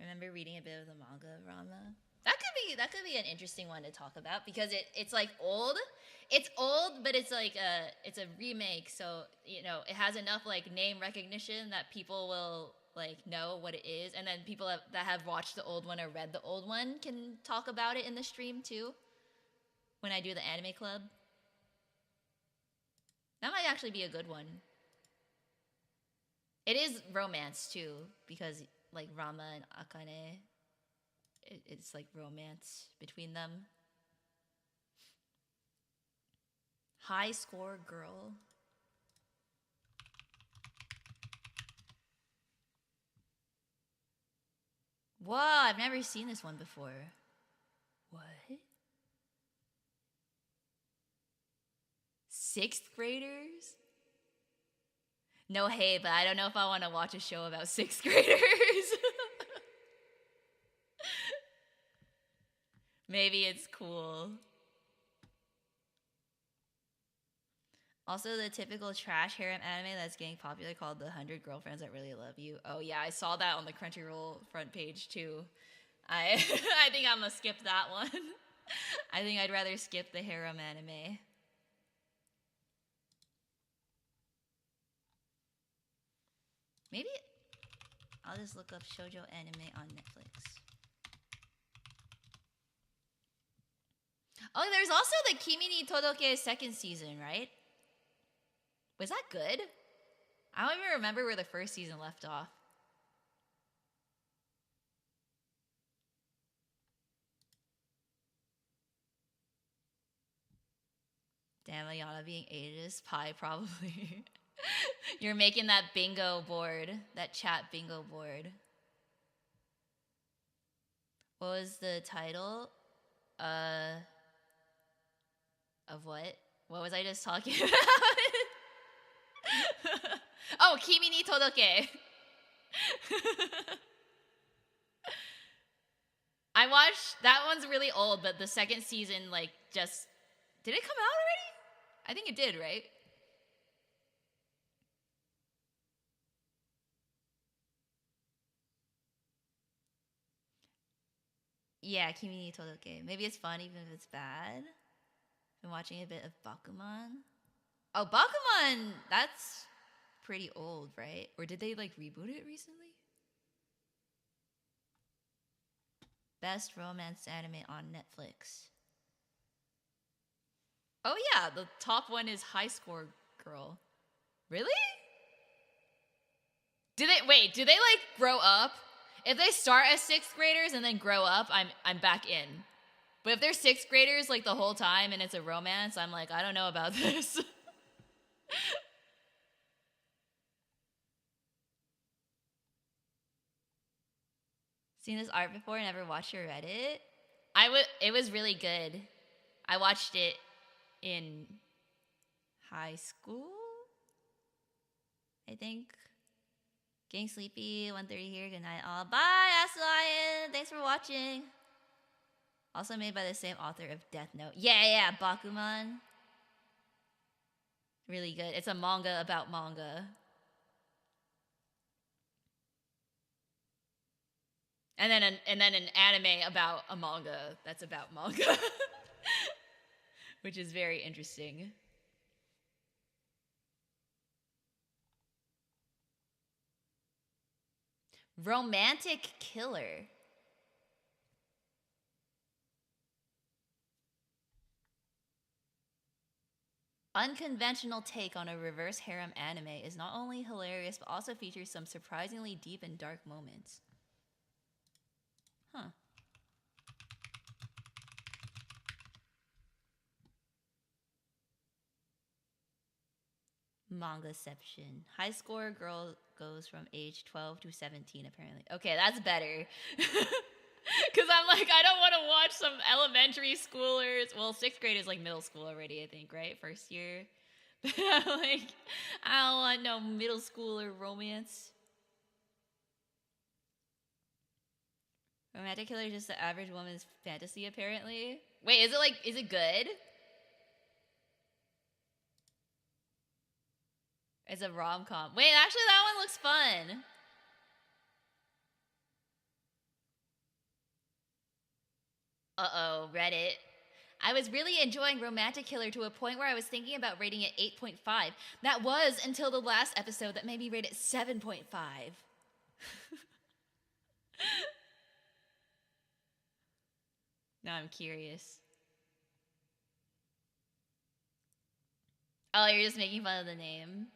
Remember reading a bit of the manga of Ranma? That could be an interesting one to talk about because it's like old. It's old, but it's like it's a remake, so you know it has enough like name recognition that people will like know what it is, and then people that have watched the old one or read the old one can talk about it in the stream too. When I do the anime club, that might actually be a good one. It is romance too because like Rama and Akane. It's like romance between them. High score girl. Whoa, I've never seen this one before. What? 6th graders? No, hey, but I don't know if I want to watch a show about 6th graders. Maybe it's cool. Also, the typical trash harem anime that's getting popular called The 100 Girlfriends That Really Love You. Oh yeah, I saw that on the Crunchyroll front page too. I I think I'm gonna skip that one. I think I'd rather skip the harem anime. Maybe I'll just look up shoujo anime on Netflix. Oh, there's also the Kimi ni Todoke second season, right? Was that good? I don't even remember where the first season left off. Damn, Ayana being ageist. Pie, probably. You're making that bingo board. That chat bingo board. What was the title? Of what? What was I just talking about? Oh, Kimi ni Todoke. I watched, that one's really old, but the second season, like, just, did it come out already? I think it did, right? Yeah, Kimi ni Todoke. Maybe it's fun even if it's bad. Been watching a bit of Bakuman. Oh, Bakuman, that's pretty old, right? Or did they like reboot it recently? Best romance anime on Netflix. Oh yeah, the top one is High Score Girl. Really? Do they like grow up? if they start as sixth graders and then grow up, I'm back in. But if they're sixth graders like the whole time and it's a romance, I'm like, I don't know about this. Seen this art before, never watched or read it. It was really good. I watched it in high school, I think. Getting sleepy, 1:30 here, good night all. Bye, Ask Lion, thanks for watching. Also made by the same author of Death Note. Yeah, Bakuman. Really good. It's a manga about manga. And then an anime about a manga that's about manga. Which is very interesting. Romantic killer. Unconventional take on a reverse harem anime is not only hilarious but also features some surprisingly deep and dark moments. Huh. Mangaception. High score girl goes from age 12 to 17 apparently. Okay, that's better. Because I'm like, I don't want to watch some elementary schoolers. Well, sixth grade is like middle school already, I think, right? First year. But I'm like, I don't want no middle schooler romance. Romantic killer is just the average woman's fantasy, apparently. Wait, is it good? It's a rom-com. Wait, actually that one looks fun. Uh-oh, Reddit. I was really enjoying Romantic Killer to a point where I was thinking about rating it 8.5. That was until the last episode that made me rate it 7.5. Now I'm curious. Oh, you're just making fun of the name.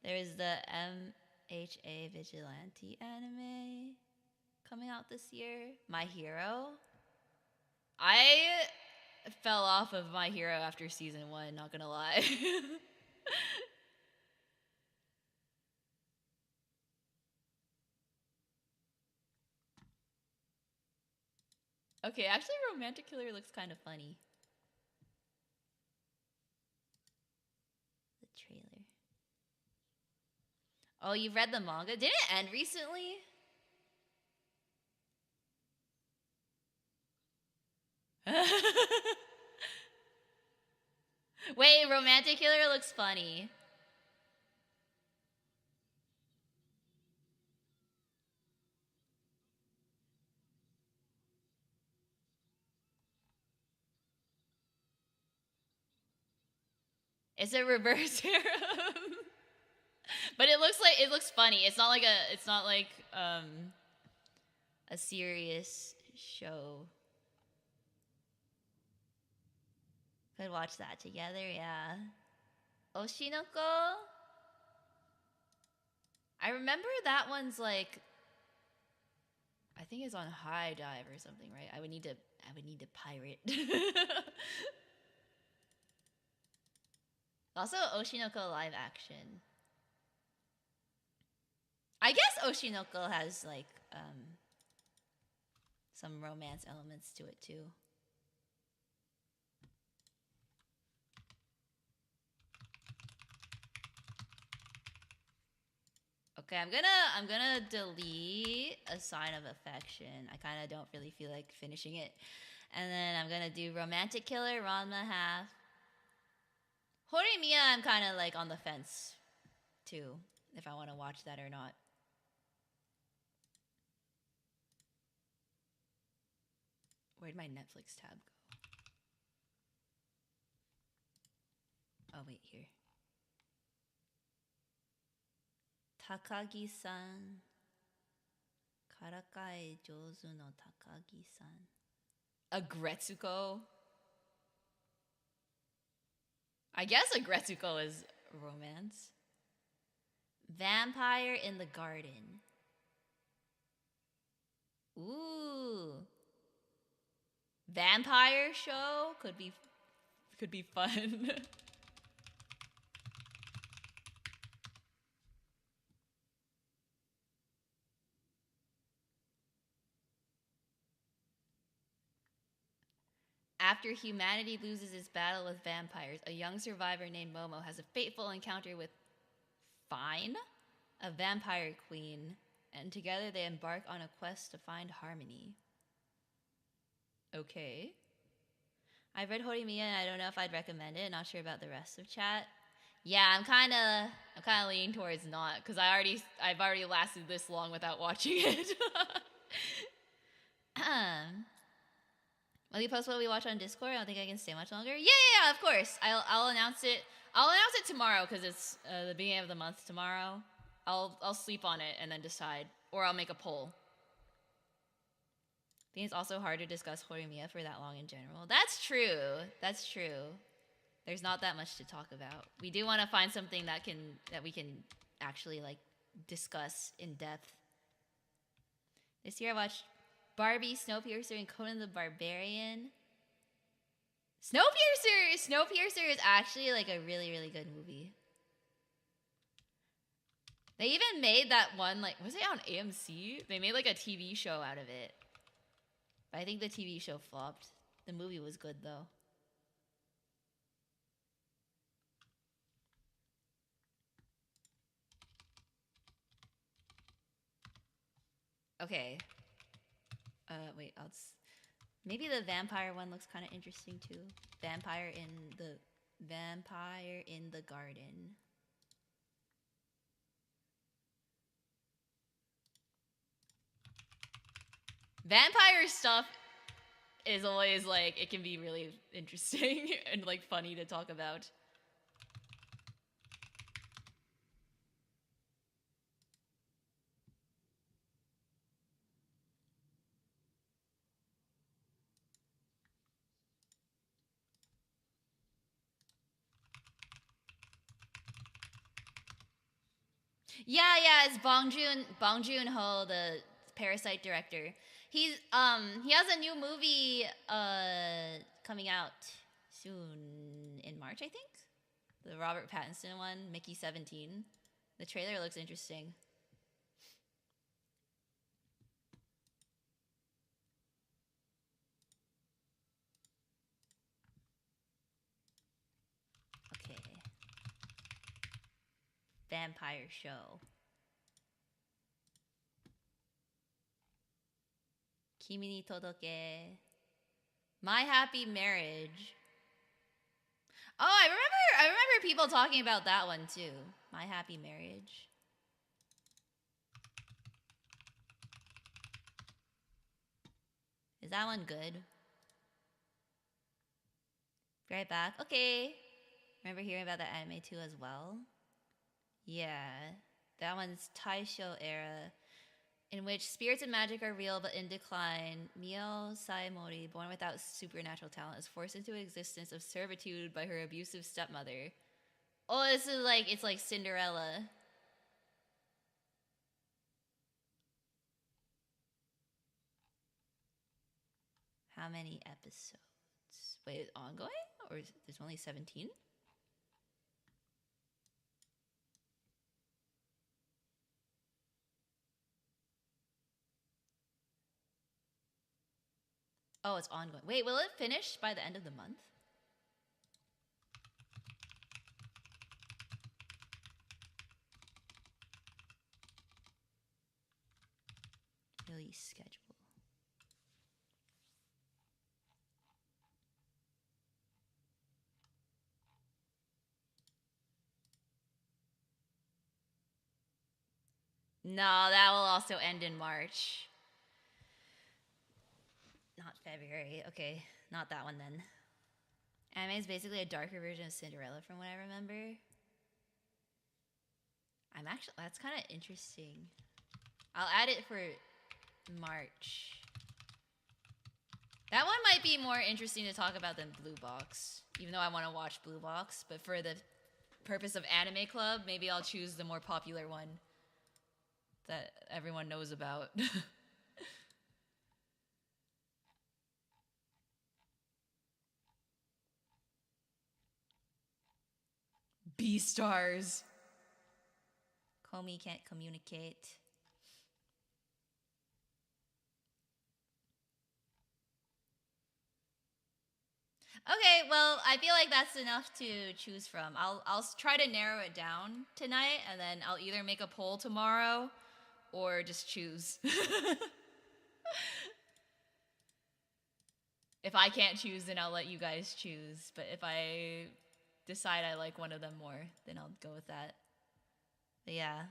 There's the MHA Vigilante anime coming out this year. My Hero. I fell off of My Hero after season 1, not gonna lie. Okay, actually Romantic Killer looks kind of funny. The trailer. Oh, you've read the manga? Did it end recently? Wait, Romantic Killer looks funny. It's a reverse harem. But it looks funny. It's not like a serious show. Could watch that together, yeah. Oshinoko? I remember that one's like, I think it's on High Dive or something, right? I would need to pirate. Also, Oshinoko live action. I guess Oshinoko has like some romance elements to it too. Okay, I'm gonna delete A Sign of Affection. I kind of don't really feel like finishing it. And then I'm gonna do Romantic Killer, Ranma half. Horimiya, I'm kind of like on the fence too, if I want to watch that or not. Where'd my Netflix tab go? Oh wait, here. Takagi-san. Karakae Jouzu no Takagi-san. Agretsuko. I guess Agretsuko is romance. Vampire in the Garden. Ooh. Vampire show could be fun. After humanity loses its battle with vampires, a young survivor named Momo has a fateful encounter with Fine, a vampire queen, and together they embark on a quest to find harmony. Okay. I've read Horimiya and I don't know if I'd recommend it. Not sure about the rest of chat. Yeah, I'm kind of leaning towards not because I've already lasted this long without watching it. Will you post what we watch on Discord? I don't think I can stay much longer. Yeah, of course. I'll announce it. I'll announce it tomorrow because it's the beginning of the month tomorrow. I'll sleep on it and then decide, or I'll make a poll. I think it's also hard to discuss Horimiya for that long in general. That's true. That's true. There's not that much to talk about. We do want to find something that we can actually like discuss in depth. This year I watched Barbie, Snowpiercer, and Conan the Barbarian. Snowpiercer is actually like a really, really good movie. They even made that one, like, was it on AMC? They made like a TV show out of it. But I think the TV show flopped. The movie was good though. Okay. Wait, maybe the vampire one looks kind of interesting too. Vampire in the Garden. Vampire stuff is always like, it can be really interesting and like funny to talk about. Yeah, it's Bong Joon-ho, the Parasite director. He has a new movie coming out soon in March, I think. The Robert Pattinson one, Mickey 17. The trailer looks interesting. Okay. Vampire show. Kimi ni Todoke. My Happy Marriage. Oh, I remember people talking about that one too. My Happy Marriage. Is that one good? Be right back. Okay. Remember hearing about that anime too as well? Yeah. That one's Taisho era, in which spirits and magic are real but in decline. Mio Saemori, born without supernatural talent, is forced into an existence of servitude by her abusive stepmother. Oh, this is like, it's like Cinderella. How many episodes? Wait, ongoing? Or there's only 17? Oh, it's ongoing. Wait, will it finish by the end of the month? Release schedule. No, that will also end in March. Not February. Okay, not that one then. Anime is basically a darker version of Cinderella from what I remember. That's kind of interesting. I'll add it for March. That one might be more interesting to talk about than Blue Box, even though I want to watch Blue Box. But for the purpose of Anime Club, maybe I'll choose the more popular one that everyone knows about. B-stars. Comey can't communicate. Okay, well, I feel like that's enough to choose from. I'll try to narrow it down tonight, and then I'll either make a poll tomorrow or just choose. If I can't choose, then I'll let you guys choose. But if I decide I like one of them more, then I'll go with that. But yeah.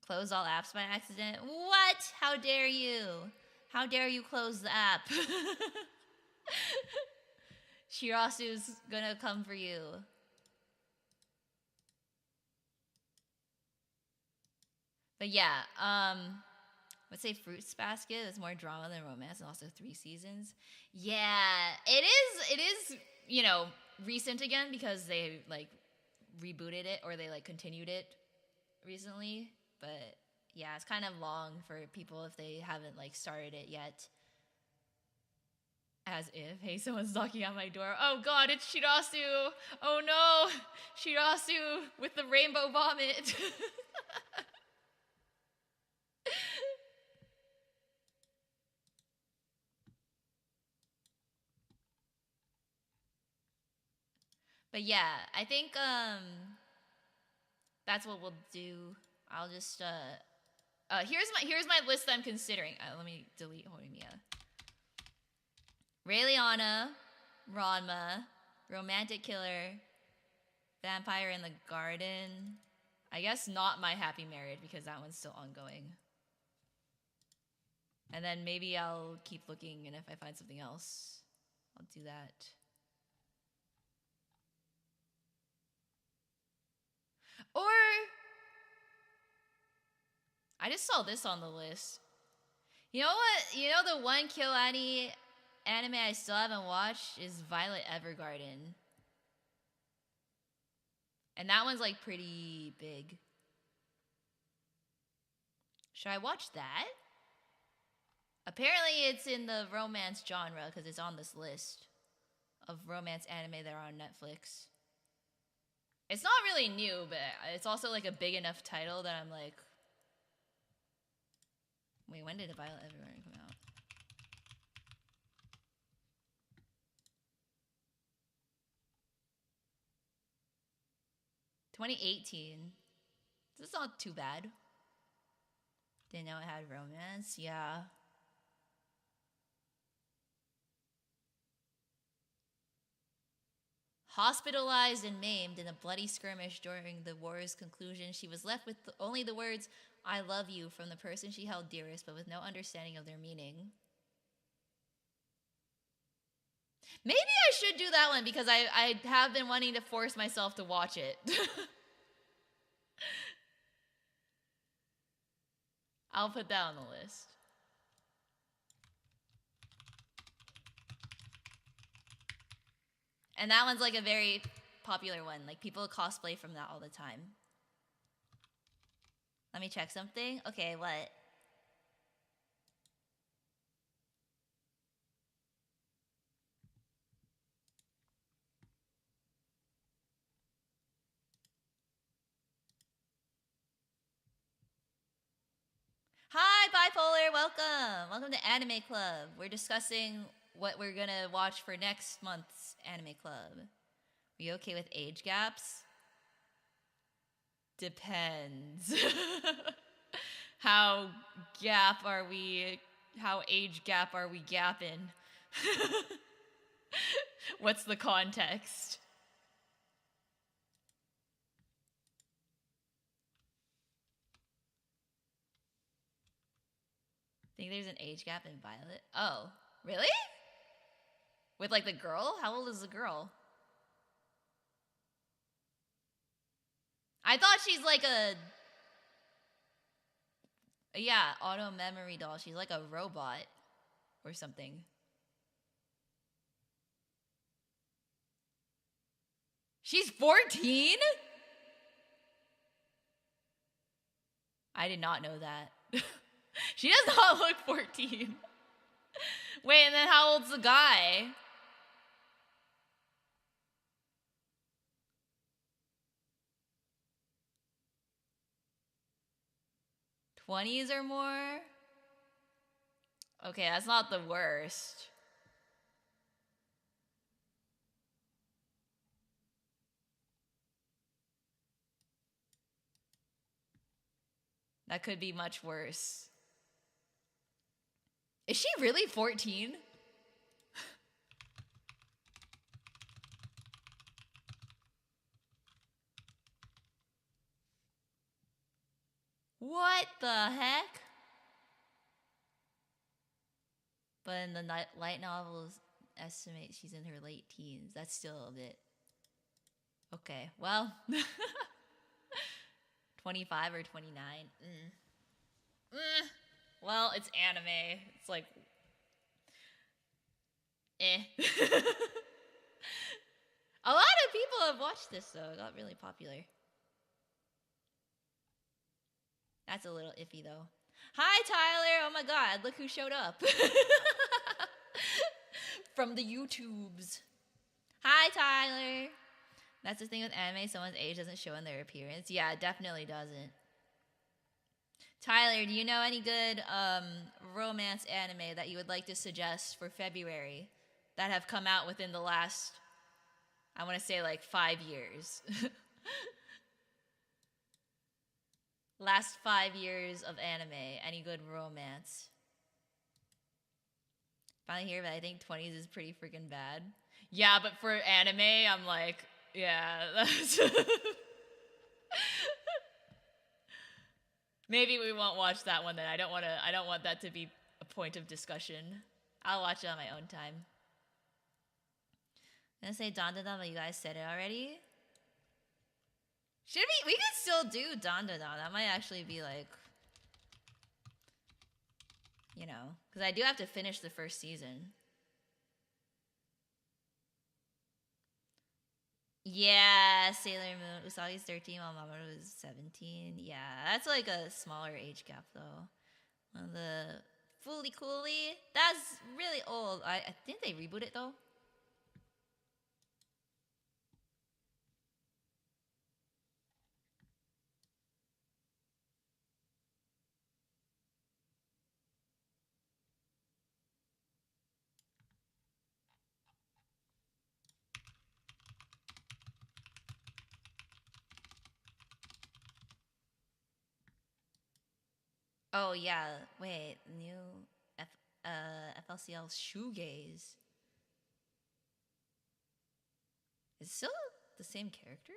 Close all apps by accident? What? How dare you? How dare you close the app? Shirasu's gonna come for you. But yeah, let's say Fruits Basket is more drama than romance and also 3 seasons. Yeah, it is, you know, recent again because they like rebooted it or they like continued it recently. But yeah, it's kind of long for people if they haven't like started it yet. As if, hey, someone's knocking on my door. Oh god, it's Shirasu! Oh no! Shirasu with the rainbow vomit! But yeah, I think that's what we'll do. I'll just here's my list that I'm considering. Let me delete Horimiya. Raeliana, Ranma, Romantic Killer, Vampire in the Garden. I guess not My Happy Marriage because that one's still ongoing. And then maybe I'll keep looking, and if I find something else, I'll do that. Or I just saw this on the list. You know what? You know the one KyoAni anime I still haven't watched is Violet Evergarden. And that one's like pretty big. Should I watch that? Apparently it's in the romance genre because it's on this list of romance anime that are on Netflix. It's not really new, but it's also like a big enough title that I'm like, wait, when did Violet Evergarden come out? $2018. This is not too bad. Didn't know it had romance. Yeah. Hospitalized and maimed in a bloody skirmish during the war's conclusion, she was left with only the words, "I love you," from the person she held dearest, but with no understanding of their meaning. Maybe I should do that one because I have been wanting to force myself to watch it. I'll put that on the list. And that one's like a very popular one. Like people cosplay from that all the time. Let me check something. Okay, what? Hi, Bipolar, welcome. Welcome to Anime Club. We're discussing what we're gonna watch for next month's Anime Club. Are you okay with age gaps? Depends. How age gap are we gapping? What's the context? Think there's an age gap in Violet? Oh, really? With like the girl? How old is the girl? I thought she's like a auto memory doll. She's like a robot or something. She's 14? I did not know that. She does not look 14. Wait, and then how old's the guy? 20s or more? Okay, that's not the worst. That could be much worse. Is she really 14? What the heck? But in the light novels, estimate she's in her late teens. That's still a bit. Okay, well. 25 or 29. Well, it's anime. It's like. Eh. A lot of people have watched this, though. It got really popular. That's a little iffy, though. Hi, Tyler! Oh my god, look who showed up. From the YouTubes. Hi, Tyler! That's the thing with anime, someone's age doesn't show in their appearance. Yeah, it definitely doesn't. Tyler, do you know any good romance anime that you would like to suggest for February that have come out within the last, I want to say, like 5 years? Last 5 years of anime. Any good romance? Finally here, but I think 20s is pretty freaking bad. Yeah, but for anime, I'm like, yeah, that's... Maybe we won't watch that one then. I don't want that to be a point of discussion. I'll watch it on my own time. I'm gonna say Dandadan, but you guys said it already. Should we could still do Dandadan. That might actually be like, you know, because I do have to finish the first season. Yeah, Sailor Moon. Usagi's 13 while Mamoru was 17. Yeah, that's like a smaller age gap though. One of the Fooly Cooly. That's really old. I think they reboot it though. Oh yeah, wait, new FLCL shoegaze. Is it still the same characters?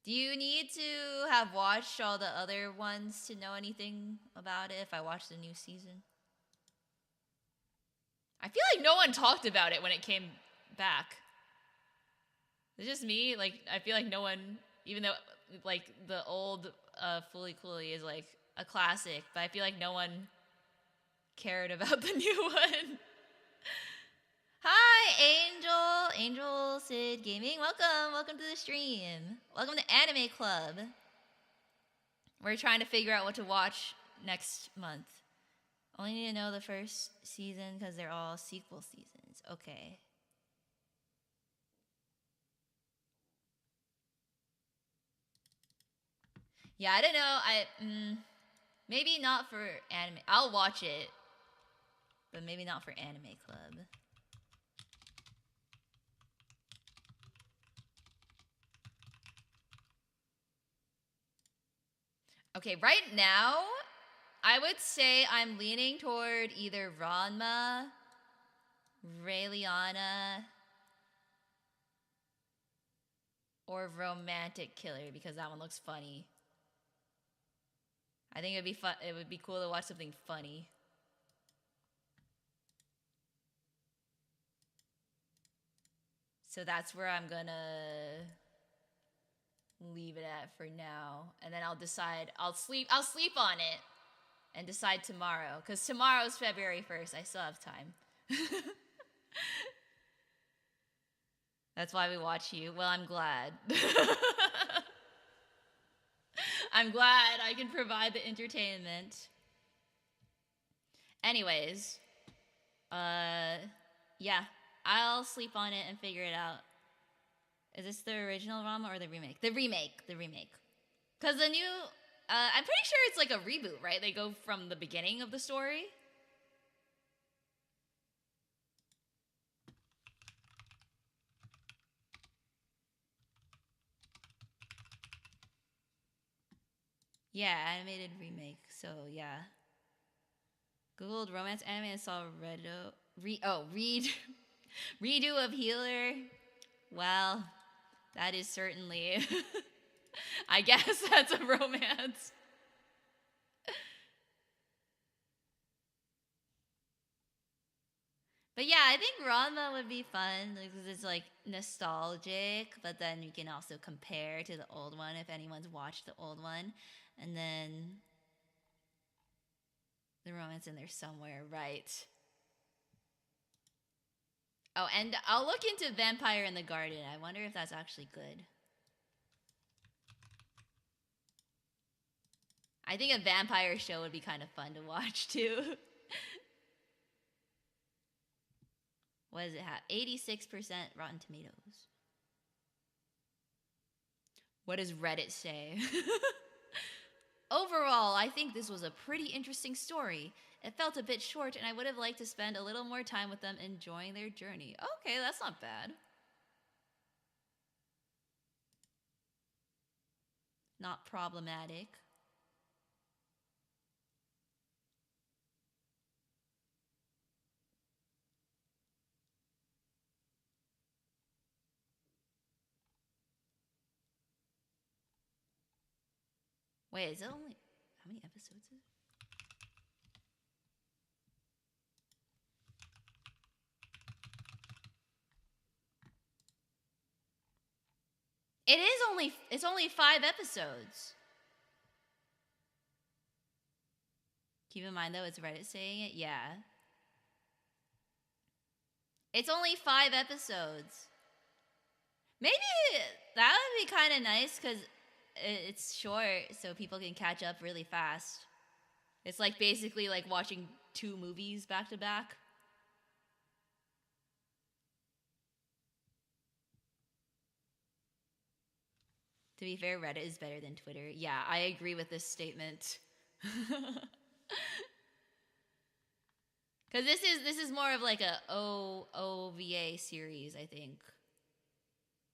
Do you need to have watched all the other ones to know anything about it if I watch the new season? I feel like no one talked about it when it came back. It's just me. Like, I feel like no one, even though, like, the old Fooly Cooly is, like, a classic, but I feel like no one cared about the new one. Hi, Angel Sid Gaming. Welcome to the stream. Welcome to Anime Club. We're trying to figure out what to watch next month. Only need to know the first season because they're all sequel seasons. Okay. Yeah, I don't know. Maybe not for anime. I'll watch it, but maybe not for Anime Club. Okay, right now, I would say I'm leaning toward either Ranma, Raeliana, or Romantic Killer because that one looks funny. I think it'd be fun. It would be cool to watch something funny. So that's where I'm gonna leave it at for now, and then I'll decide. I'll sleep on it, and decide tomorrow. Cause tomorrow's February 1st. I still have time. That's why we watch you. Well, I'm glad. I'm glad I can provide the entertainment. Anyways, yeah, I'll sleep on it and figure it out. Is this the original drama or the remake? The remake. The remake. Because the new... I'm pretty sure it's like a reboot, right? They go from the beginning of the story. Yeah, animated remake. So, yeah. Googled romance anime and saw redo of Healer. Well, that is certainly... I guess that's a romance. But yeah, I think Ranma would be fun because it's like nostalgic, but then you can also compare to the old one if anyone's watched the old one. And then the romance in there somewhere, right? Oh, and I'll look into Vampire in the Garden. I wonder if that's actually good. I think a vampire show would be kind of fun to watch too. What does it have? 86% Rotten Tomatoes. What does Reddit say? Overall, I think this was a pretty interesting story. It felt a bit short, and I would have liked to spend a little more time with them enjoying their journey. Okay, that's not bad. Not problematic. Wait, is it only... How many episodes is it? It's only 5 episodes. Keep in mind though, it's Reddit saying it. Yeah. It's only 5 episodes. Maybe that would be kind of nice because it's short, so people can catch up really fast. It's like basically like watching 2 movies back to back. To be fair, Reddit is better than Twitter. Yeah, I agree with this statement. Because this is more of like a OVA series, I think,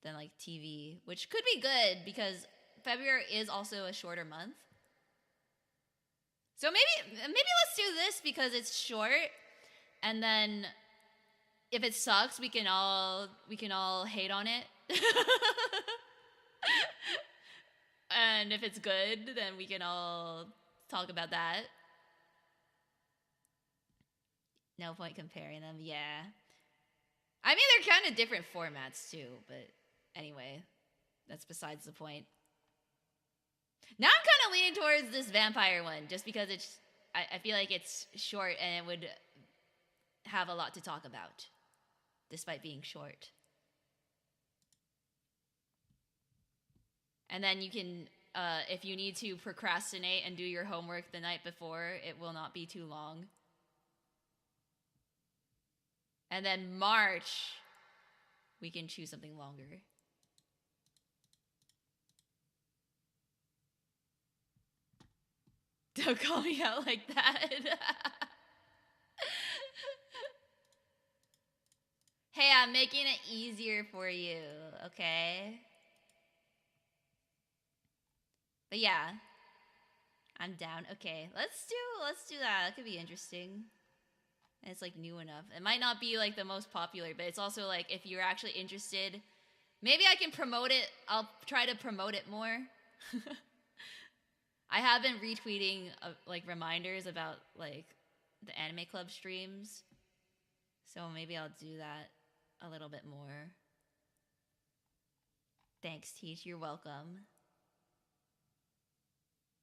than like TV, which could be good because February is also a shorter month. So maybe let's do this because it's short, and then if it sucks, we can all hate on it. And if it's good, then we can all talk about that. No point comparing them, yeah. I mean, they're kind of different formats too, but anyway, that's besides the point. Now I'm kind of leaning towards this vampire one, just because I feel like it's short and it would have a lot to talk about, despite being short. And then you can, if you need to procrastinate and do your homework the night before, it will not be too long. And then March, we can choose something longer. Don't call me out like that. Hey, I'm making it easier for you, okay? But yeah, I'm down. Okay, let's do that. That could be interesting. And it's like new enough. It might not be like the most popular, but it's also like if you're actually interested, maybe I can promote it. I'll try to promote it more. I have been retweeting like reminders about like the anime club streams, so maybe I'll do that a little bit more. Thanks, Teach. You're welcome.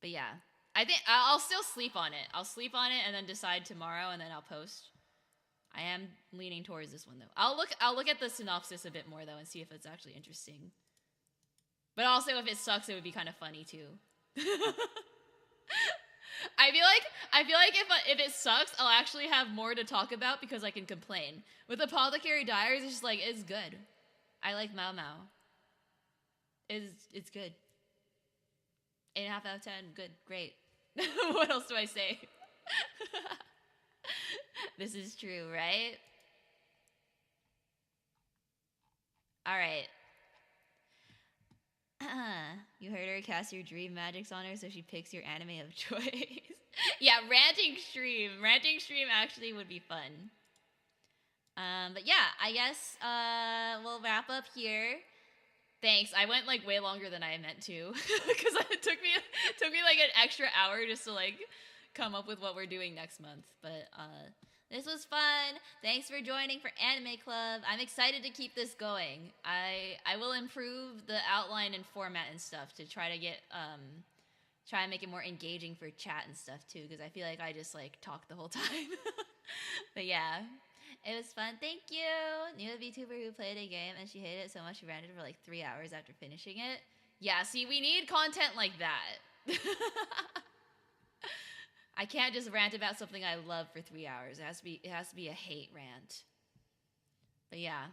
But yeah, I think I'll still sleep on it. I'll sleep on it and then decide tomorrow, and then I'll post. I am leaning towards this one though. I'll look at the synopsis a bit more though and see if it's actually interesting. But also, if it sucks, it would be kind of funny too. I feel like if it sucks, I'll actually have more to talk about because I can complain. With Apothecary Diaries, it's just like it's good. I like Mao Mao. It's good. 8.5 out of 10. Good. Great. What else do I say? This is true, right? All right. You heard her cast your dream magics on her, so she picks your anime of choice. Yeah, ranting stream. Ranting stream actually would be fun. But yeah, I guess we'll wrap up here. Thanks. I went like way longer than I meant to because it took me like an extra hour just to like come up with what we're doing next month. But this was fun. Thanks for joining for Anime Club. I'm excited to keep this going. I will improve the outline and format and stuff to try to get try and make it more engaging for chat and stuff too, because I feel like I just like talk the whole time. But yeah, it was fun. Thank you. Knew a VTuber who played a game and she hated it so much she ranted for like 3 hours after finishing it. Yeah, see, we need content like that. I can't just rant about something I love for 3 hours. It has to be a hate rant. But yeah,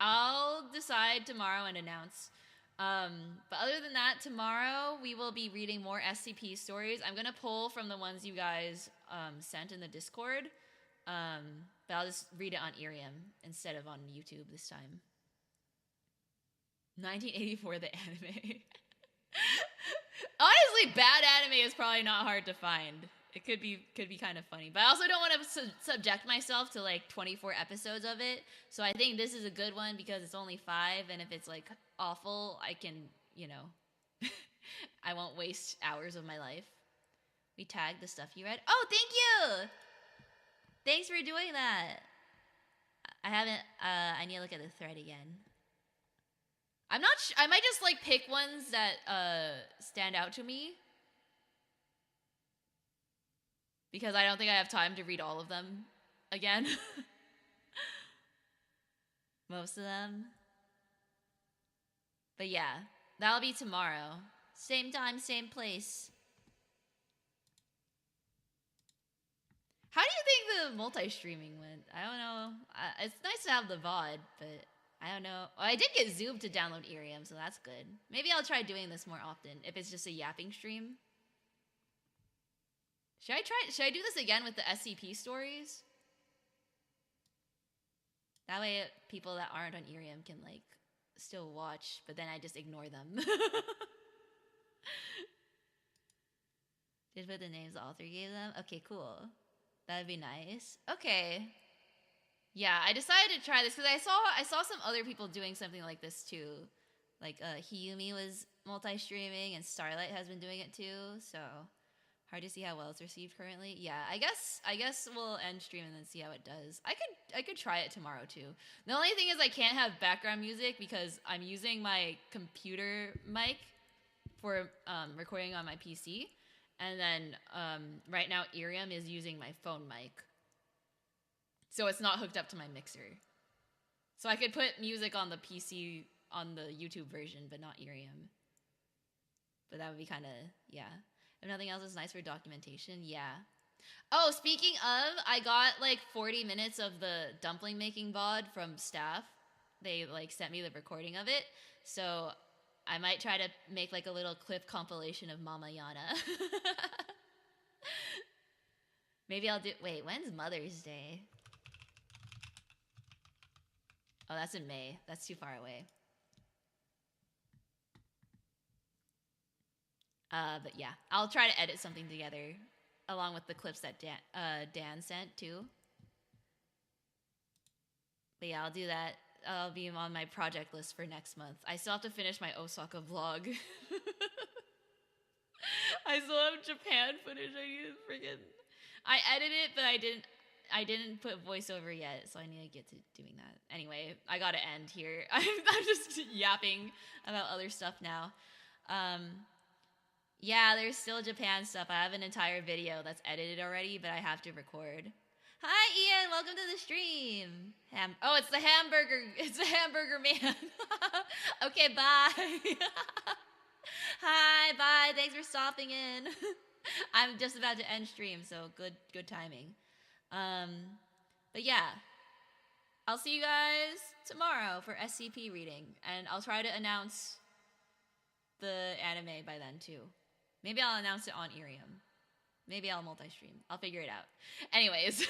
I'll decide tomorrow and announce. But other than that, tomorrow we will be reading more SCP stories. I'm gonna pull from the ones you guys sent in the Discord. But I'll just read it on IRIAM instead of on YouTube this time. 1984, the anime. Honestly, bad anime is probably not hard to find. It could be kind of funny, but I also don't want to subject myself to like 24 episodes of it. So I think this is a good one because it's only 5, and if it's like awful, I can, I won't waste hours of my life. We tagged the stuff you read. Oh, thank you. Thanks for doing that. I haven't. I need to look at the thread again. I'm not. I might just like pick ones that stand out to me. Because I don't think I have time to read all of them again. Most of them. But yeah, that'll be tomorrow. Same time, same place. How do you think the multi-streaming went? I don't know. It's nice to have the VOD, but I don't know. Well, I did get Zoom to download IRIAM, so that's good. Maybe I'll try doing this more often if it's just a yapping stream. Should I do this again with the SCP stories? That way people that aren't on IRIAM can like still watch, but then I just ignore them. Did put the names the author gave them? Okay, cool. That'd be nice. Okay. Yeah, I decided to try this because I saw some other people doing something like this too. Like Hiyumi was multi-streaming and Starlight has been doing it too, so hard to see how well it's received currently. Yeah, I guess we'll end stream and then see how it does. I could try it tomorrow too. The only thing is I can't have background music because I'm using my computer mic for recording on my PC, and then right now IRIAM is using my phone mic, so it's not hooked up to my mixer. So I could put music on the PC on the YouTube version, but not IRIAM. But that would be kind of yeah. If nothing else is nice for documentation, yeah. Oh, speaking of, I got like 40 minutes of the dumpling making VOD from staff. They like sent me the recording of it. So I might try to make like a little clip compilation of Mama Yana. Maybe I'll do, wait, when's Mother's Day? Oh, that's in May. That's too far away. But yeah, I'll try to edit something together along with the clips that Dan sent too. But yeah, I'll do that. I'll be on my project list for next month. I still have to finish my Osaka vlog. I still have Japan footage. I need to friggin'. I edited it, but I didn't put voiceover yet, so I need to get to doing that. Anyway, I gotta end here. I'm just yapping about other stuff now. Yeah, there's still Japan stuff. I have an entire video that's edited already, but I have to record. Hi, Ian. Welcome to the stream. It's the hamburger. It's the hamburger man. Okay, bye. Hi, bye. Thanks for stopping in. I'm just about to end stream, so good timing. But yeah, I'll see you guys tomorrow for SCP reading, and I'll try to announce the anime by then too. Maybe I'll announce it on IRIAM. Maybe I'll multi-stream. I'll figure it out. Anyways.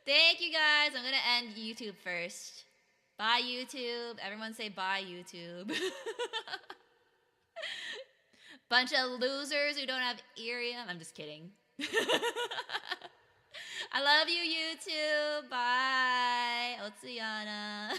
Thank you guys. I'm going to end YouTube first. Bye, YouTube. Everyone say bye, YouTube. Bunch of losers who don't have IRIAM. I'm just kidding. I love you, YouTube. Bye. Otsuyana.